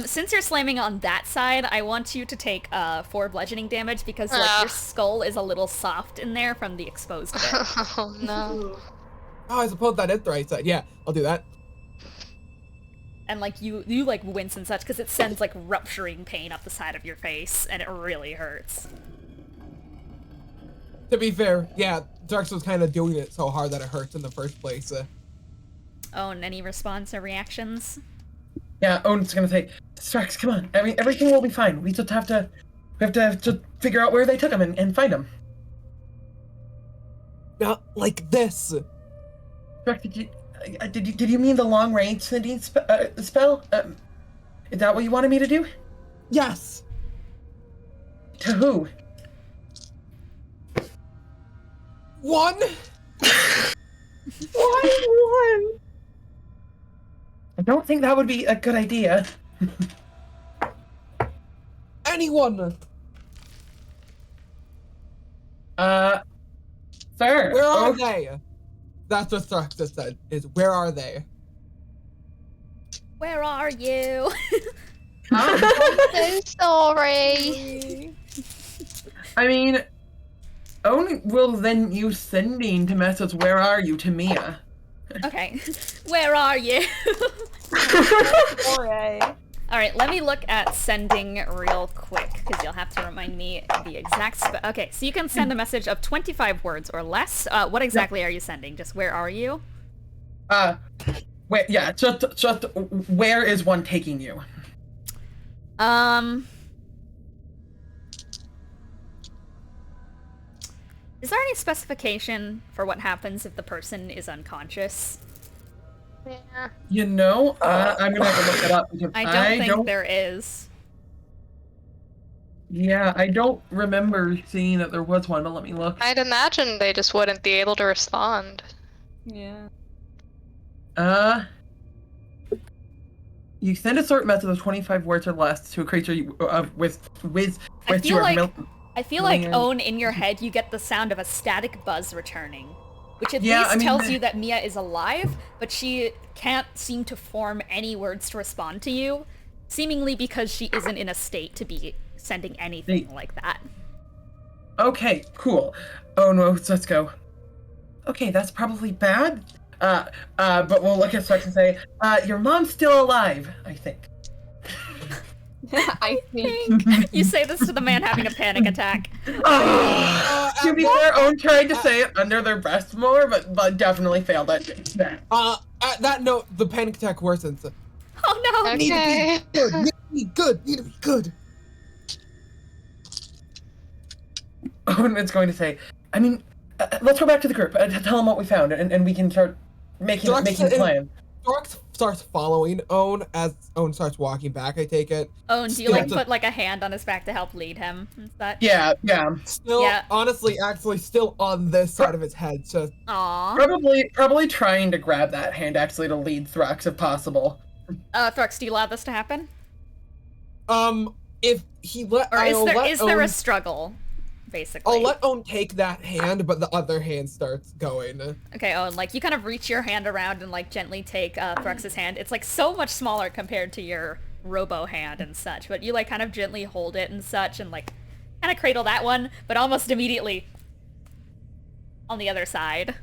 Since you're slamming on that side, I want you to take 4 bludgeoning damage because like your skull is a little soft in there from the exposed bit.
Oh no.
Oh, I suppose that is the right side. Yeah, I'll do that.
And like you like wince and such because it sends like rupturing pain up the side of your face and it really hurts.
To be fair, yeah, Thrux was kind of doing it so hard that it hurts in the first place.
Oh, and any response or reactions?
Yeah, Owen's gonna say, Strax, come on. I mean, everything will be fine. We have to just figure out where they took him and find him.
Not like this.
Strax, did you mean the long range sending spell? Is that what you wanted me to do?
Yes.
To who?
One.
One.
I don't think that would be a good idea.
Anyone.
Sir.
Where are they? That's what Thrux just said, is where are they?
Where are you?
I'm so sorry.
I mean, Owen will then use sending to message where are you to Mia.
Okay. Where are you? Alright, let me look at sending real quick, because you'll have to remind me the exact okay, so you can send a message of 25 words or less. What exactly are you sending? Just where are you?
Wait, yeah, just where is one taking you?
Is there any specification for what happens if the person is unconscious?
Yeah.
You know, I'm gonna have to look it up because
I don't think there is.
Yeah, I don't remember seeing that there was one, but let me look.
I'd imagine they just wouldn't be able to respond.
Yeah.
You send a short message of 25 words or less to a creature with
I feel like Owen, in your head, you get the sound of a static buzz returning, which at least tells you that Mia is alive, but she can't seem to form any words to respond to you, seemingly because she isn't in a state to be sending anything like that.
Okay, cool. Oh no, let's go. Okay, that's probably bad. But we'll look at Sokayai and say, your mom's still alive, I think.
I think.
You say this to the man having a panic attack.
To be fair, Owen tried to say it under their breath more, but definitely failed at that.
At that note, the panic attack worsens.
Oh no!
Okay.
Need to be good.
Owen is going to say, I mean, let's go back to the group. Tell them what we found, and we can start making a plan.
Thrux starts following Owen as Owen starts walking back, I take it.
Owen, do you like put like a hand on his back to help lead him and such?
Yeah.
Still, honestly, actually still on this side of his head, so...
Aww.
Probably trying to grab that hand, actually, to lead Thrux, if possible.
Thrux, do you allow this to happen?
If he let...
Or is there a struggle, basically?
I'll let Owen take that hand, but the other hand starts going.
Okay, Owen, like, you kind of reach your hand around and, like, gently take Thrux's hand. It's, like, so much smaller compared to your robo hand and such, but you, like, kind of gently hold it and such and, like, kind of cradle that one, but almost immediately on the other side.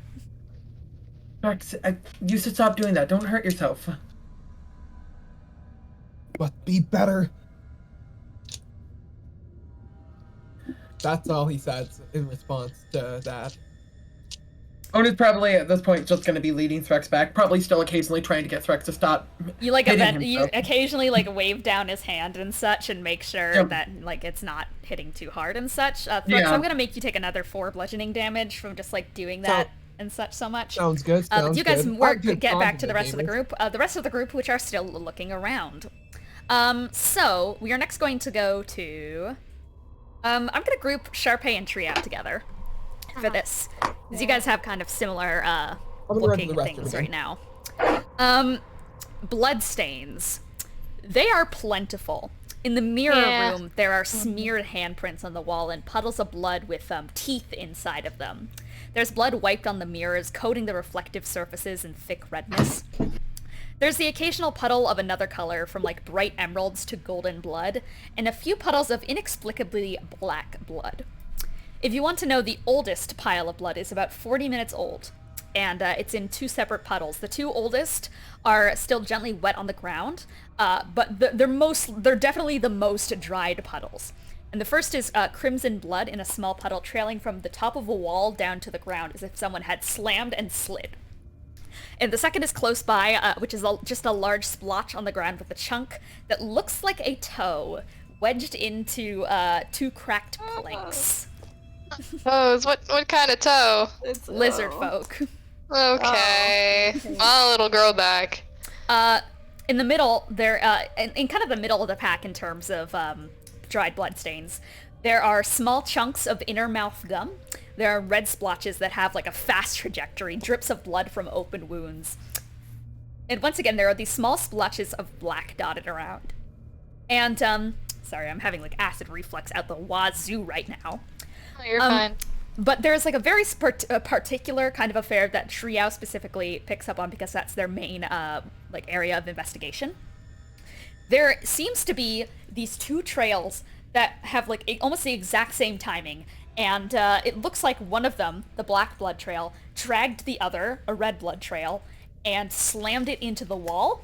Thrux, you should stop doing that. Don't hurt yourself.
But be better. That's all he says in response to that.
Owen is probably, at this point, just going to be leading Thrux back, probably still occasionally trying to get Thrux to stop
you occasionally, like, wave down his hand and such and make sure that, like, it's not hitting too hard and such. Thrux, I'm going to make you take another 4 bludgeoning damage from just, like, doing that and such so much.
Sounds good,
you guys get back to the rest of the group. The rest of the group, which are still looking around. So, we are next going to go to... I'm gonna group Charpay and Triao together for this, because you guys have kind of similar looking things right now. Bloodstains. They are plentiful. In the mirror room, there are smeared handprints on the wall and puddles of blood with teeth inside of them. There's blood wiped on the mirrors, coating the reflective surfaces in thick redness. There's the occasional puddle of another color, from like bright emeralds to golden blood, and a few puddles of inexplicably black blood. If you want to know, the oldest pile of blood is about 40 minutes old, and it's in 2 separate puddles. The 2 oldest are still gently wet on the ground, but they're definitely the most dried puddles. And the first is crimson blood in a small puddle trailing from the top of a wall down to the ground as if someone had slammed and slid. And the second is close by, which is just a large splotch on the ground with a chunk that looks like a toe wedged into 2 cracked planks.
Toes? What kind of toe?
It's
Lizard folk.
Okay. My little girl back.
In the middle, in kind of the middle of the pack in terms of dried bloodstains, there are small chunks of inner mouth gum. There are red splotches that have like a fast trajectory, drips of blood from open wounds. And once again, there are these small splotches of black dotted around. And, sorry, I'm having like acid reflux out the wazoo right now.
Oh, you're fine.
But there's like a very particular kind of affair that Triao specifically picks up on because that's their main like area of investigation. There seems to be these 2 trails that have like almost the exact same timing. And it looks like one of them, the black blood trail, dragged the other, a red blood trail, and slammed it into the wall.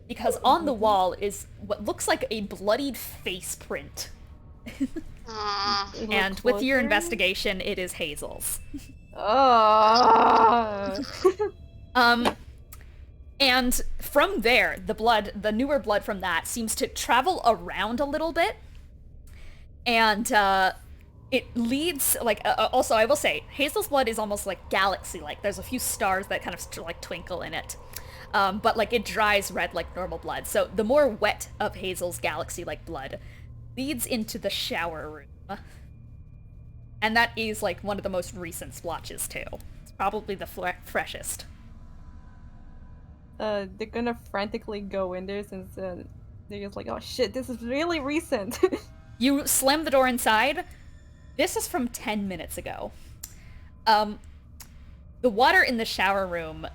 Because on the wall is what looks like a bloodied face print. And with your investigation, it is Hazel's. And from there, the newer blood from that seems to travel around a little bit. And it leads, like, also I will say, Hazel's blood is almost like galaxy-like. There's a few stars that kind of like twinkle in it. But like it dries red like normal blood. So the more wet of Hazel's galaxy-like blood leads into the shower room. And that is like one of the most recent splotches too. It's probably the freshest.
They're gonna frantically go in there since they're just like, oh shit, this is really recent.
You slam the door inside. This is from 10 minutes ago. The water in the shower room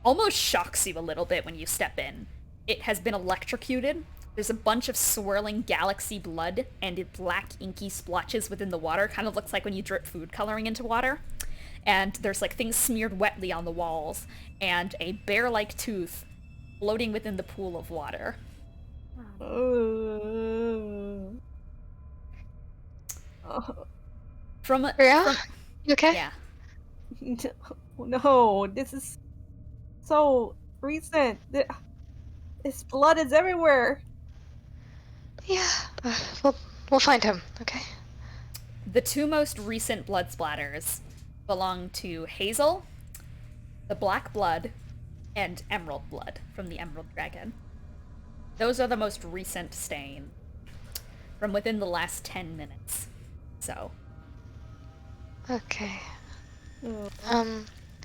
almost shocks you a little bit when you step in. It has been electrocuted. There's a bunch of swirling galaxy blood and black inky splotches within the water. Kind of looks like when you drip food coloring into water. And there's like things smeared wetly on the walls and a bear-like tooth floating within the pool of water.
Yeah? You okay?
Yeah.
No, this is so recent. This blood is everywhere.
Yeah. We'll find him, okay?
The 2 most recent blood splatters belong to Hazel, the Black Blood, and Emerald Blood from the Emerald Dragon. Those are the most recent stain from within the last 10 minutes. So.
Okay.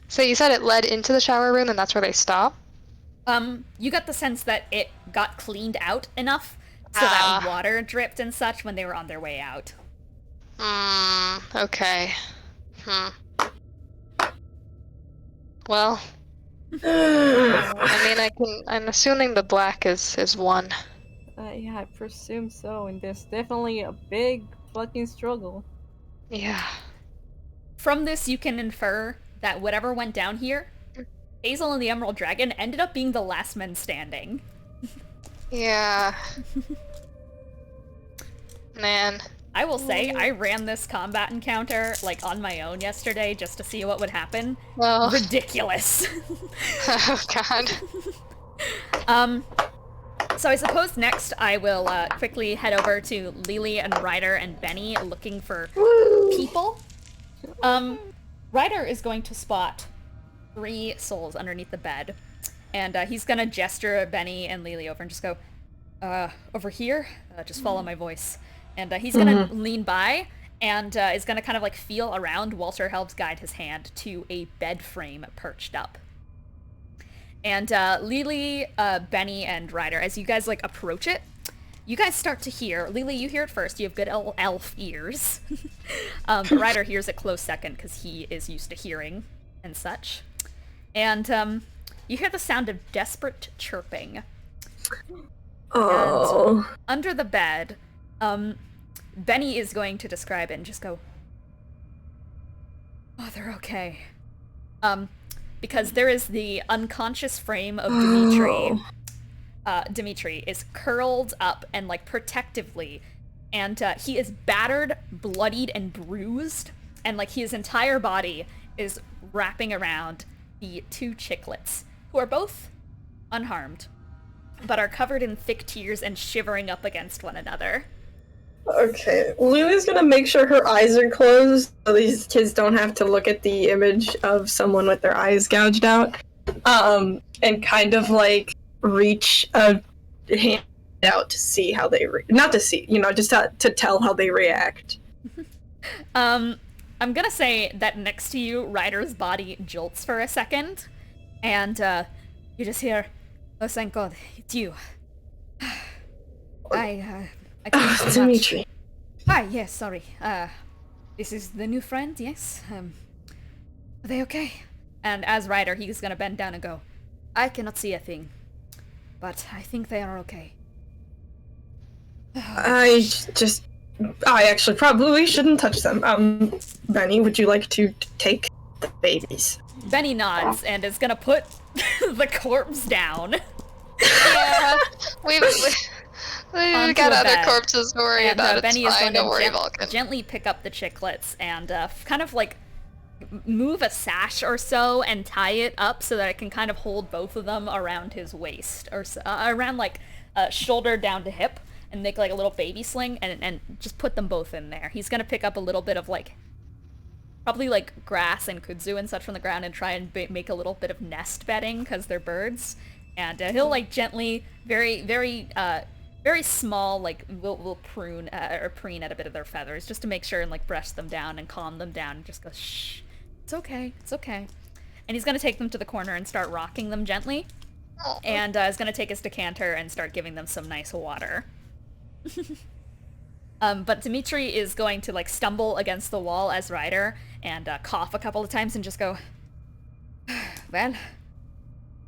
So you said it led into the shower room and that's where they stop?
You got the sense that it got cleaned out enough so that water dripped and such when they were on their way out.
Okay. Well, I mean, I'm assuming the black is one.
Yeah, I presume so, and there's definitely a big fucking struggle.
Yeah.
From this, you can infer that whatever went down here, Hazel and the Emerald Dragon ended up being the last men standing.
Yeah. Man.
I will say, I ran this combat encounter, like, on my own yesterday just to see what would happen.
Well.
Ridiculous.
Oh, God.
So I suppose next I will quickly head over to Lelee and Ryder and Bennie looking for people. Ryder is going to spot 3 souls underneath the bed, and he's gonna gesture Bennie and Lelee over and just go, over here? Just follow my voice. And he's gonna lean by and is gonna kind of like feel around. Walter helps guide his hand to a bed frame perched up. And Lelee, Bennie, and Ryder, as you guys like approach it, you guys start to hear. Lelee, you hear it first. You have good elf ears. But Ryder hears it close second because he is used to hearing and such. And you hear the sound of desperate chirping.
Oh.
And under the bed, Bennie is going to describe it and just go, "Oh, they're okay." Because there is the unconscious frame of Dimitri. Dimitri is curled up and, like, protectively, and he is battered, bloodied, and bruised, and, like, his entire body is wrapping around the 2 chiclets, who are both unharmed, but are covered in thick tears and shivering up against one another.
Okay, Lily's gonna make sure her eyes are closed so these kids don't have to look at the image of someone with their eyes gouged out. And kind of like reach a hand out to see how they not to see, just to tell how they react.
I'm gonna say that next to you, Ryder's body jolts for a second, and you just hear, "Oh, thank God, it's you." I can't do
Dimitri.
much. Hi, yes, sorry. This is the new friend, yes? Are they okay? And as Ryder, he's gonna bend down and go, "I cannot see a thing, but I think they are okay."
I actually probably shouldn't touch them. Bennie, would you like to take the babies?
Bennie nods and is gonna put the corpse down.
Yeah, we've got other
bed.
corpses to worry about.
Bennie
It's
is
fine,
going
don't worry,
to
Vulcan.
gently pick up the chiclets and kind of like move a sash or so and tie it up so that it can kind of hold both of them around his waist, or around like shoulder down to hip, and make like a little baby sling and just put them both in there. He's gonna pick up a little bit of like probably like grass and kudzu and such from the ground and try and make a little bit of nest bedding because they're birds. And he'll like gently, very, very, very small, like will prune or preen at a bit of their feathers just to make sure and like brush them down and calm them down and just go, "Shh, it's okay, it's okay." And he's gonna take them to the corner and start rocking them gently. And is gonna take his decanter and start giving them some nice water. But Dimitri is going to like stumble against the wall as Ryder and cough a couple of times and just go, "Well,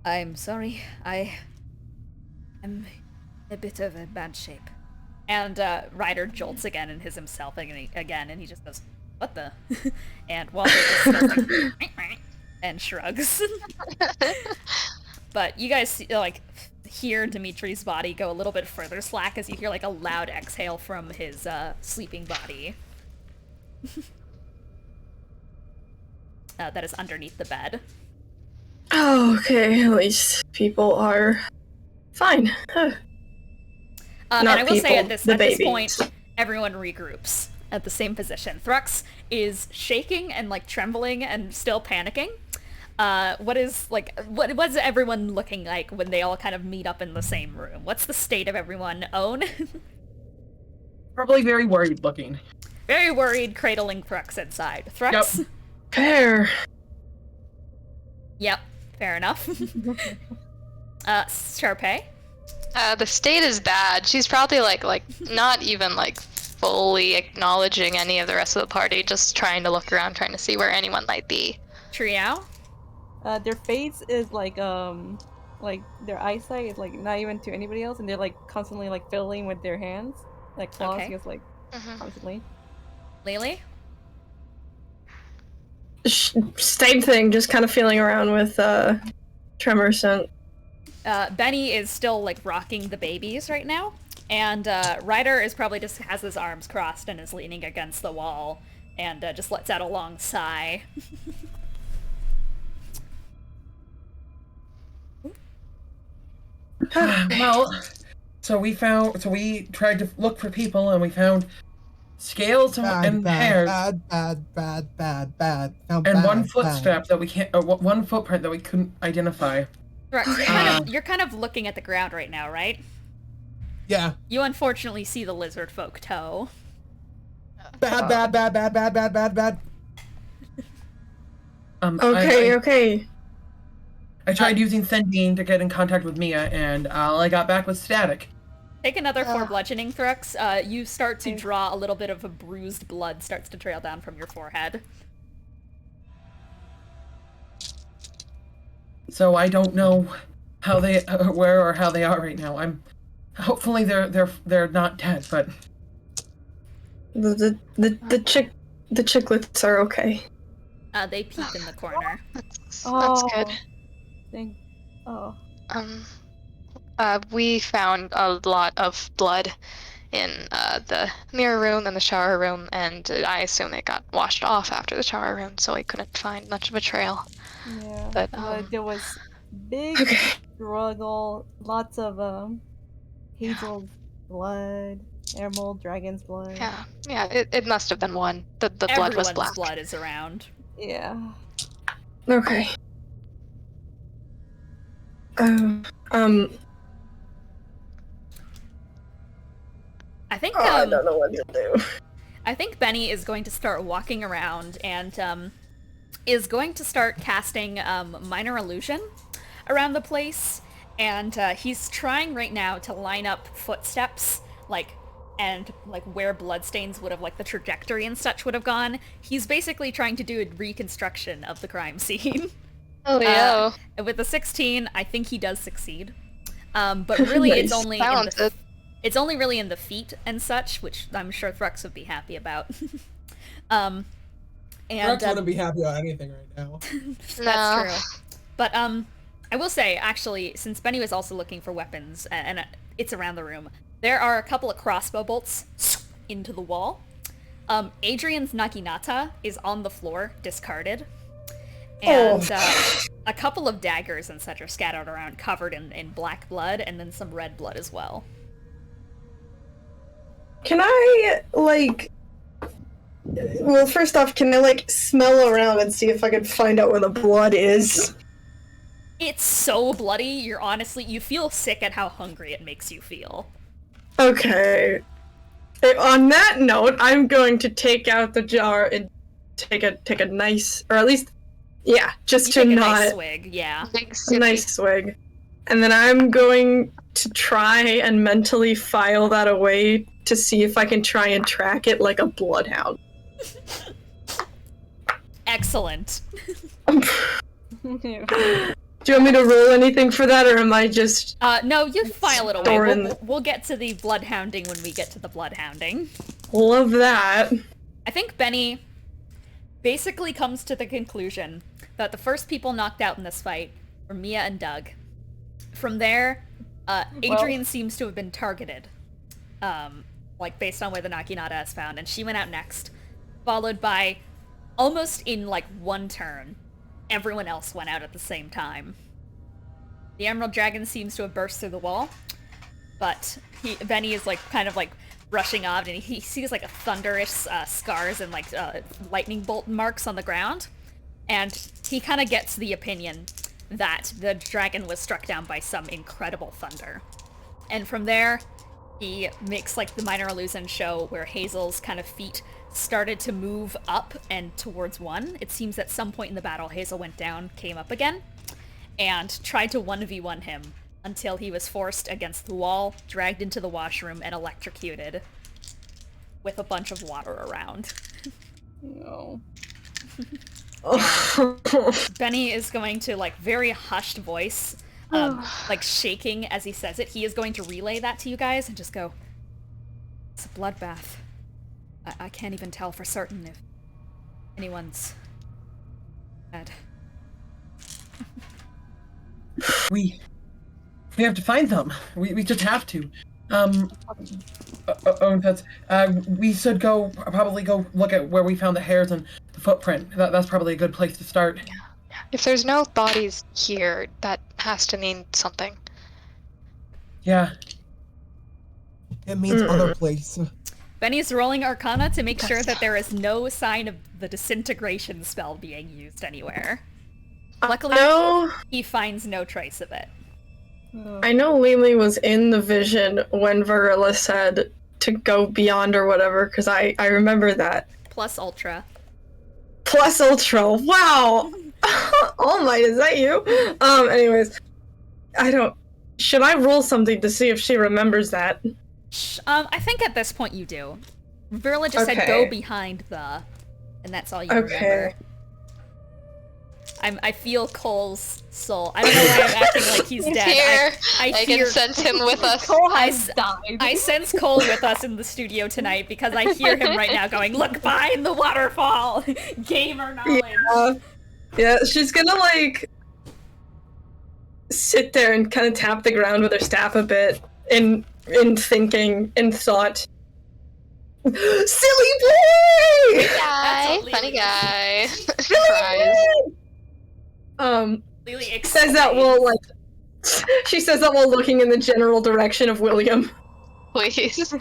I'm sorry, I am a bit of a bad shape." And Ryder jolts again and himself again, and he just goes, "What the?" And Walter just goes like, and shrugs. But you guys like hear Dimitri's body go a little bit further slack as you hear like a loud exhale from his sleeping body. That is underneath the bed.
Oh, okay, at least people are fine.
And I will say
people,
at this
the
point,
babies.
everyone regroups. at the same position. Thrux is shaking and like trembling and still panicking. What's everyone looking like when they all kind of meet up in the same room? What's the state of everyone? Own?
Probably very worried looking.
Very worried, cradling Thrux inside. Thrux?
Yep.
Fair.
Yep, fair enough. Charpay?
The state is bad. She's probably like not even like fully acknowledging any of the rest of the party, just trying to look around, trying to see where anyone might be.
Triao?
Their face is like their eyesight is like not even to anybody else, and they're like constantly like fiddling with their hands, like claws,
Okay.
just like constantly.
Lelee?
Same thing, just kind of feeling around with tremor scent.
Bennie is still like rocking the babies right now, and Ryder is probably just has his arms crossed and is leaning against the wall and just lets out a long sigh.
Well, so we tried to look for people, and we found scales and hairs,
Bad. Now,
and one
bad.
footstep that we can't, one footprint that we couldn't identify.
Right, you're kind of looking at the ground right now, right?
Yeah.
You unfortunately see the lizard folk toe.
Bad.
Okay.
I tried using Sendine to get in contact with Mia, and all I got back was static.
Take another 4 bludgeoning, Thrux. You start to draw a little bit of a bruised blood starts to trail down from your forehead.
So I don't know how they where or how they are right now. Hopefully they're not dead, but
The chicklets are okay.
They peek in the corner.
That's
Oh.
good.
Oh.
We found a lot of blood in the mirror room and the shower room, and I assume it got washed off after the shower room, so we couldn't find much of a trail.
Yeah.
But,
There was big struggle, lots of hazel's blood, emerald dragon's blood.
Yeah, it must have been one. The blood was
Everyone's
black.
blood is around.
Yeah.
Okay.
I think
I don't know what to do.
I think Bennie is going to start walking around and is going to start casting Minor Illusion around the place, and he's trying right now to line up footsteps, and where Bloodstains would have, the trajectory and such would have gone. He's basically trying to do a reconstruction of the crime scene.
Oh, yeah.
With the 16, I think he does succeed. But really,
Nice.
it's only really in the feet and such, which I'm sure Thrux would be happy about. And
Thrux wouldn't be happy about anything right now.
That's true. But I will say, actually, since Bennie was also looking for weapons, and it's around the room, there are a couple of crossbow bolts into the wall. Adrian's naginata is on the floor, discarded. And a couple of daggers and such are scattered around, covered in black blood, and then some red blood as well.
Can I, well, first off, can I, smell around and see if I can find out where the blood is?
It's so bloody, you feel sick at how hungry it makes you feel.
Okay. On that note, I'm going to take out the jar and take a nice, or at least, yeah, just
You
to
take a
not
nice swig, yeah.
a nice swig. And then I'm going to try and mentally file that away to see if I can try and track it like a bloodhound.
Excellent.
Do you want me to roll anything for that, or am I just...
No, you file it away.
Storing
We'll get to the bloodhounding when we get to the bloodhounding.
Love that.
I think Bennie basically comes to the conclusion that the first people knocked out in this fight were Mia and Doug. From there, Adrian seems to have been targeted, based on where the Naginata is found, and she went out next, followed by, almost in, one turn, everyone else went out at the same time. The Emerald Dragon seems to have burst through the wall, but Bennie is, rushing off, and he sees like a thunderous scars and like lightning bolt marks on the ground, and he kind of gets the opinion that the dragon was struck down by some incredible thunder. And from there, he makes like the minor illusion show where Hazel's kind of feet started to move up and towards one. It seems at some point in the battle, Hazel went down, came up again, and tried to 1v1 him until he was forced against the wall, dragged into the washroom, and electrocuted with a bunch of water around.
No.
Bennie is going to, like, very hushed voice, like, shaking as he says it. He is going to relay that to you guys and just go, it's a bloodbath. I can't even tell for certain if anyone's dead.
We have to find them. We just have to. We should probably go look at where we found the hairs and the footprint. That's probably a good place to start.
If there's no bodies here, that has to mean something.
Yeah.
It means other place.
Bennie's rolling Arcana to make sure that there is no sign of the disintegration spell being used anywhere. Luckily, he finds no trace of it.
I know Lelee was in the vision when Verilla said to go beyond or whatever, because I remember that.
Plus Ultra.
Plus Ultra, wow! All Might, is that you? Anyways, should I roll something to see if she remembers that?
I think at this point you do. Verilla just said go behind the, and that's all you remember. I feel Cole's soul. I don't know why I'm acting like he's dead.
Here.
I
can sense him with us.
Cole has died.
I sense Cole with us in the studio tonight because I hear him right now going, look behind the waterfall! Gamer knowledge.
Yeah, she's gonna, like, sit there and kind of tap the ground with her staff a bit in thinking, in thought. Silly boy!
Funny guy.
Lelee
says that while, like, she says that while looking in the general direction of William.
Please.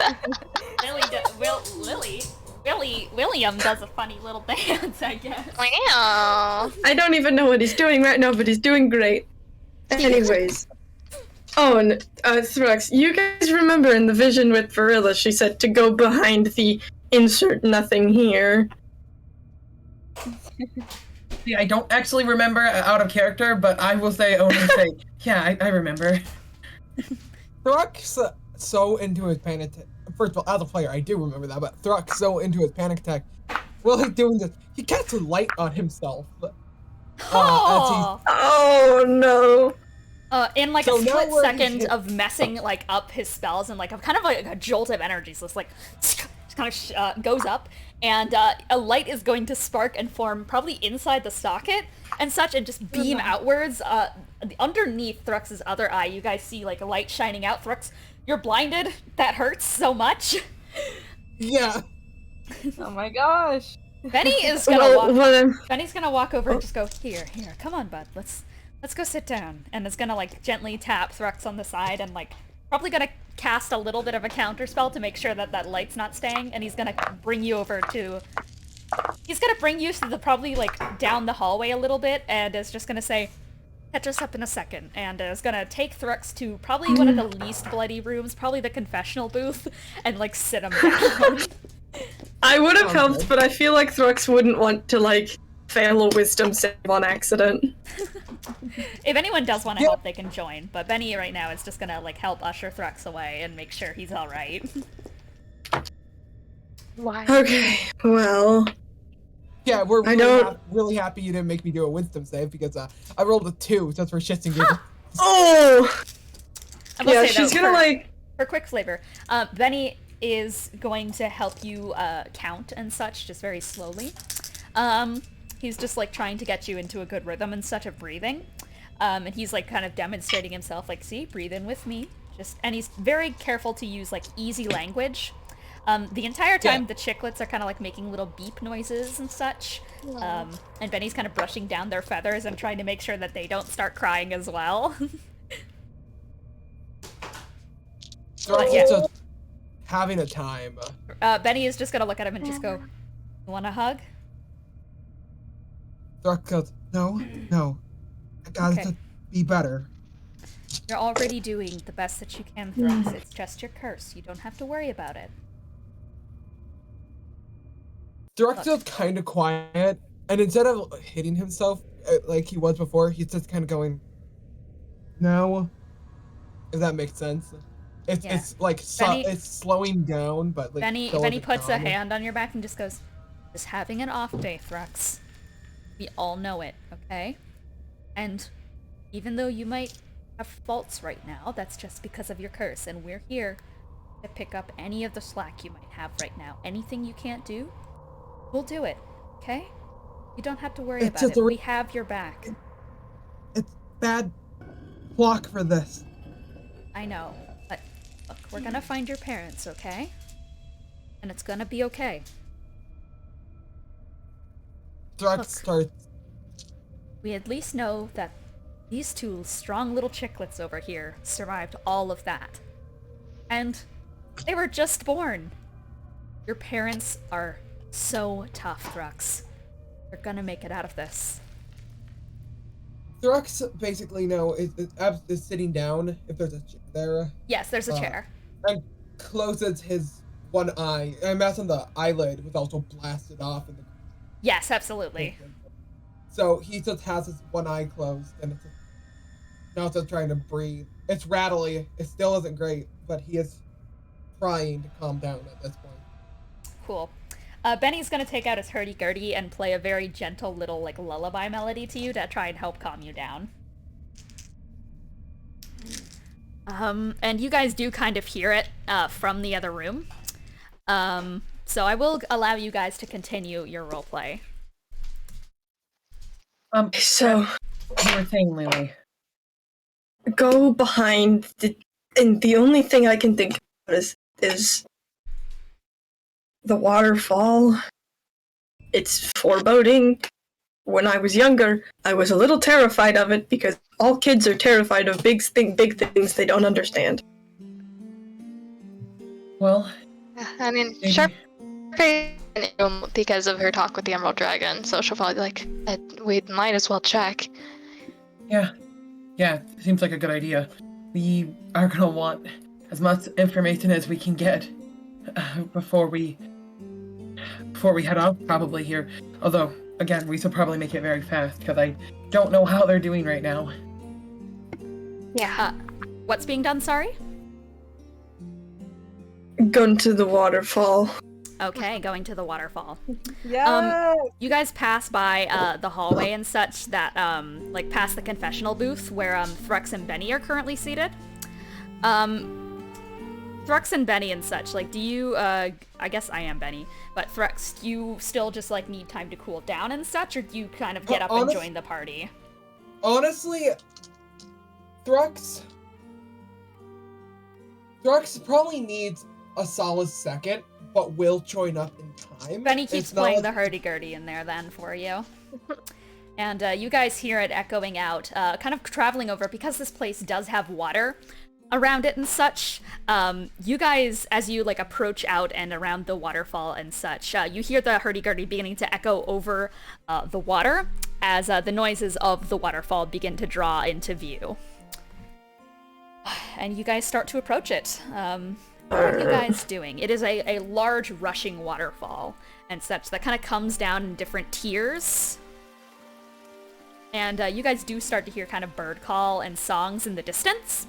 William does a funny little dance, I guess.
Wow.
I don't even know what he's doing right now, but he's doing great. Anyways. Oh, and Thrux, you guys remember in the vision with Verilla, she said to go behind the insert nothing here.
See, I don't actually remember out of character, but I will say, yeah, I remember.
Thrux so into his panic attack. First of all, as a player, I do remember that, but Thrux so into his panic attack. While he's doing this, he casts a light on himself.
Oh no.
In like a split second of messing like up his spells and like a kind of like a jolt of energy, so it's like kind of goes up, and a light is going to spark and form probably inside the socket and such, and just beam outwards. Underneath Thrux's other eye, you guys see like a light shining out. Thrux, you're blinded. That hurts so much.
Yeah.
Oh my gosh.
Bennie is gonna Bennie's gonna walk over and just go, here, come on, bud, let's go sit down, and is gonna like gently tap Thrux on the side and like probably gonna cast a little bit of a counter spell to make sure that that light's not staying, and he's gonna bring you over to the probably like down the hallway a little bit, and is just gonna say, catch us up in a second, and is gonna take Thrux to probably one of the least bloody rooms, probably the confessional booth, and like sit him down.
I would have helped, but I feel like Thrux wouldn't want to like fail a wisdom save on accident.
If anyone does want to help, they can join, but Bennie right now is just gonna like help usher Thrux away and make sure he's alright.
Why?
Okay, well...
Yeah, we're really happy you didn't make me do a wisdom save, because I rolled a 2, just for shits and giggles.
Oh!
Yeah,
she's gonna like...
For quick flavor, Bennie is going to help you count and such, just very slowly. He's just like trying to get you into a good rhythm and such of breathing. And he's like kind of demonstrating himself, like, see, breathe in with me. And he's very careful to use like easy language. The entire time the chiclets are kind of like making little beep noises and such. And Bennie's kind of brushing down their feathers and trying to make sure that they don't start crying as well.
having a time.
Bennie is just gonna look at him and just go, "You want a hug?"
Thrux goes, no. I got it
Okay.
to be better.
You're already doing the best that you can, Thrux. It's just your curse. You don't have to worry about it.
Thrux feels kind of quiet, and instead of hitting himself like he was before, he's just kind of going, no. If that makes sense. It's like
Bennie-
it's slowing down, but like
Bennie puts a hand on your back and just goes, "Just having an off day, Thrux. We all know it, okay? And even though you might have faults right now, that's just because of your curse, and we're here to pick up any of the slack you might have right now. Anything you can't do, we'll do it, okay? You don't have to worry
It's
about
just
it.
a
We have your back."
It's bad luck for this.
I know, but look, we're gonna find your parents, okay? And it's gonna be okay.
Thrux
Look.
starts.
We at least know that these two strong little chicklets over here survived all of that. And they were just born. Your parents are so tough, Thrux. They're gonna make it out of this.
Thrux basically is sitting down if there's a chair there
Yes, there's a chair.
and closes his one eye. I imagine the eyelid was also blasted off in the.
Yes, absolutely.
So he just has his one eye closed and it's now just trying to breathe. It's rattly. It still isn't great, but he is trying to calm down at this point.
Cool. Bennie's gonna take out his hurdy-gurdy and play a very gentle little, like, lullaby melody to you to try and help calm you down. And you guys do kind of hear it, from the other room. So I will allow you guys to continue your roleplay.
So
You were saying, Lelee.
go behind and the only thing I can think about is the waterfall. It's foreboding. When I was younger, I was a little terrified of it because all kids are terrified of big things they don't understand.
Well,
I mean,
maybe-
Charpay because of her talk with the Emerald Dragon, so she'll probably be like, we might as well check.
Yeah, seems like a good idea. We are gonna want as much information as we can get before we head out, probably here. Although, again, we should probably make it very fast because I don't know how they're doing right now.
Yeah.
What's being done, sorry?
Going to the waterfall.
Okay, going to the waterfall.
Yeah.
You guys pass by the hallway and such that, like, past the confessional booth where Thrux and Bennie are currently seated. Thrux and Bennie and such, like, do you, I guess I am Bennie, but Thrux, do you still just, like, need time to cool down and such, or do you kind of get up and join the party?
Honestly, Thrux probably needs a solid second, but will join up in time.
Bennie keeps
It's not
playing
like-
the hurdy-gurdy in there then for you. And you guys hear it echoing out, kind of traveling over, because this place does have water around it and such. You guys, as you like approach out and around the waterfall and such, you hear the hurdy-gurdy beginning to echo over the water as the noises of the waterfall begin to draw into view. And you guys start to approach it. What are you guys doing? It is a large rushing waterfall and such that kind of comes down in different tiers. And you guys do start to hear kind of bird call and songs in the distance.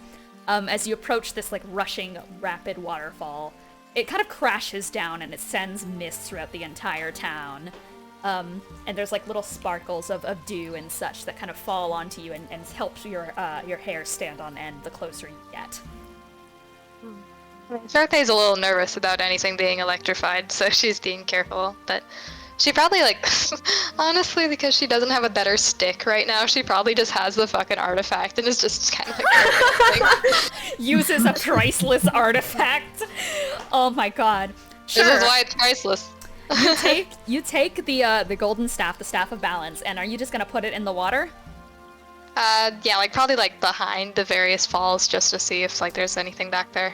As you approach this like rushing, rapid waterfall, it kind of crashes down and it sends mist throughout the entire town. And there's like little sparkles of dew and such that kind of fall onto you and helps your hair stand on end the closer you get.
Charpay's a little nervous about anything being electrified, so she's being careful, but she probably, like, honestly, because she doesn't have a better stick right now, she probably just has the fucking artifact and is just kind of like...
Uses a priceless artifact. Oh my god. Sure.
This is why it's priceless.
You take the golden staff, the staff of balance, and are you just gonna put it in the water?
Yeah, like, probably, like, behind the various falls, just to see if, like, there's anything back there.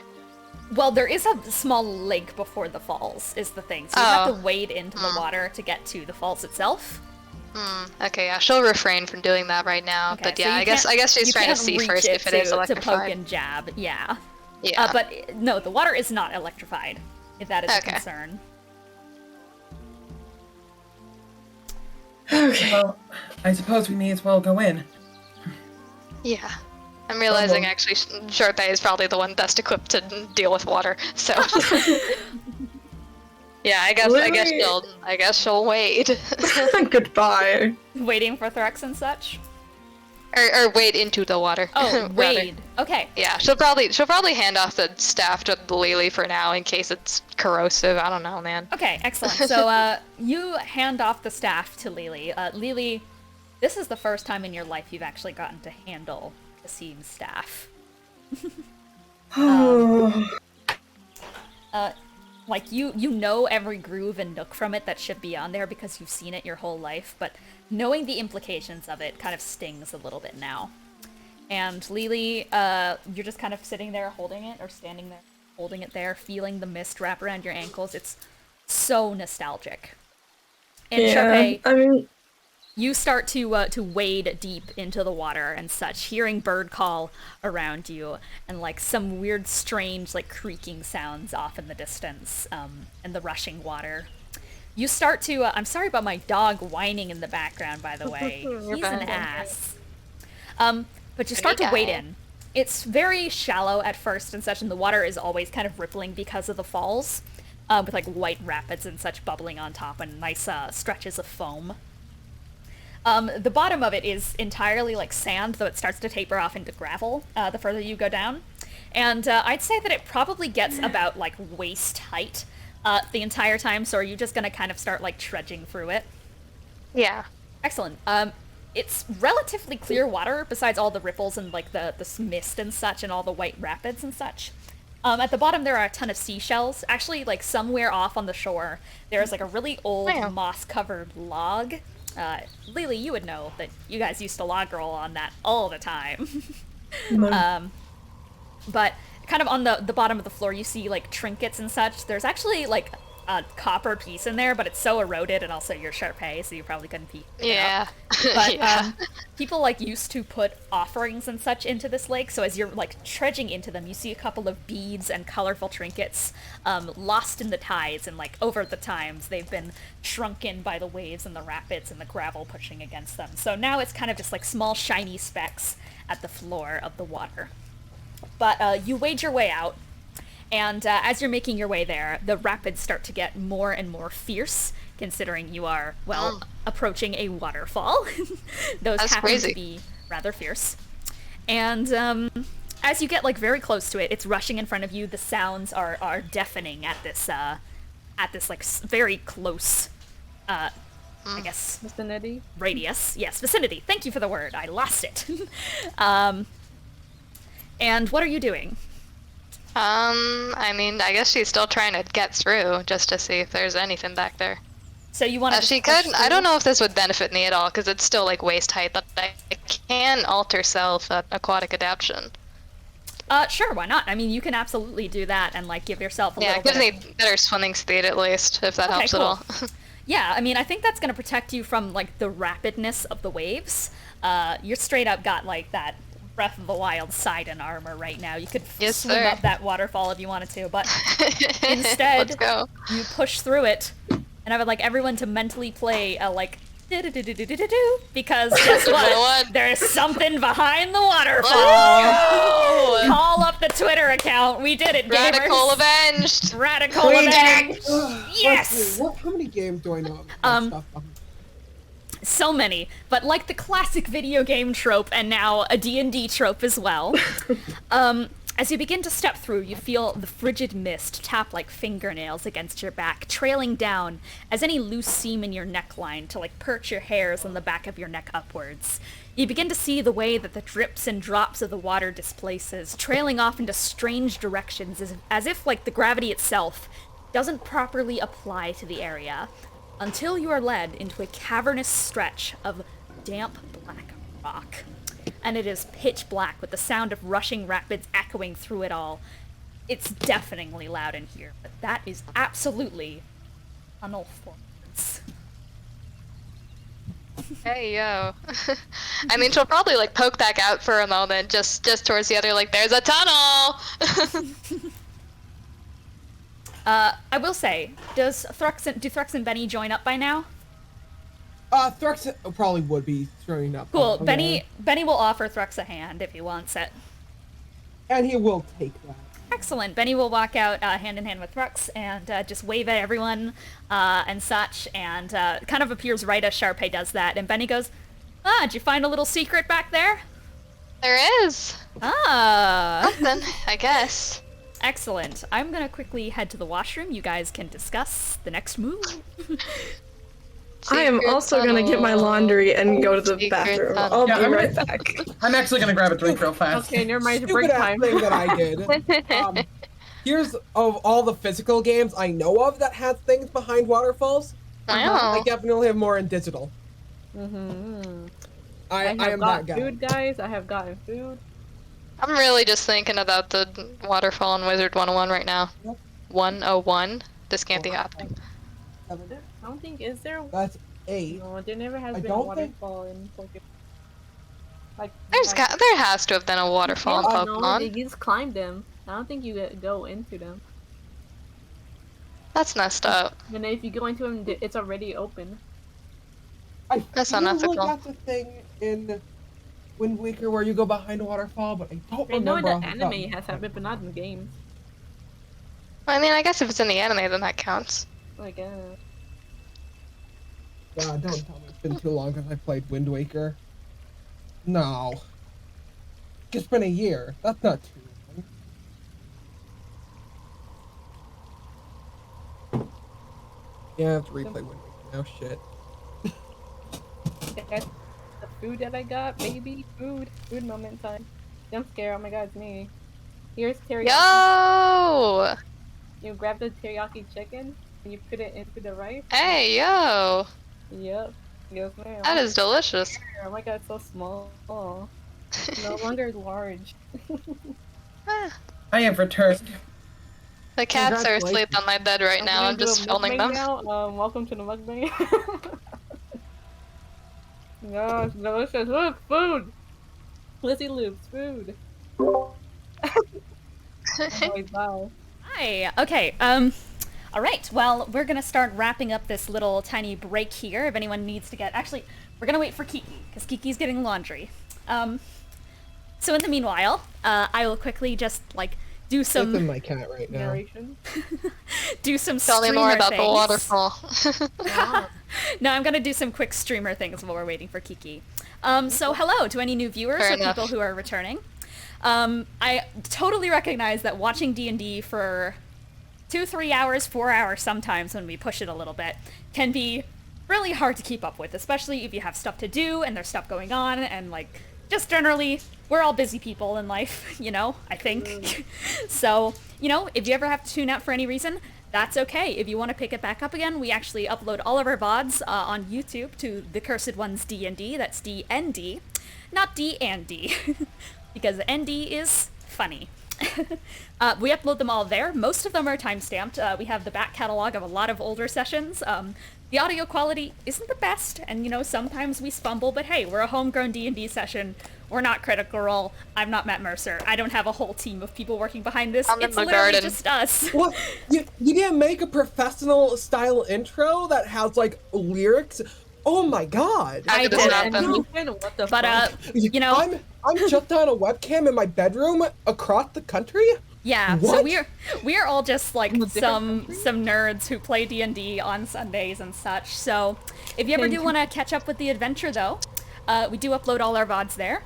Well, there is a small lake before the falls, is the thing. So you have to
Oh.
wade into the water to get to the falls itself.
Okay, yeah, she'll refrain from doing that right now.
Okay,
but
so
yeah,
you
I guess she's
you
trying to
can't
see
reach
first if it is
to poke
electrified.
and jab, yeah.
Yeah.
But no, the water is not electrified, if that is a
Okay.
concern.
Okay.
Well, I suppose we may as well go in.
Yeah. I'm realizing
well.
actually Charpay is probably the one best equipped to deal with water. So yeah, I guess she'll wait.
Goodbye.
Waiting for Thrux and such?
or wade into the water.
Oh,
rather.
wade. Okay.
Yeah, she'll probably hand off the staff to Lelee for now in case it's corrosive. I don't know, man.
Okay, excellent. So, you hand off the staff to Lelee. Lelee, this is the first time in your life you've actually gotten to handle Kasim's staff. Like, you know every groove and nook from it that should be on there because you've seen it your whole life, but knowing the implications of it kind of stings a little bit now. And Lelee, you're just kind of sitting there holding it, or standing there holding it there, feeling the mist wrap around your ankles. It's so nostalgic. And Charpay,
I mean,
you start to wade deep into the water and such, hearing bird call around you, and like some weird, strange, like creaking sounds off in the distance, and the rushing water. You start to, I'm sorry about my dog whining in the background, by the way. He's an ass. But you start to wade in. It's very shallow at first and such, and the water is always kind of rippling because of the falls, with like white rapids and such bubbling on top and nice stretches of foam. The bottom of it is entirely like sand, though it starts to taper off into gravel the further you go down. And I'd say that it probably gets about like waist height the entire time, so are you just gonna kind of start like trudging through it?
Yeah.
Excellent. It's relatively clear water, besides all the ripples and like the mist and such and all the white rapids and such. At the bottom there are a ton of seashells. Actually, like somewhere off on the shore, there's like a really old moss-covered log. Lelee, you would know that you guys used to log roll on that all the time. But kind of on the bottom of the floor, you see like trinkets and such. There's actually like a copper piece in there, but it's so eroded, and also you're Charpay, so you probably couldn't pick it up. But people like used to put offerings and such into this lake, so as you're like trudging into them, you see a couple of beads and colorful trinkets lost in the tides, and like over the times they've been shrunken by the waves and the rapids and the gravel pushing against them. So now it's kind of just like small shiny specks at the floor of the water. But you wade your way out, and as you're making your way there, the rapids start to get more and more fierce, considering you are, well, approaching a waterfall. Those
That's
happen
crazy.
to be rather fierce. And as you get like very close to it, it's rushing in front of you. The sounds are deafening at this like very close, I guess,
Vicinity.
radius. Yes, vicinity. Thank you for the word. I lost it. And what are you doing?
I mean, I guess she's still trying to get through just to see if there's anything back there.
So you want to
She could. I don't know if this would benefit me at all because it's still like waist height, but I can alter self aquatic adaptation.
Sure, why not? I mean, you can absolutely do that and like give yourself a
Yeah,
little
it gives
bit
me better swimming speed at least, if that helps
cool.
at all.
Yeah, I mean, I think that's going to protect you from like the rapidness of the waves. You're straight up got like that Breath of the Wild Sidon armor right now. You could swim up that waterfall if you wanted to, but instead
Let's go.
you push through it. And I would like everyone to mentally play a like do-do-do-do-do-do-do, because guess what? There's something behind the waterfall. Call up the Twitter account. We did it, gamers.
Radical avenged.
Radical avenged. Yes.
How many games do I know? Of stuff behind?
So many, but like the classic video game trope, and now a D&D trope as well. As you begin to step through, you feel the frigid mist tap like fingernails against your back, trailing down as any loose seam in your neckline to like perch your hairs on the back of your neck upwards. You begin to see the way that the drips and drops of the water displaces, trailing off into strange directions as if like the gravity itself doesn't properly apply to the area, until you are led into a cavernous stretch of damp black rock. And it is pitch black with the sound of rushing rapids echoing through it all. it's deafeningly loud in here, but that is absolutely tunnel forwards.
Hey, yo. I mean, she'll probably, like, poke back out for a moment, just towards the other, like, there's a tunnel!
I will say, do Thrux and Bennie join up by now?
Thrux probably would be throwing up.
Cool. Bennie will offer Thrux a hand if he wants it.
And he will take that.
Excellent. Bennie will walk out hand in hand with Thrux and just wave at everyone and such, and kind of appears right as Charpay does that. And Bennie goes, did you find a little secret back there?
There is.
Ah.
Something, I guess.
Excellent. I'm gonna quickly head to the washroom. You guys can discuss the next move.
I am also gonna get my laundry and go to the
Secret
bathroom.
tunnel.
I'll
Yeah,
be
I'm
right
gonna-
back.
I'm actually gonna grab a drink real fast.
Okay, never mind.
Stupid
Break
ass
time.
thing that I did. Here's of all the physical games I know of that has things behind waterfalls.
Wow.
I definitely have more in digital.
Mm-hmm.
I
have
am
got
that guy.
food, guys. I have gotten food.
I'm really just thinking about the Waterfall and Wizard 101 right now.
Yep.
101? This can't be happening.
I don't think, is there?
That's 8.
No, there never has
I
been a
don't think-
waterfall in Pokemon. Like,
There has to have been a waterfall in
No,
Pokemon.
you just climb them. I don't think you go into them.
That's messed up.
And then if you go into them, it's already open.
That's
feel
unethical.
Like that's a thing in Wind Waker where you go behind a waterfall, but I don't
I know
remember.
in
off
the
top
anime
of
it
my
has
head.
happened, but not in the games.
I mean, I guess if it's in the anime, then that counts.
I guess.
God, don't tell me it's been too long since I played Wind Waker. No. It's been a year. That's not too long. Yeah, I have to replay Wind Waker now. Shit.
That's the food that I got, baby. Food moment time. Jump scare, oh my god, it's me. Here's teriyaki.
Yo!
You grab the teriyaki chicken and you put it into the rice.
Hey, yo!
Yep. Yes, ma'am.
That is delicious.
Oh my god, it's so small. Oh. No longer large.
Ah,
I have returned.
the cats are asleep
Congratulations.
on my bed right now.
gonna
I'm
do a
just filming
mukbang
them.
Now. Welcome to the mukbang. Gosh, delicious. Look, food! Lizzie Loops, food. Oh, wow.
Hi. Okay. All right. Well, we're gonna start wrapping up this little tiny break here. If anyone needs to get, actually, we're gonna wait for Kiki because Kiki's getting laundry. So in the meanwhile, I will quickly just like do
It's in
some
my cat right now.
Narration.
do some
Tell me
streamer
more about
things.
the waterfall.
Wow.
No, I'm gonna do some quick streamer things while we're waiting for Kiki. So hello to any new viewers
Fair
or
enough.
people who are returning. I totally recognize that watching D&D for 2-3 hours, 4 hours sometimes when we push it a little bit can be really hard to keep up with, especially if you have stuff to do and there's stuff going on and like just generally we're all busy people in life, you know, I think. So, you know, if you ever have to tune out for any reason, that's okay. If you want to pick it back up again, we actually upload all of our VODs on YouTube to The Cursed Ones D&D. That's D&D, not D and D, because ND is funny. We upload them all there. Most of them are time-stamped. We have the back catalog of a lot of older sessions. The audio quality isn't the best, and you know, sometimes we fumble, but hey, we're a homegrown D&D session. We're not Critical Role. I'm not Matt Mercer. I don't have a whole team of people working behind this.
I'm in
It's
the
literally
garden.
just us.
What? You didn't make a professional style intro that has like lyrics? Oh my god!
How did this
did it.
happen?
What the
But
fuck?
you know,
I'm shut down a webcam in my bedroom across the country.
yeah. So
What?
we're all just like
In a
some
different
nerds who play D&D on Sundays and such. So if you ever do want to catch up with the adventure, though, we do upload all our VODs there.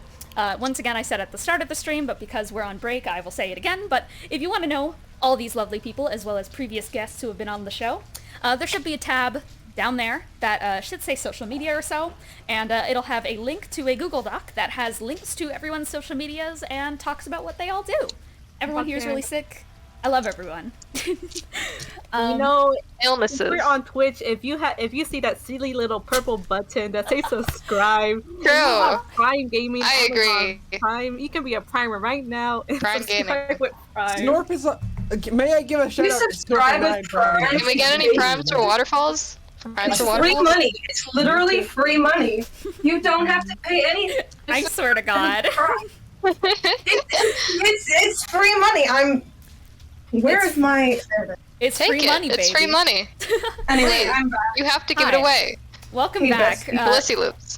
Once again, I said at the start of the stream, but because we're on break, I will say it again. But if you want to know all these lovely people, as well as previous guests who have been on the show, there should be a tab down there that should say social media or so, and it'll have a link to a Google Doc that has links to everyone's social medias and talks about what they all do. Everyone here is really sick. I love everyone.
You know, if
Illnesses.
we're on Twitch, if you see that silly little purple button that says subscribe,
True.
Prime Gaming,
I
Amazon
agree.
Prime, you can be a primer right now. And
Prime
subscribe
Gaming.
with Prime.
Snorp is May I give a shout
You
out
subscribe
to
with Prime.
Can we get any primes for waterfalls? Primes
It's
for
free
waterfalls?
money. It's literally free money. You don't have to pay anything.
I swear to God.
It's free money. Where's my...
It's
Take
free
it.
money, baby.
It's free money.
Anyway,
Please.
I'm back.
You have to give
Hi.
it away.
Welcome
Hey,
back.
bestie.
Felicity loops.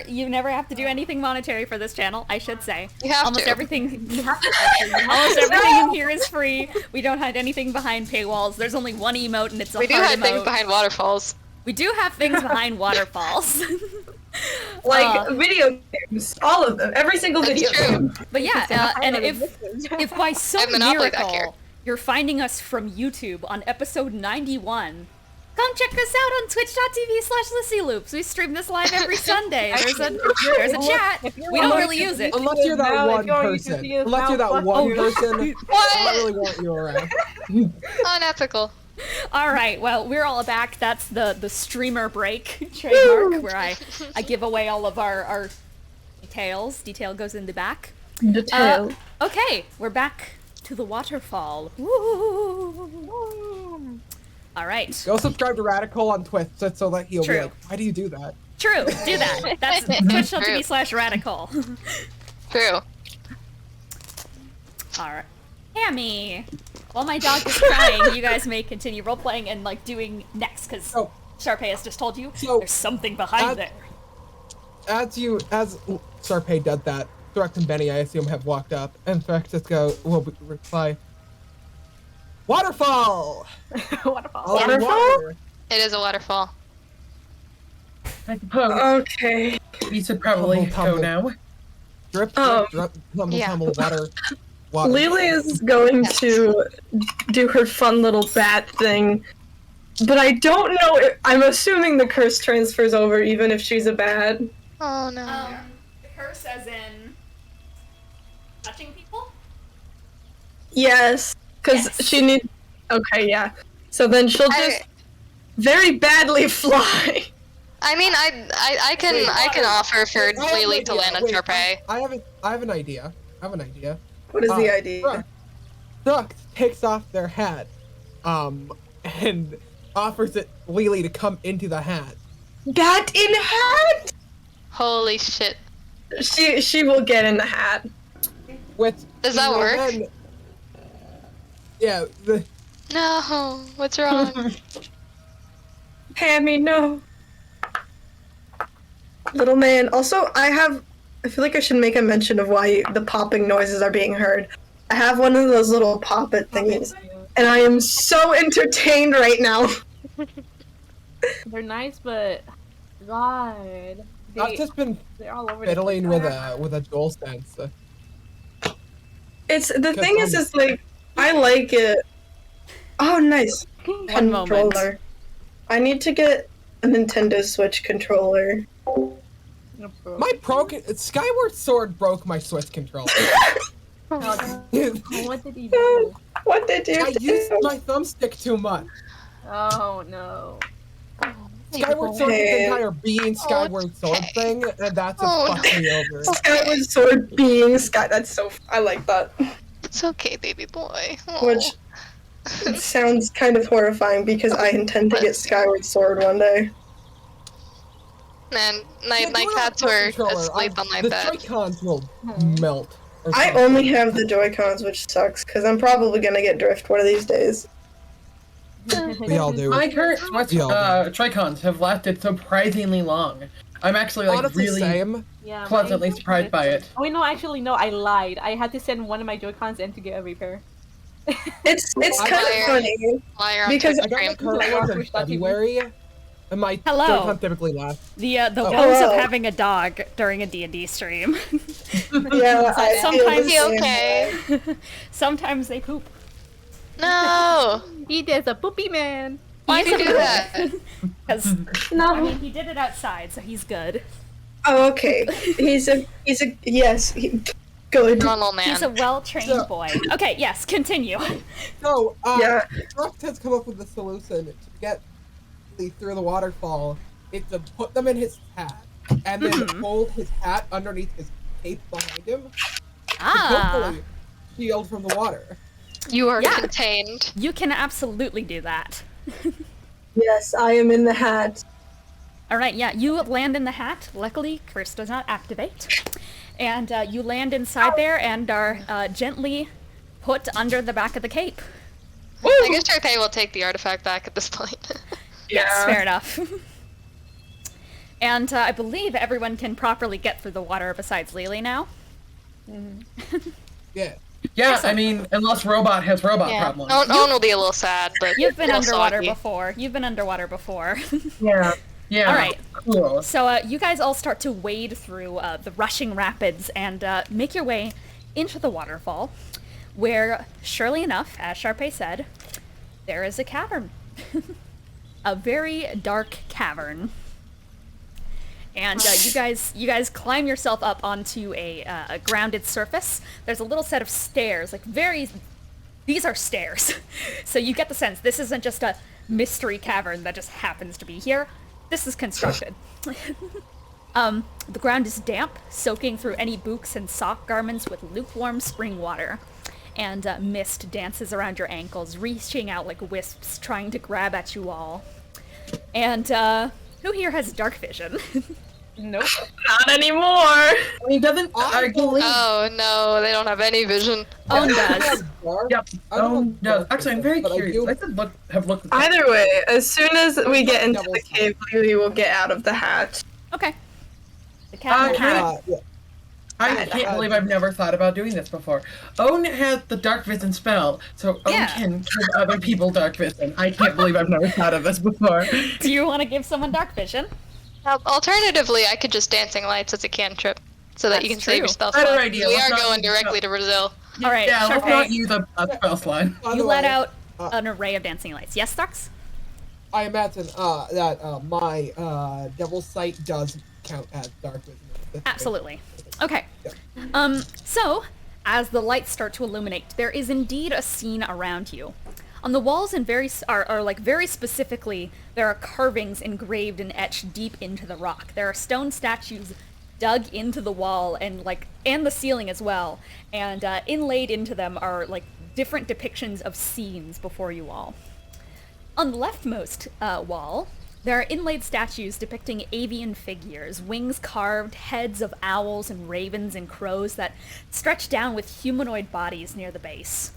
You never have to do anything monetary for this channel, I should say.
You have
Almost
to.
everything almost everything in here is free. We don't hide anything behind paywalls. There's only one emote and it's a
We do
heart
have things
emote.
behind waterfalls.
We do have things behind waterfalls.
Like, video games. All of them. Every single
That's
video
true.
game.
But yeah, and if by
I
some
have Monopoly back here.
miracle you're finding us from YouTube on episode 91, come check us out on twitch.tv/LissyLoops. We stream this live every Sunday. There's a chat. We don't really use it.
Unless you're that one person. Unless you're that one person. I don't really want you around.
Unethical.
All right, well, we're all back. That's the streamer break trademark where I give away all of our details. Detail goes in the back.
Detail.
Okay, we're back to the waterfall. Woo. All right.
Go subscribe to Radical on Twitch just so that he'll be
True.
like, why do you do that?
True, do that. That's twitch.tv/radical.
True.
All right. Hammy. While my dog is crying, you guys may continue role-playing and, like, doing next, because
So,
Charpay has just told you
So,
there's something behind there.
as Charpay did that, Thrux and Bennie, I assume, have walked up, and Thrux just will reply, Waterfall!
Waterfall.
All the
Waterfall?
water.
It is a waterfall.
I suppose
Okay.
we should probably
Tumble,
go now.
Drip,
Oh.
drip, tumble,
Yeah.
tumble, water.
Lelee is going to do her fun little bat thing, but I don't know if, I'm assuming the curse transfers over even if she's a bat.
Oh no.
The curse as in touching people?
Yes, because
Yes.
she needs... Okay, yeah. So then she'll just very badly fly.
I mean, I can
Wait,
offer for
I have an
Lelee to
idea.
land on
Wait,
Charpay.
I have an idea.
What is the idea?
Thrux takes off their hat, and offers it Lelee to come into the hat.
Bat in hat?
Holy shit.
She will get in the hat.
Which
Does that
will
work?
then- yeah,
No. What's wrong?
Hammy, no. Little man. Also, I feel like I should make a mention of why the popping noises are being heard. I have one of those little poppet thingies, and I am so entertained right now.
They're nice, but God,
I've just been
they're all over.
fiddling with a dual sense.
It's the thing is like I like it. Oh, nice.
One moment.
Controller. I need to get a Nintendo Switch controller.
My Skyward Sword broke my Switch controller.
What did he do?
What did you
I
do?
used my thumbstick too much.
Oh no.
Skyward Sword is the
Okay.
entire being Skyward Sword thing, and that's what fucked me over.
Skyward Sword being Sky. That's so. I like that.
It's okay, baby boy. Oh.
Which it sounds kind of horrifying because I intend to get Skyward Sword one day.
Man, my
Yeah, do
cats
it on
were
controller.
asleep on my
The
bed.
Joy-Cons will melt. or
I
something.
only have the Joy-Cons, which sucks because I'm probably gonna get Drift one of these days.
We all do.
My current Switch
Yeah.
Tri-Cons have lasted surprisingly long. I'm actually like
Honestly,
really
same.
Yeah.
pleasantly
mine-
surprised by it.
Oh no, actually no, I lied. I had to send one of my Joy-Cons in to get a repair.
It's
I-
kind of funny.
Liar on
Because-
Twitch
I got my
stream.
current ones in February, and my
Hello.
Joy-Con typically lasts.
The woes
Hello.
of having a dog during a D&D stream.
Yeah, I feel the
Sometimes-
He
same
okay?
way.
Sometimes they poop.
No!
He did a poopy man.
Why'd you do that?
Because, I
No.
mean, he did it outside, so he's good.
Oh, okay. He's a yes. Good.
Normal man.
He's a well-trained
So-
boy. Okay, yes, continue.
So,
Yeah.
Thrux has come up with a solution to get Lee through the waterfall. Is to put them in his hat, and then hold his hat underneath his cape behind him. To
Ah,
hopefully shield from the water.
You are
Yeah.
contained.
You can absolutely do that.
Yes, I am in the hat.
Alright, yeah, you land in the hat. Luckily, Curse does not activate. And you land inside there and are gently put under the back of the cape.
I guess Charpay will take the artifact back at this point.
Yes, fair enough. And I believe everyone can properly get through the water besides Lelee now.
Yeah.
Yeah, I mean, unless Robot has robot
Yeah.
problems.
Owen will be a little sad, but
You've been
a little
underwater
soggy.
before. You've been underwater before.
Yeah. Yeah.
Alright.
Cool.
So you guys all start to wade through the rushing rapids and make your way into the waterfall, where, surely enough, as Charpay said, there is a cavern. A very dark cavern. And you guys climb yourself up onto a grounded surface. There's a little set of stairs, like these are stairs. So you get the sense this isn't just a mystery cavern that just happens to be here. This is constructed. The ground is damp, soaking through any boots and sock garments with lukewarm spring water. And mist dances around your ankles, reaching out like wisps, trying to grab at you all. And who here has dark vision?
Nope.
Not anymore.
I mean, doesn't
I
I believe?
Oh no, they don't have any vision.
Owen does.
Yep.
I don't
Oh
know
no.
dark
Actually, I'm
vision,
very
but I
curious.
do-
I should have looked. At that.
Either way, as soon as we get into
Double
the cave, Lily will get out of the hat.
Okay. The cavern.
Can I
I-
can't believe I've never thought about doing this before. Owen has the dark vision spell, so Owen
Yeah.
can give other people dark vision. I can't believe I've never thought of this before.
Do you want to give someone dark vision?
Alternatively, I could just dancing lights as a cantrip, so that you
That's
can save
true.
your spell
Better
slot.
idea,
We
let's
are
not
going
use
directly to Brazil.
All right,
Yeah, let's
Charpay,
not use a spell slot.
you let out an array of dancing lights. Yes, Thrux?
I imagine that my Devil Sight does count as dark vision. That's
Absolutely. Okay.
Yeah.
So, as the lights start to illuminate, there is indeed a scene around you. On the walls and very specifically, there are carvings engraved and etched deep into the rock. There are stone statues dug into the wall and the ceiling as well, and inlaid into them are different depictions of scenes before you all. On the leftmost wall, there are inlaid statues depicting avian figures, wings carved, heads of owls and ravens and crows that stretch down with humanoid bodies near the base.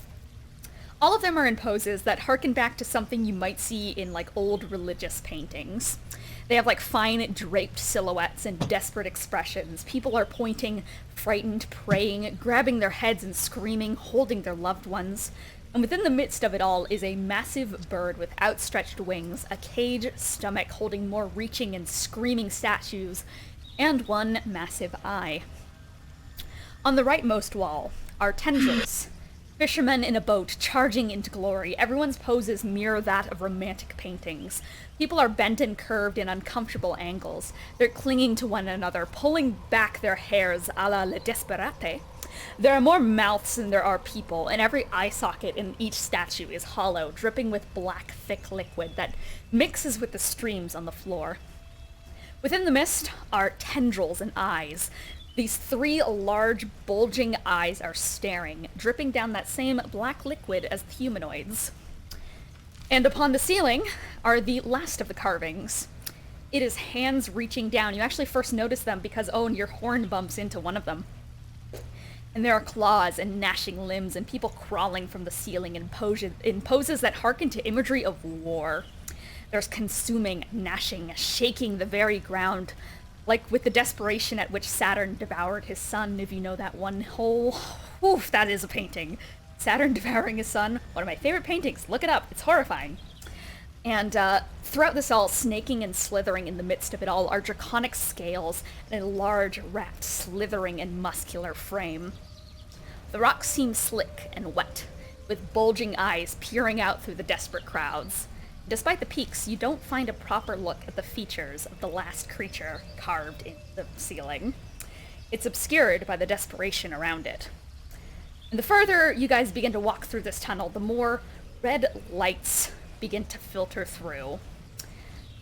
All of them are in poses that harken back to something you might see in old religious paintings. They have fine draped silhouettes and desperate expressions. People are pointing, frightened, praying, grabbing their heads and screaming, holding their loved ones. And within the midst of it all is a massive bird with outstretched wings, a caged stomach holding more reaching and screaming statues, and one massive eye. On the rightmost wall are tendrils, fishermen in a boat charging into glory. Everyone's poses mirror that of romantic paintings. People are bent and curved in uncomfortable angles. They're clinging to one another, pulling back their hairs a la Le Desperate. There are more mouths than there are people, and every eye socket in each statue is hollow, dripping with black, thick liquid that mixes with the streams on the floor. Within the mist are tendrils and eyes. These three large, bulging eyes are staring, dripping down that same black liquid as the humanoids. And upon the ceiling are the last of the carvings. It is hands reaching down. You actually first notice them because, your horn bumps into one of them. And there are claws and gnashing limbs and people crawling from the ceiling in poses that harken to imagery of war. There's consuming, gnashing, shaking the very ground, like with the desperation at which Saturn devoured his son, if you know that one whole... Oof, that is a painting. Saturn devouring his son, one of my favorite paintings. Look it up, it's horrifying. And throughout this all, snaking and slithering in the midst of it all, are draconic scales and a large, wrapped, slithering and muscular frame. The rock seems slick and wet, with bulging eyes peering out through the desperate crowds. Despite the peaks, you don't find a proper look at the features of the last creature carved in the ceiling. It's obscured by the desperation around it. And the further you guys begin to walk through this tunnel, the more red lights begin to filter through.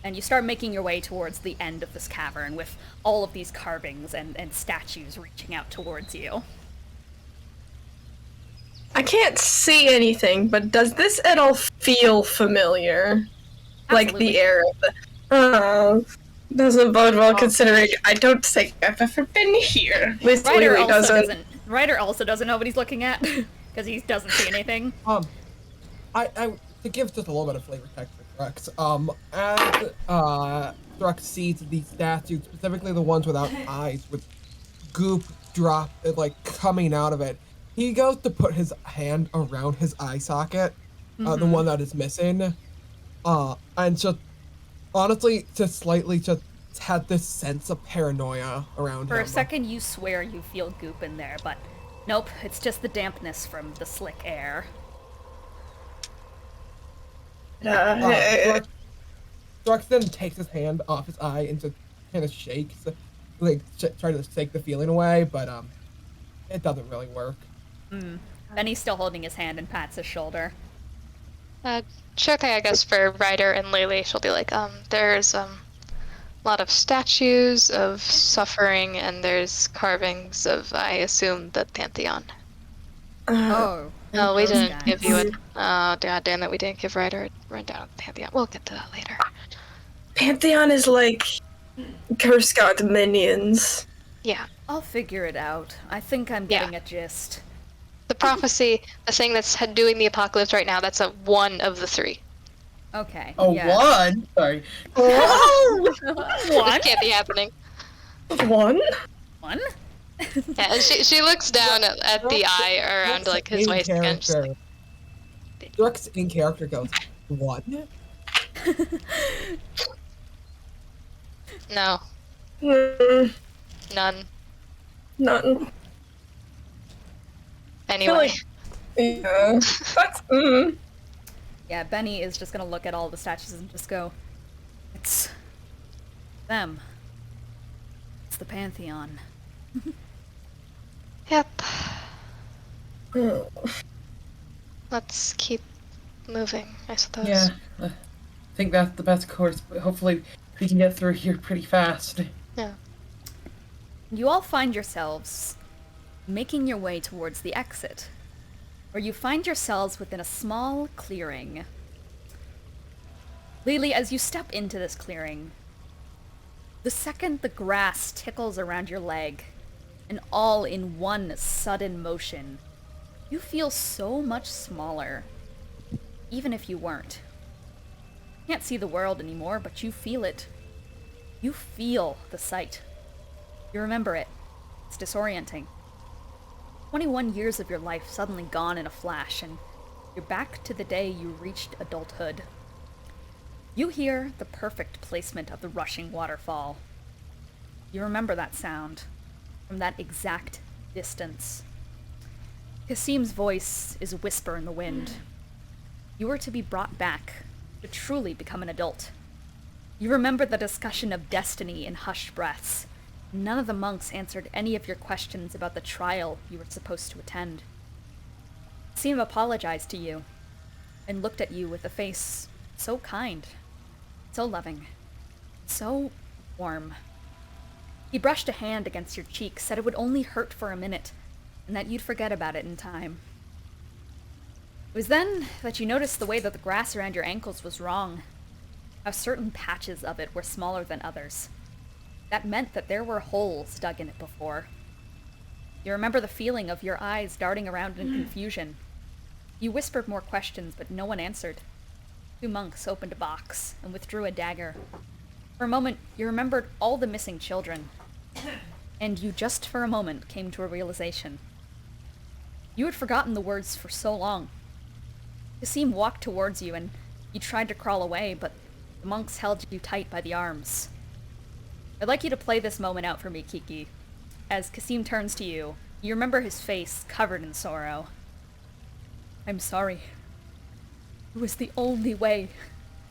And you start making your way towards the end of this cavern with all of these carvings and statues reaching out towards you.
I can't see anything, but does this at all feel familiar? Like
Absolutely.
the air of the... Oh, doesn't bode well
Oh.
considering I don't think I've ever been here. At least
Ryder
Lelee
also
doesn't.
doesn't. Ryder also doesn't know what he's looking at because he doesn't see anything.
I to give just a little bit of flavor text for Thrux. As Thrux sees these statues, specifically the ones without eyes, with goop drop like coming out of it, he goes to put his hand around his eye socket, the one that is missing, and just honestly, just slightly just had this sense of paranoia around
For
him.
a second, you swear you feel goop in there, but nope, it's just the dampness from the slick air.
Thrux then takes his hand off his eye and just kind of shakes, like trying to shake the feeling away, but it doesn't really work.
Benny's still holding his hand and pats his shoulder.
Charpay, I guess for Ryder and Lelee, she'll be like, there's a lot of statues of suffering, and there's carvings of, I assume, the Pantheon.
Oh.
No, we
those
didn't
guys.
give you it. Oh, god damn it, we didn't give Ryder a rundown of the Pantheon. We'll get to that later.
Pantheon is like curse god minions.
Yeah.
I'll figure it out. I think I'm getting a gist.
The prophecy, the thing that's doing the apocalypse right now, that's a one of the three.
Okay.
Oh,
yeah.
one? Sorry.
Oh,
One?
This can't be happening.
one?
One?
Yeah, and she looks down at the eye around
Thrux
like his
in
waist and just like,
character- Thrux in character goes, what?
no,
Mm,
none.
none.
Anyway.
Yeah. That's
Yeah, Benny is just gonna look at all the statues and just go, it's them. It's the Pantheon.
Yep.
mm.
Let's keep moving, I suppose.
Yeah. I think that's the best course, but hopefully we can get through here pretty fast.
Yeah.
You all find yourselves making your way towards the exit, where you find yourselves within a small clearing. Lelee, as you step into this clearing, the second the grass tickles around your leg, and all in one sudden motion, you feel so much smaller, even if you weren't. You can't see the world anymore, but you feel it. You feel the sight. You remember it. It's disorienting. 21 years of your life suddenly gone in a flash, and you're back to the day you reached adulthood. You hear the perfect placement of the rushing waterfall. You remember that sound from that exact distance. Kasim's voice is a whisper in the wind. You are to be brought back to truly become an adult. You remember the discussion of destiny in hushed breaths. None of the monks answered any of your questions about the trial you were supposed to attend. Kasim apologized to you and looked at you with a face so kind, so loving, so warm. He brushed a hand against your cheek, said it would only hurt for a minute, and that you'd forget about it in time. It was then that you noticed the way that the grass around your ankles was wrong, how certain patches of it were smaller than others. That meant that there were holes dug in it before. You remember the feeling of your eyes darting around in confusion. You whispered more questions, but no one answered. Two monks opened a box and withdrew a dagger. For a moment, you remembered all the missing children, and you just for a moment came to a realization. You had forgotten the words for so long. Kasim walked towards you, and you tried to crawl away, but the monks held you tight by the arms. I'd like you to play this moment out for me, Kiki. As Kasim turns to you, you remember his face covered in sorrow. I'm sorry. It was the only way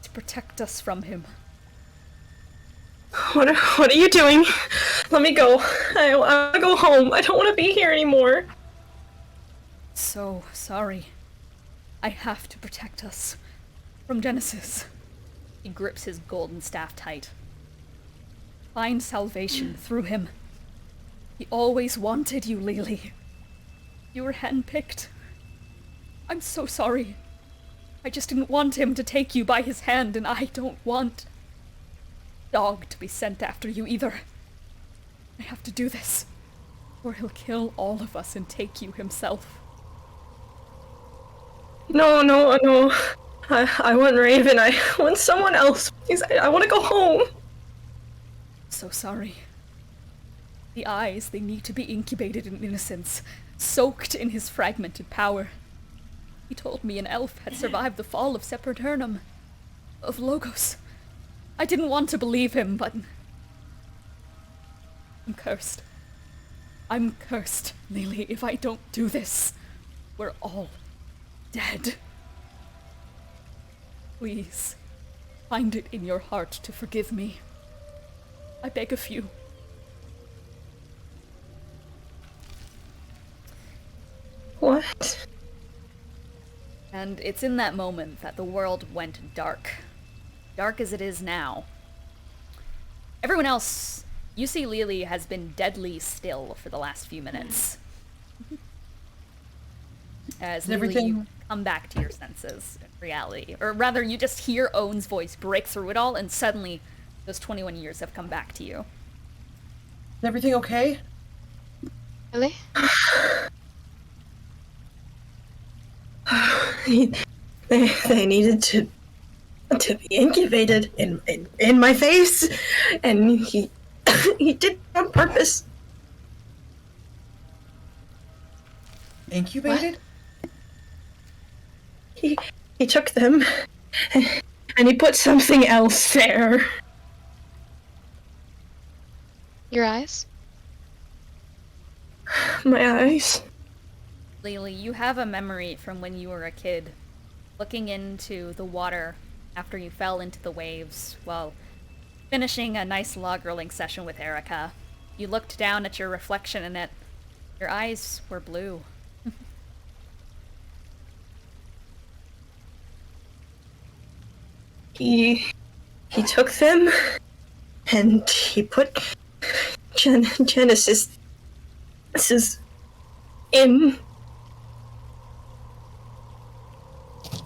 to protect us from him.
What are you doing? Let me go. I want to go home. I don't want to be here anymore.
So sorry. I have to protect us from Genesis. He grips his golden staff tight. Find salvation through him. He always wanted you, Lelee. You were handpicked. I'm so sorry. I just didn't want him to take you by his hand, and I don't want Dog to be sent after you either. I have to do this, or he'll kill all of us and take you himself.
No. I want Raven. I want someone else. Please, I want to go home.
So sorry. The eyes, they need to be incubated in innocence, soaked in his fragmented power. He told me an elf had survived the fall of Sepulturnum, of Logos. I didn't want to believe him, but I'm cursed. I'm cursed, Lelee. If I don't do this, we're all dead. Please, find it in your heart to forgive me. I beg of you.
What?
And it's in that moment that the world went dark. Dark as it is now. Everyone else, you see Lelee has been deadly still for the last few minutes. As Lelee, you come back to your senses in reality. Or rather, you just hear Owen's voice break through it all, and suddenly those 21 years have come back to you.
Is everything okay?
Really?
They needed to be incubated in my face, and he he did it on purpose.
Incubated?
He took them, and he put something else there.
Your eyes?
My eyes.
Lelee, you have a memory from when you were a kid, looking into the water after you fell into the waves while finishing a nice log-rolling session with Erica. You looked down at your reflection in it. Your eyes were blue.
He took them, and he put Genesis in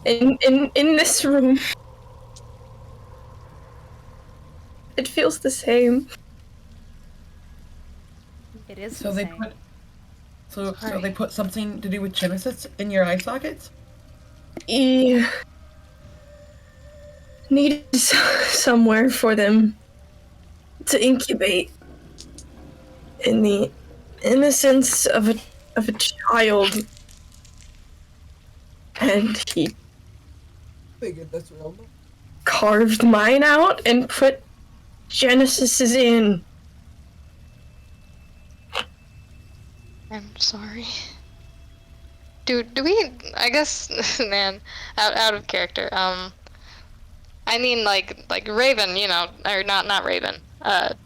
this room. It feels the same.
It is
So
the
they
same.
put so they put something to do with Genesis in your eye sockets?
He needed somewhere for them to incubate in the innocence of a child, and he
Figured this room.
carved mine out and put Genesis's in.
I'm sorry. Do we? I guess, man, out of character. I mean, like Raven, you know, or not Raven.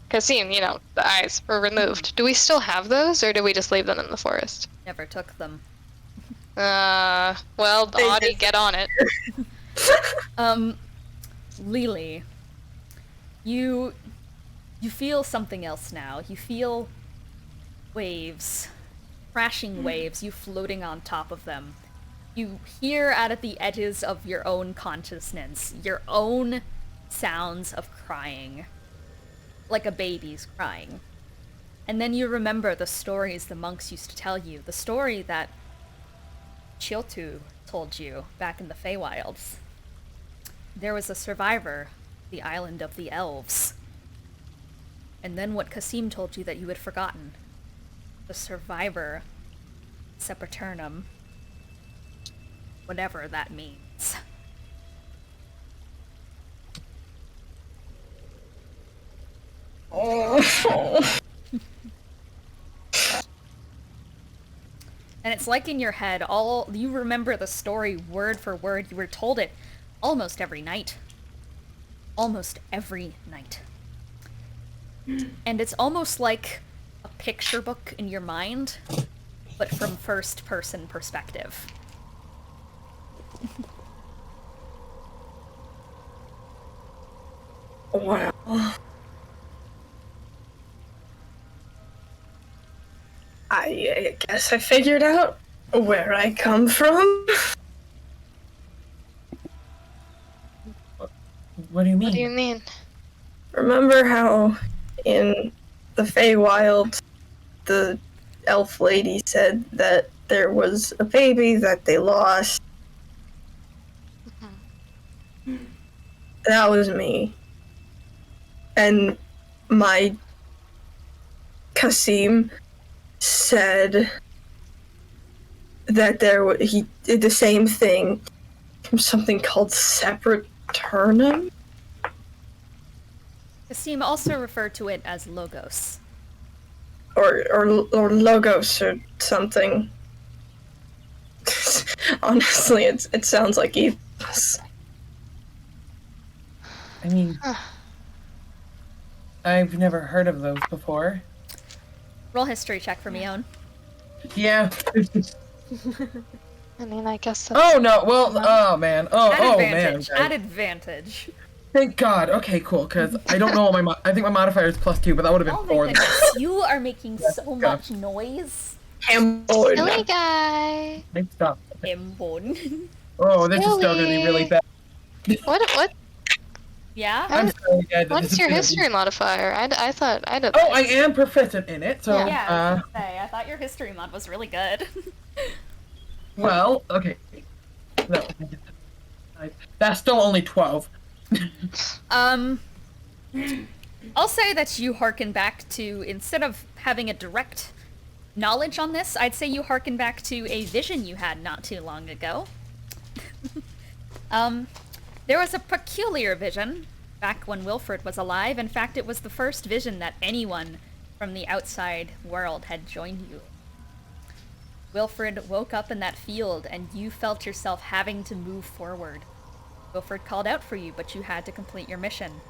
Kasim, you know, the eyes were removed. Do we still have those, or do we just leave them in the forest?
Never took them.
Well, Audie, get on it.
Lelee, you feel something else now. You feel waves, crashing waves, you floating on top of them. You hear out at the edges of your own consciousness, your own sounds of crying, like a baby's crying. And then you remember the stories the monks used to tell you, the story that Chiotu told you back in the Feywilds. There was a survivor, the island of the elves. And then what Kasim told you that you had forgotten. The survivor, Sepulturnum. Whatever that means. And it's like in your head, you remember the story word for word. You were told it almost every night. Almost every night. And it's almost like a picture book in your mind, but from first-person perspective.
Wow. I guess I figured out where I come from.
What do you mean?
What do you mean?
Remember how in the Feywild, the elf lady said that there was a baby that they lost? That was me. And my Kasim said that he did the same thing from something called Sepraturnum?
Kasim also referred to it as Logos.
Or Logos or something. Honestly, it sounds like ethos.
I mean, I've never heard of those before.
Roll history check for me, Owen.
Yeah.
I mean, I guess that's...
Oh no! Well, oh man! Oh man!
Advantage.
Guys.
At advantage.
Thank God. Okay, cool. Because I don't know what I think my modifier is +2, but that would have
Oh
been
my
4.
goodness, you are making so much noise.
Silly guy.
Stop.
Hambone.
Oh, this is still gonna be really bad.
What?
Yeah?
I'm sorry, guys.
What's
this
your
is gonna
history modifier? I thought I'd have...
Oh, I am proficient in it. So,
Yeah, I was gonna say, I thought your history mod was really good.
well, okay. No, that's still only 12.
I'll say that you harken back to, instead of having a direct knowledge on this, I'd say you harken back to a vision you had not too long ago. There was a peculiar vision back when Wilfred was alive. In fact, it was the first vision that anyone from the outside world had joined you. Wilfred woke up in that field, and you felt yourself having to move forward. Wilfred called out for you, but you had to complete your mission.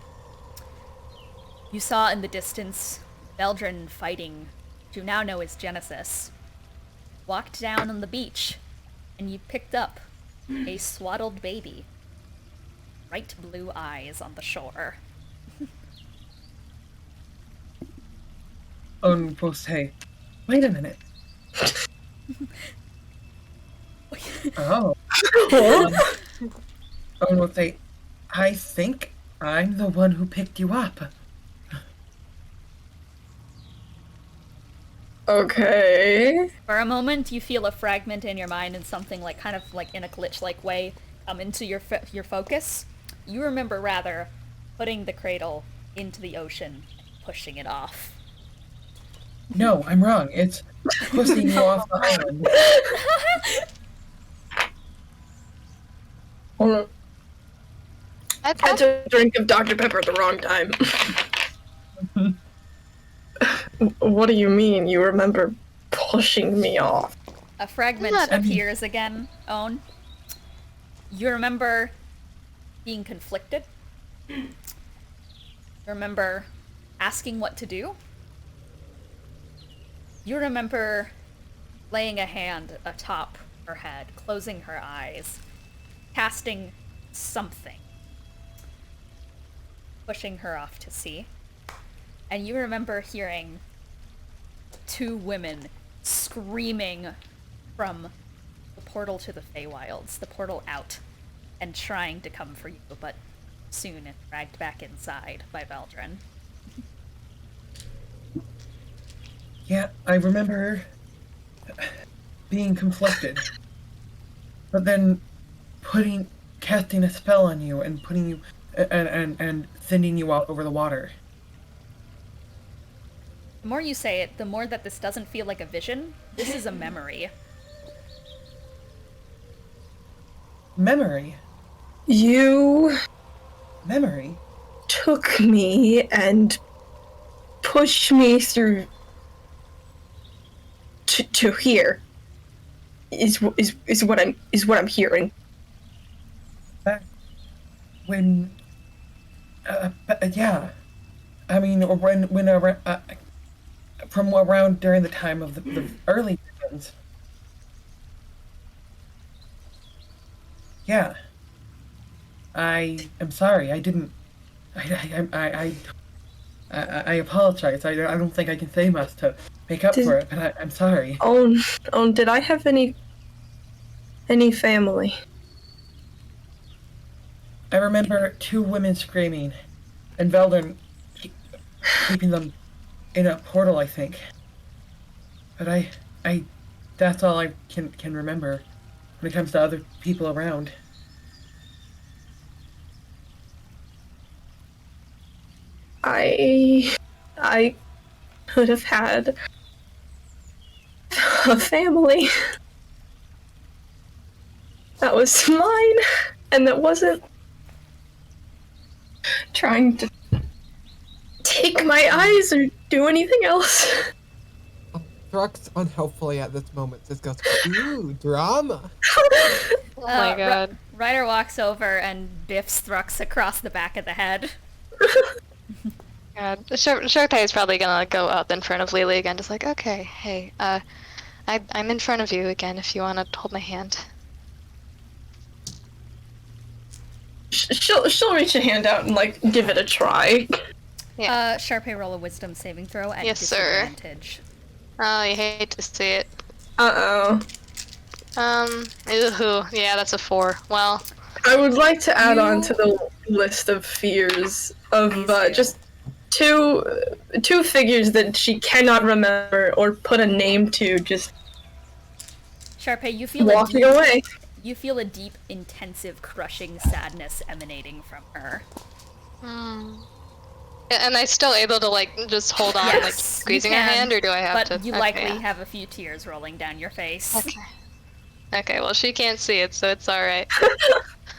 You saw in the distance Beldrin fighting, which you now know as Genesis. Walked down on the beach, and you picked up a swaddled baby. Bright blue eyes on the shore.
Owen will say, wait a minute. Oh. Owen will say, I think I'm the one who picked you up.
Okay.
For a moment, you feel a fragment in your mind and something like, kind of like in a glitch-like way, come into your focus. You remember, rather, putting the cradle into the ocean and pushing it off.
No, I'm wrong. It's pushing you off the island.
Hold on.
I
I
thought...
took a drink of Dr. Pepper at the wrong time. What do you mean? You remember pushing me off?
A fragment appears again, Owen. You remember being conflicted. You remember asking what to do. You remember laying a hand atop her head, closing her eyes, casting something, pushing her off to sea. And you remember hearing 2 women screaming from the portal to the Feywilds, the portal out, and trying to come for you, but soon dragged back inside by Beldrin.
Yeah, I remember being conflicted. But then casting a spell on you and putting you, and sending you out over the water.
The more you say it, the more that this doesn't feel like a vision. This is a memory.
Memory?
You
Memory?
took me and pushed me through to here. Is what I'm hearing.
Back when, yeah. I mean, when from around during the time of the early visions. Yeah. I am sorry. I didn't. I apologize. I don't think I can say much to make up for it, but I'm sorry.
Oh, did I have any family?
I remember 2 women screaming, and Veldern keeping them in a portal, I think. But that's all I can remember when it comes to other people around.
I could have had a family that was mine and that wasn't trying to take my eyes or do anything else.
Thrux unhelpfully at this moment just goes, ooh, drama.
Oh my god.
Ryder walks over and biffs Thrux across the back of the head.
God. Charpay is probably gonna go up in front of Lelee again, just like, okay, hey, I'm in front of you again if you wanna hold my hand.
She'll reach a hand out and like give it a try.
Yeah.
Charpay, roll a wisdom saving throw at
Yes, sir.
disadvantage.
Oh, you hate to see it.
Uh-oh.
Yeah, that's a 4. Well,
I would like to add on to the list of fears of just two figures that she cannot remember or put a name to, just
Charpay, you feel
walking away.
You feel a deep, intensive, crushing sadness emanating from her.
Am I still able to, like, just hold on,
Yes,
like, squeezing
you
her
can,
hand, or do I have to?
But you likely have a few tears rolling down your face.
Okay. Okay, well, she can't see it, so it's alright.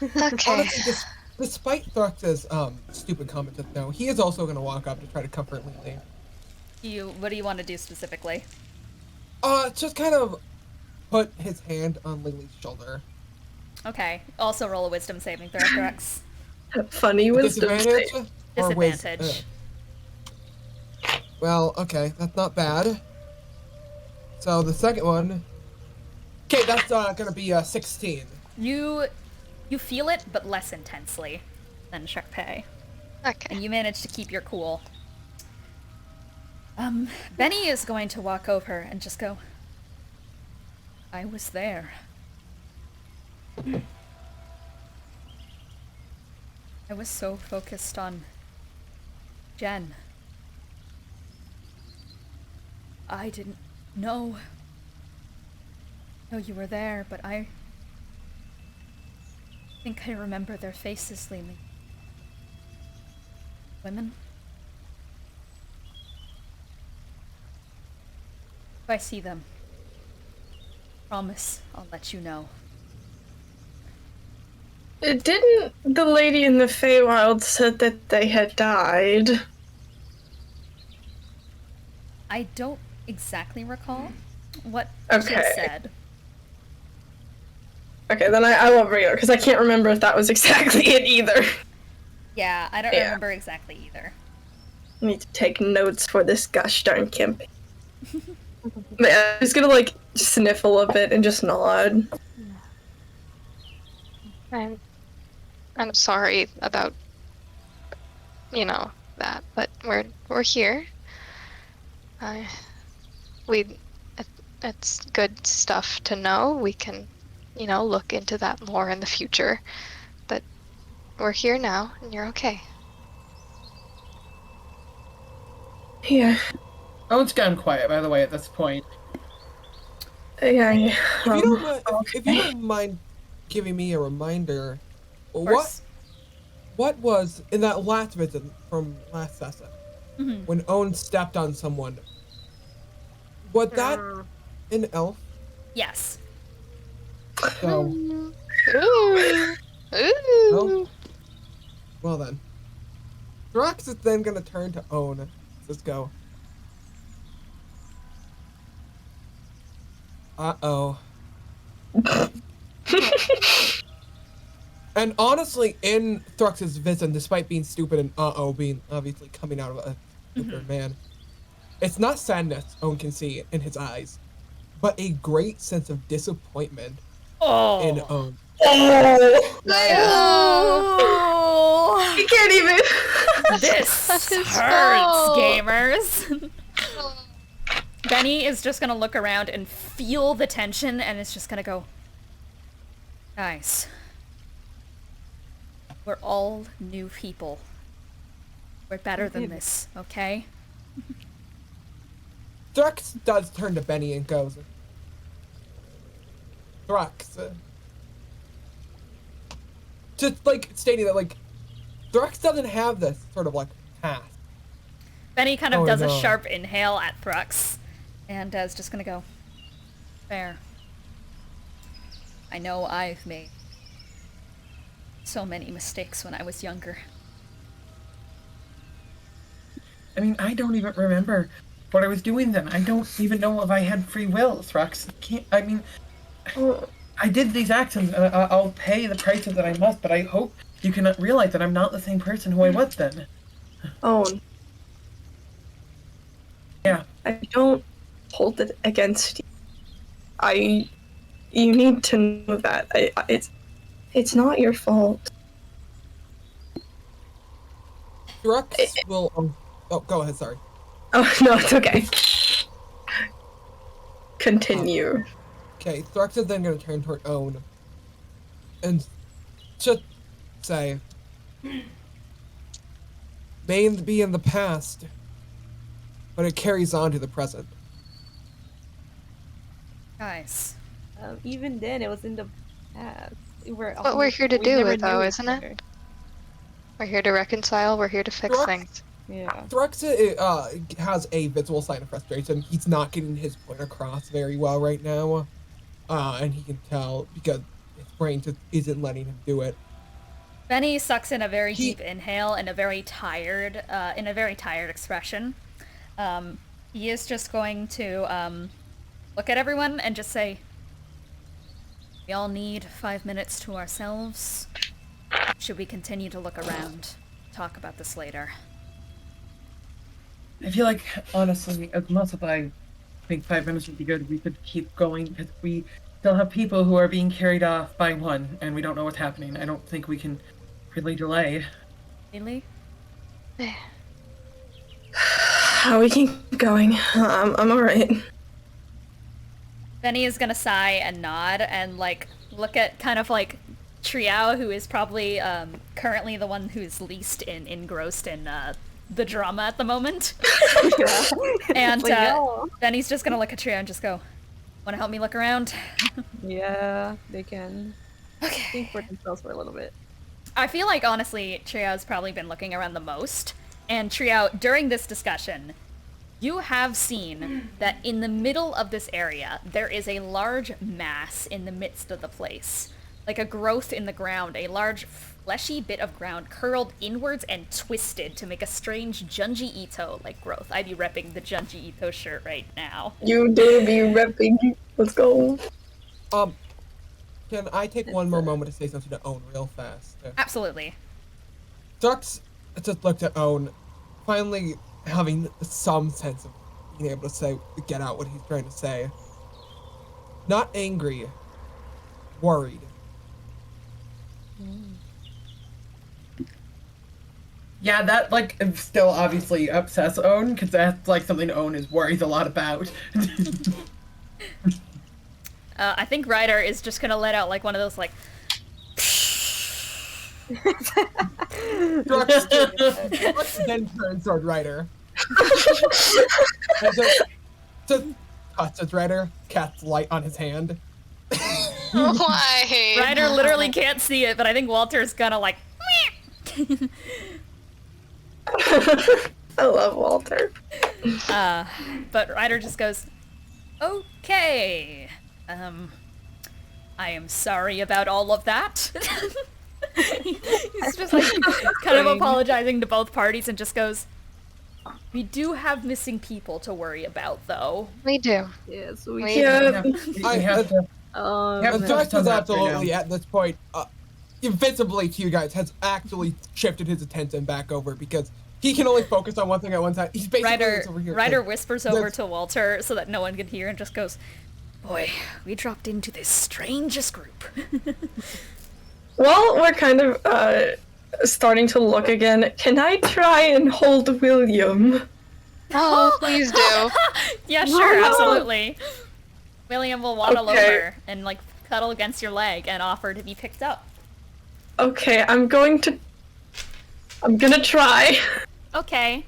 Okay.
Honestly, despite Thrux's stupid comment just now, he is also going to walk up to try to comfort Lelee.
What do you want to do specifically?
Just kind of put his hand on Lily's shoulder.
Okay. Also roll a wisdom saving throw, Thrux.
Funny wisdom
Disadvantage?
save.
Or
Disadvantage.
Well, okay, that's not bad. So the second one... Okay, that's gonna be 16.
You feel it, but less intensely than Charpay.
Okay.
And you manage to keep your cool. Bennie is going to walk over and just go, I was there. I was so focused on Jen. I didn't know you were there, but I think I remember their faces, Lelee. Women? If I see them, promise I'll let you know.
Didn't the lady in the Feywild said that they had died?
I don't exactly recall what she
Okay.
said.
Okay, then I won't bring it up because I can't remember if that was exactly it either.
Yeah, I don't
Yeah.
remember exactly either.
I need to take notes for this gosh darn campaign. But yeah, I'm just gonna like sniffle a bit and just nod.
I'm sorry about, that, but we're here. It's good stuff to know. We can, look into that more in the future. But we're here now, and you're okay.
Yeah.
Oh, it's gone quiet, by the way, at this point.
Yeah.
If you don't mind giving me a reminder, what was in that last visit from last session when Owen stepped on someone? Was that an elf?
Yes.
So,
Ooh.
well, well then. Thrax is then gonna turn to Owen. Let's go. Uh-oh. And honestly, in Thrux's vision, despite being stupid and being obviously coming out of a different man, it's not sadness Owen can see in his eyes, but a great sense of disappointment in Owen.
Oh!
You can't even.
This
That's his
hurts,
fault.
gamers. Bennie is just gonna look around and feel the tension, and it's just gonna go, nice. We're all new people. We're better than this, okay?
Thrux does turn to Bennie and goes, Thrux. Just like stating that, like, Thrux doesn't have this sort of like past.
Bennie kind of
Oh,
does a
no.
sharp inhale at Thrux, and is just gonna go, fair. I know I've made so many mistakes when I was younger.
I mean, I don't even remember what I was doing then. I don't even know if I had free will, Thrux. I mean, I did these actions, and I'll pay the prices that I must, but I hope you can realize that I'm not the same person who I was then.
Own.
Yeah.
I don't hold it against you. You need to know that. It's not your fault.
Thrux will. Oh, go ahead. Sorry.
Oh, no, it's okay. Continue.
Okay, Thrux is then going to turn toward Own and just say, may be in the past, but it carries on to the present.
Guys.
Even then, it was in the past.
What we're here to do, though, isn't it? We're here to reconcile. We're here to fix
Thrux-
things.
Yeah.
Thrux has a visible sign of frustration. He's not getting his point across very well right now, and he can tell because his brain just isn't letting him do it.
Bennie sucks in a very deep inhale and a very tired expression. He is just going to look at everyone and just say, we all need 5 minutes to ourselves. Should we continue to look around? Talk about this later.
I feel like, honestly, as much as I think 5 minutes would be good, we could keep going, because we still have people who are being carried off by one, and we don't know what's happening. I don't think we can really delay.
Lelee?
We can keep going. I'm alright.
Bennie is gonna sigh and nod and, like, look at kind of, like, Triao, who is probably, currently the one who's least engrossed in, the drama at the moment. And, Bennie's just gonna look at Triao and just go, wanna help me look around?
Yeah, they can
Okay.
think for themselves for a little bit.
I feel like, honestly, Triao's probably been looking around the most. And Triao, during this discussion, you have seen that in the middle of this area, there is a large mass in the midst of the place. Like a growth in the ground, a large fleshy bit of ground curled inwards and twisted to make a strange Junji Ito-like growth. I'd be repping the Junji Ito shirt right now.
You do be repping. Let's go.
Can I take one more moment to say something to Own real fast?
Absolutely.
Thrux just looked at Own, finally having some sense of being able to get out what he's trying to say. Not angry, worried.
Yeah, that, like, still obviously upsets Own, because that's, like, something Own is worried a lot about.
I think Ryder is just gonna let out, like, one of those, like...
Thrux then turns toward Ryder. And just touches Ryder, casts light on his hand.
Why?
Ryder literally can't see it, but I think Walter's gonna, like...
I love Walter.
But Ryder just goes, okay. I am sorry about all of that. He's just like kind of apologizing to both parties and just goes, we do have missing people to worry about, though.
We do.
Yes,
We
we
do.
Yeah.
We have to...
And Thrux is absolutely, at this point, invisibly to you guys, has actually shifted his attention back over because he can only focus on one thing at one time. He's basically over here.
Ryder whispers over to Walter so that no one can hear and just goes, boy, we dropped into this strangest group.
Well, we're kind of starting to look again. Can I try and hold William?
Oh, please do.
Yeah, sure, absolutely. William will waddle
Okay.
over and, like, cuddle against your leg and offer to be picked up.
Okay, I'm gonna try.
Okay.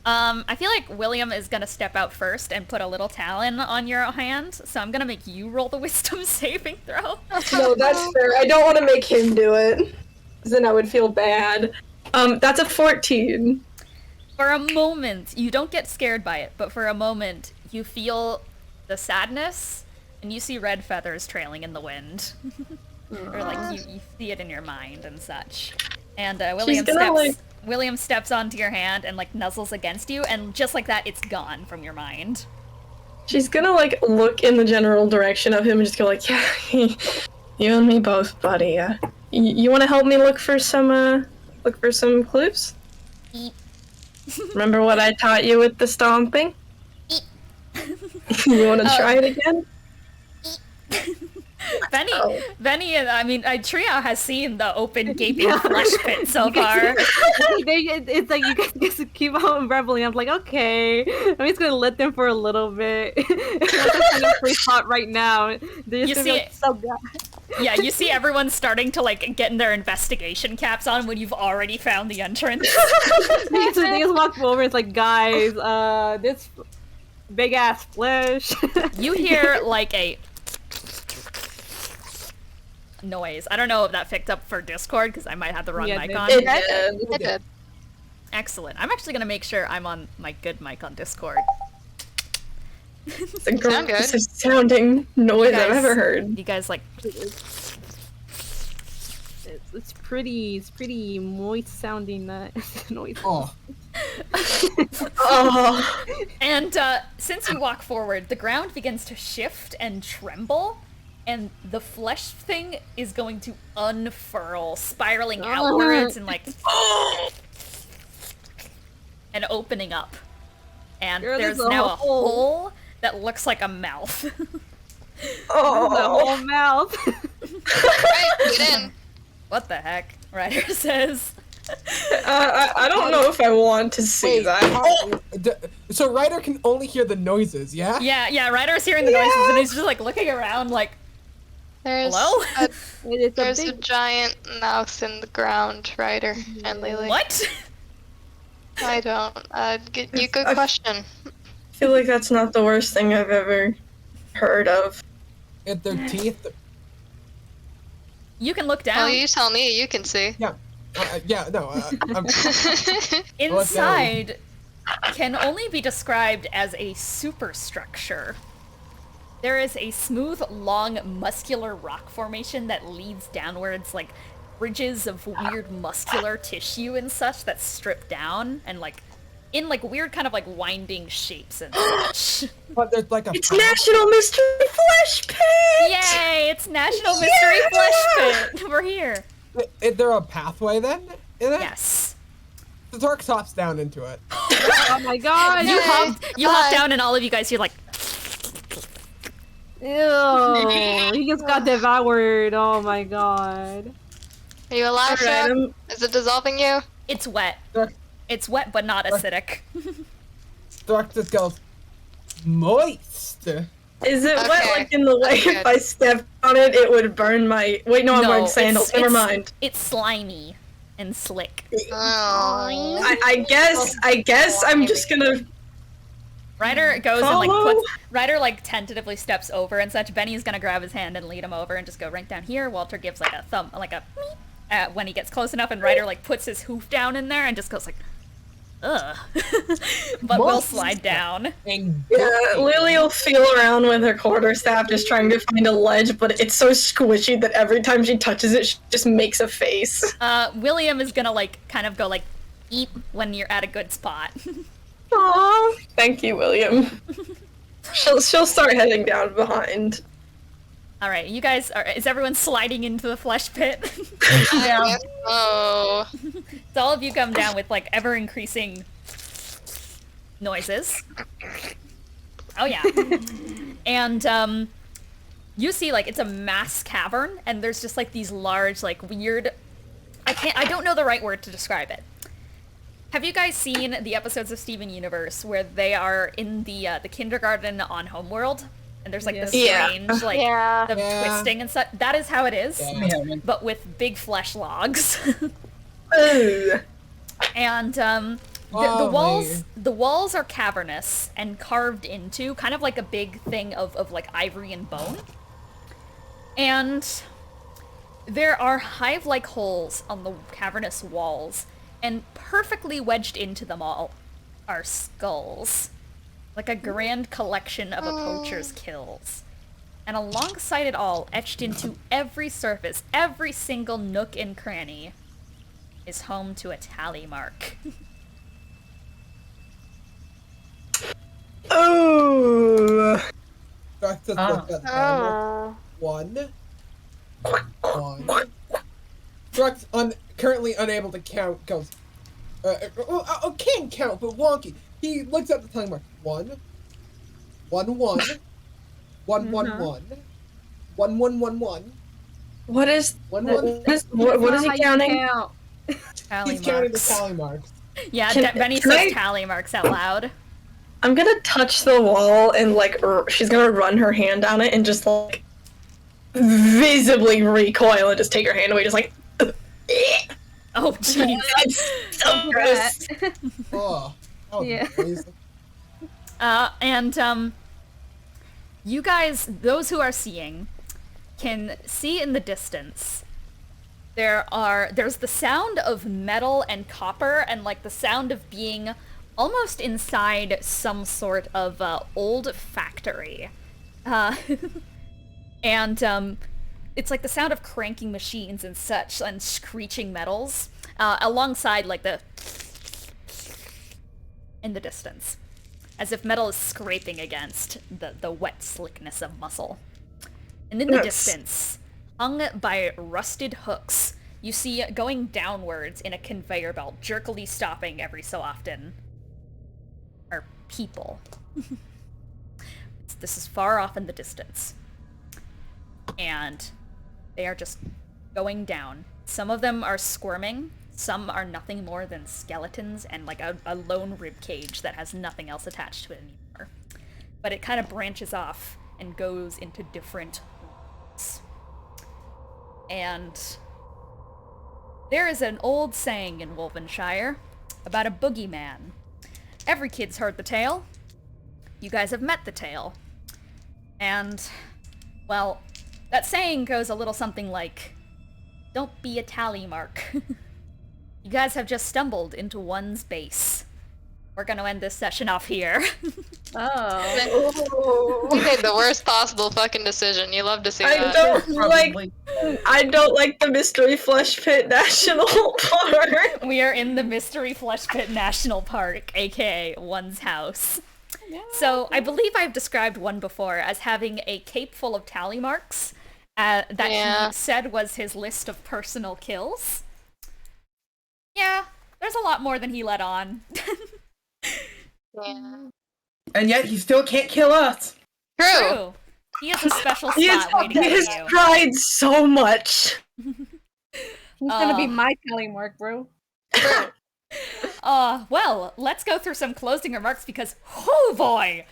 I feel like William is gonna step out first and put a little talon on your hand, so I'm gonna make you roll the wisdom saving throw.
No, that's fair. I don't want to make him do it, 'cause then I would feel bad. That's a 14.
For a moment, you don't get scared by it, but for a moment, you feel the sadness, and you see red feathers trailing in the wind. Or like, you see it in your mind and such. And William steps onto your hand and like nuzzles against you, and just like that, it's gone from your mind.
She's gonna like look in the general direction of him and just go like, yeah, you and me both, buddy. You want to help me look for some clues?
Eep.
Remember what I taught you with the stomping?
Eep.
You want to try it again?
Bennie, Triao has seen the open gaping flesh pit so far.
It's like you guys just keep on reveling. I'm like, okay, I'm just gonna let them for a little bit. It's gonna free spot right now. They're just gonna be like, so good.
Yeah, you see everyone starting to like get their investigation caps on when you've already found the entrance.
They just walk over. It's like, guys, this big ass flesh.
You hear like a noise. I don't know if that picked up for Discord because I might have the wrong mic on.
It did.
Excellent. I'm actually gonna make sure I'm on my good mic on Discord.
It's the grossest sounding noise I've ever heard.
You guys like?
It's pretty moist sounding noise.
Oh.
Oh.
And since you walk forward, the ground begins to shift and tremble, and the flesh thing is going to unfurl, spiraling outwards and like and opening up. And there's now a hole that looks like a mouth.
Oh,
the whole mouth.
Right, get in.
What the heck? Ryder says.
I don't know if I want to see that.
So Ryder can only hear the noises, yeah?
Yeah, Ryder's hearing the noises and he's just like looking around like, hello?
There's a giant mouth in the ground, Ryder and Lelee.
What?
I don't. Good question.
I feel like that's not the worst thing I've ever heard of.
At their teeth.
You can look down.
Well, you tell me. You can see.
Yeah. I'm...
Inside can only be described as a superstructure. There is a smooth, long, muscular rock formation that leads downwards like bridges of weird muscular tissue and such that's stripped down and like in like weird kind of like winding shapes and such.
But there's like
It's National Mystery Flesh Pit!
Yay! It's National Mystery Flesh Pit! We're here.
Is there a pathway then? In it?
Yes.
The Thrux hops down into it.
Oh my god!
You hop down and all of you guys hear like
ew! He just got devoured. Oh my god.
Are you alive, Shaq? Is it dissolving you?
it's wet.
Thrux,
It's wet but not acidic.
Thrux just goes moist.
Is it wet
Okay,
like in the way
that's
if
good.
I stepped on it, it would burn my... Wait, no, I'm wearing sandals. Never mind.
It's slimy and slick.
Oh.
I guess I'm just gonna...
Ryder goes
Follow?
and like Ryder like tentatively steps over and such. Benny's gonna grab his hand and lead him over and just go right down here. Walter gives like a thumb, like a meep, when he gets close enough, and Ryder like puts his hoof down in there and just goes like, ugh. But we'll slide down.
Yeah, Lily will feel around with her quarterstaff just trying to find a ledge, but it's so squishy that every time she touches it, she just makes a face.
William is gonna like kind of go like, eat when you're at a good spot.
Aww. Thank you, William. She'll start heading down behind.
All right, you guys is everyone sliding into the flesh pit?
Yeah. Oh.
So all of you come down with like ever increasing noises. Oh yeah. And you see like it's a mass cavern and there's just like these large like weird I don't know the right word to describe it. Have you guys seen the episodes of Steven Universe where they are in the kindergarten on Homeworld and there's like the
Yeah.
strange like
Yeah.
the twisting and stuff. That is how it is,
Yeah.
but with big flesh logs.
Ugh.
And the walls are cavernous and carved into kind of like a big thing of like ivory and bone. And there are hive-like holes on the cavernous walls, and perfectly wedged into them all are skulls. Like a grand collection of a poacher's kills. And alongside it all, etched into every surface, every single nook and cranny, is home to a tally mark.
Oh.
Thrax just looked at the timer. One. Thrax, currently unable to count, goes, can't count, but wonky. He looks at the timer. 1, 1, 1, 1, 1, 1, 1, 1, 1, 1.
What is
1, 1.
what is he counting?
Tally
He's counting the
marks.
tally marks.
Yeah, Bennie
can
says
I-
tally marks out loud.
I'm gonna touch the wall and like she's gonna run her hand down it and just like visibly recoil and just take her hand away, just like.
Oh, jeez.
That's so gross.
Oh, that would be
Yeah.
amazing.
And you guys, those who are seeing, can see in the distance there's the sound of metal and copper and like the sound of being almost inside some sort of old factory. And it's like the sound of cranking machines and such and screeching metals alongside like the in the distance, as if metal is scraping against the wet slickness of muscle. And in the distance, hung by rusted hooks, you see going downwards in a conveyor belt, jerkily stopping every so often, are people. This is far off in the distance. And they are just going down. Some of them are squirming, some are nothing more than skeletons and like a lone rib cage that has nothing else attached to it anymore. But it kind of branches off and goes into different rooms. And there is an old saying in Wolvenshire about a boogeyman. Every kid's heard the tale. You guys have met the tale. And, well, that saying goes a little something like, don't be a tally mark. You guys have just stumbled into one's base. We're gonna end this session off here.
Oh.
You made the worst possible fucking decision. You love to see
I
that.
don't like the Mystery Flesh Pit National Park.
We are in the Mystery Flesh Pit National Park, aka one's house. So, I believe I've described one before as having a cape full of tally marks that he said was his list of personal kills. Yeah, there's a lot more than he let on.
Yeah.
And yet he still can't kill us.
True.
He has a special spot waiting
He has
for you.
tried so much.
He's gonna be my tally mark, bro.
Well, let's go through some closing remarks because, oh boy,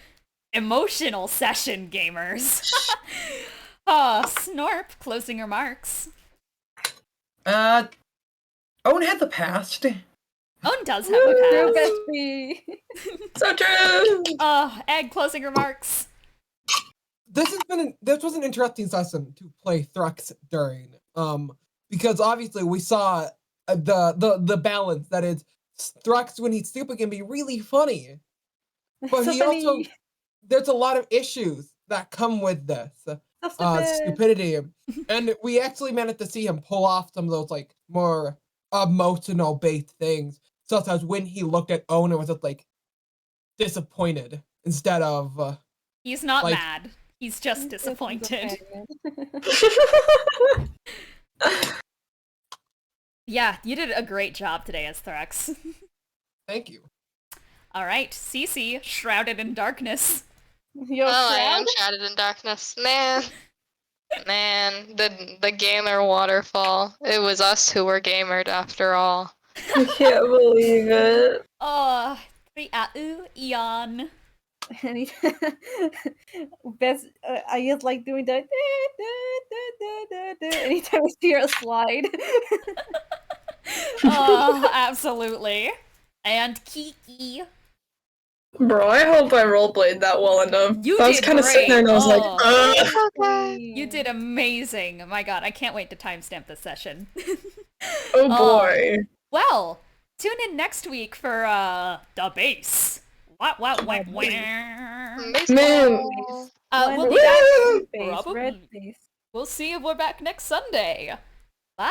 emotional session, gamers. Snorp, closing remarks.
Owen had the past.
Owen does have a past.
Bestie.
So true.
Egg, closing remarks.
This was an interesting session to play Thrux during, because obviously we saw the balance that is Thrux when he's stupid can be really funny, but he also there's a lot of issues that come with this stupidity, and we actually managed to see him pull off some of those like more emotional based things, such as when he looked at Owen and was just like disappointed instead of
He's not
like-
mad. He's just disappointed. Yeah, you did a great job today as Thrux.
Thank you.
All right, Cece, shrouded in darkness.
Yo,
I
Shroud?
am shrouded in darkness. Man, the gamer waterfall. It was us who were gamered after all.
I can't believe it.
The Eon.
Any best I just like doing that anytime I hear a slide.
Oh, absolutely. And Kiki.
Bro, I hope I roleplayed that well enough.
You
I was
did
kind of sitting there and I was
great.
like,
Oh.
ugh.
You did amazing. My god, I can't wait to timestamp this session.
Oh boy.
Well, tune in next week for the base. What?
Man.
We'll
One
be back.
base,
Probably.
red base.
We'll see if we're back next Sunday. Bye.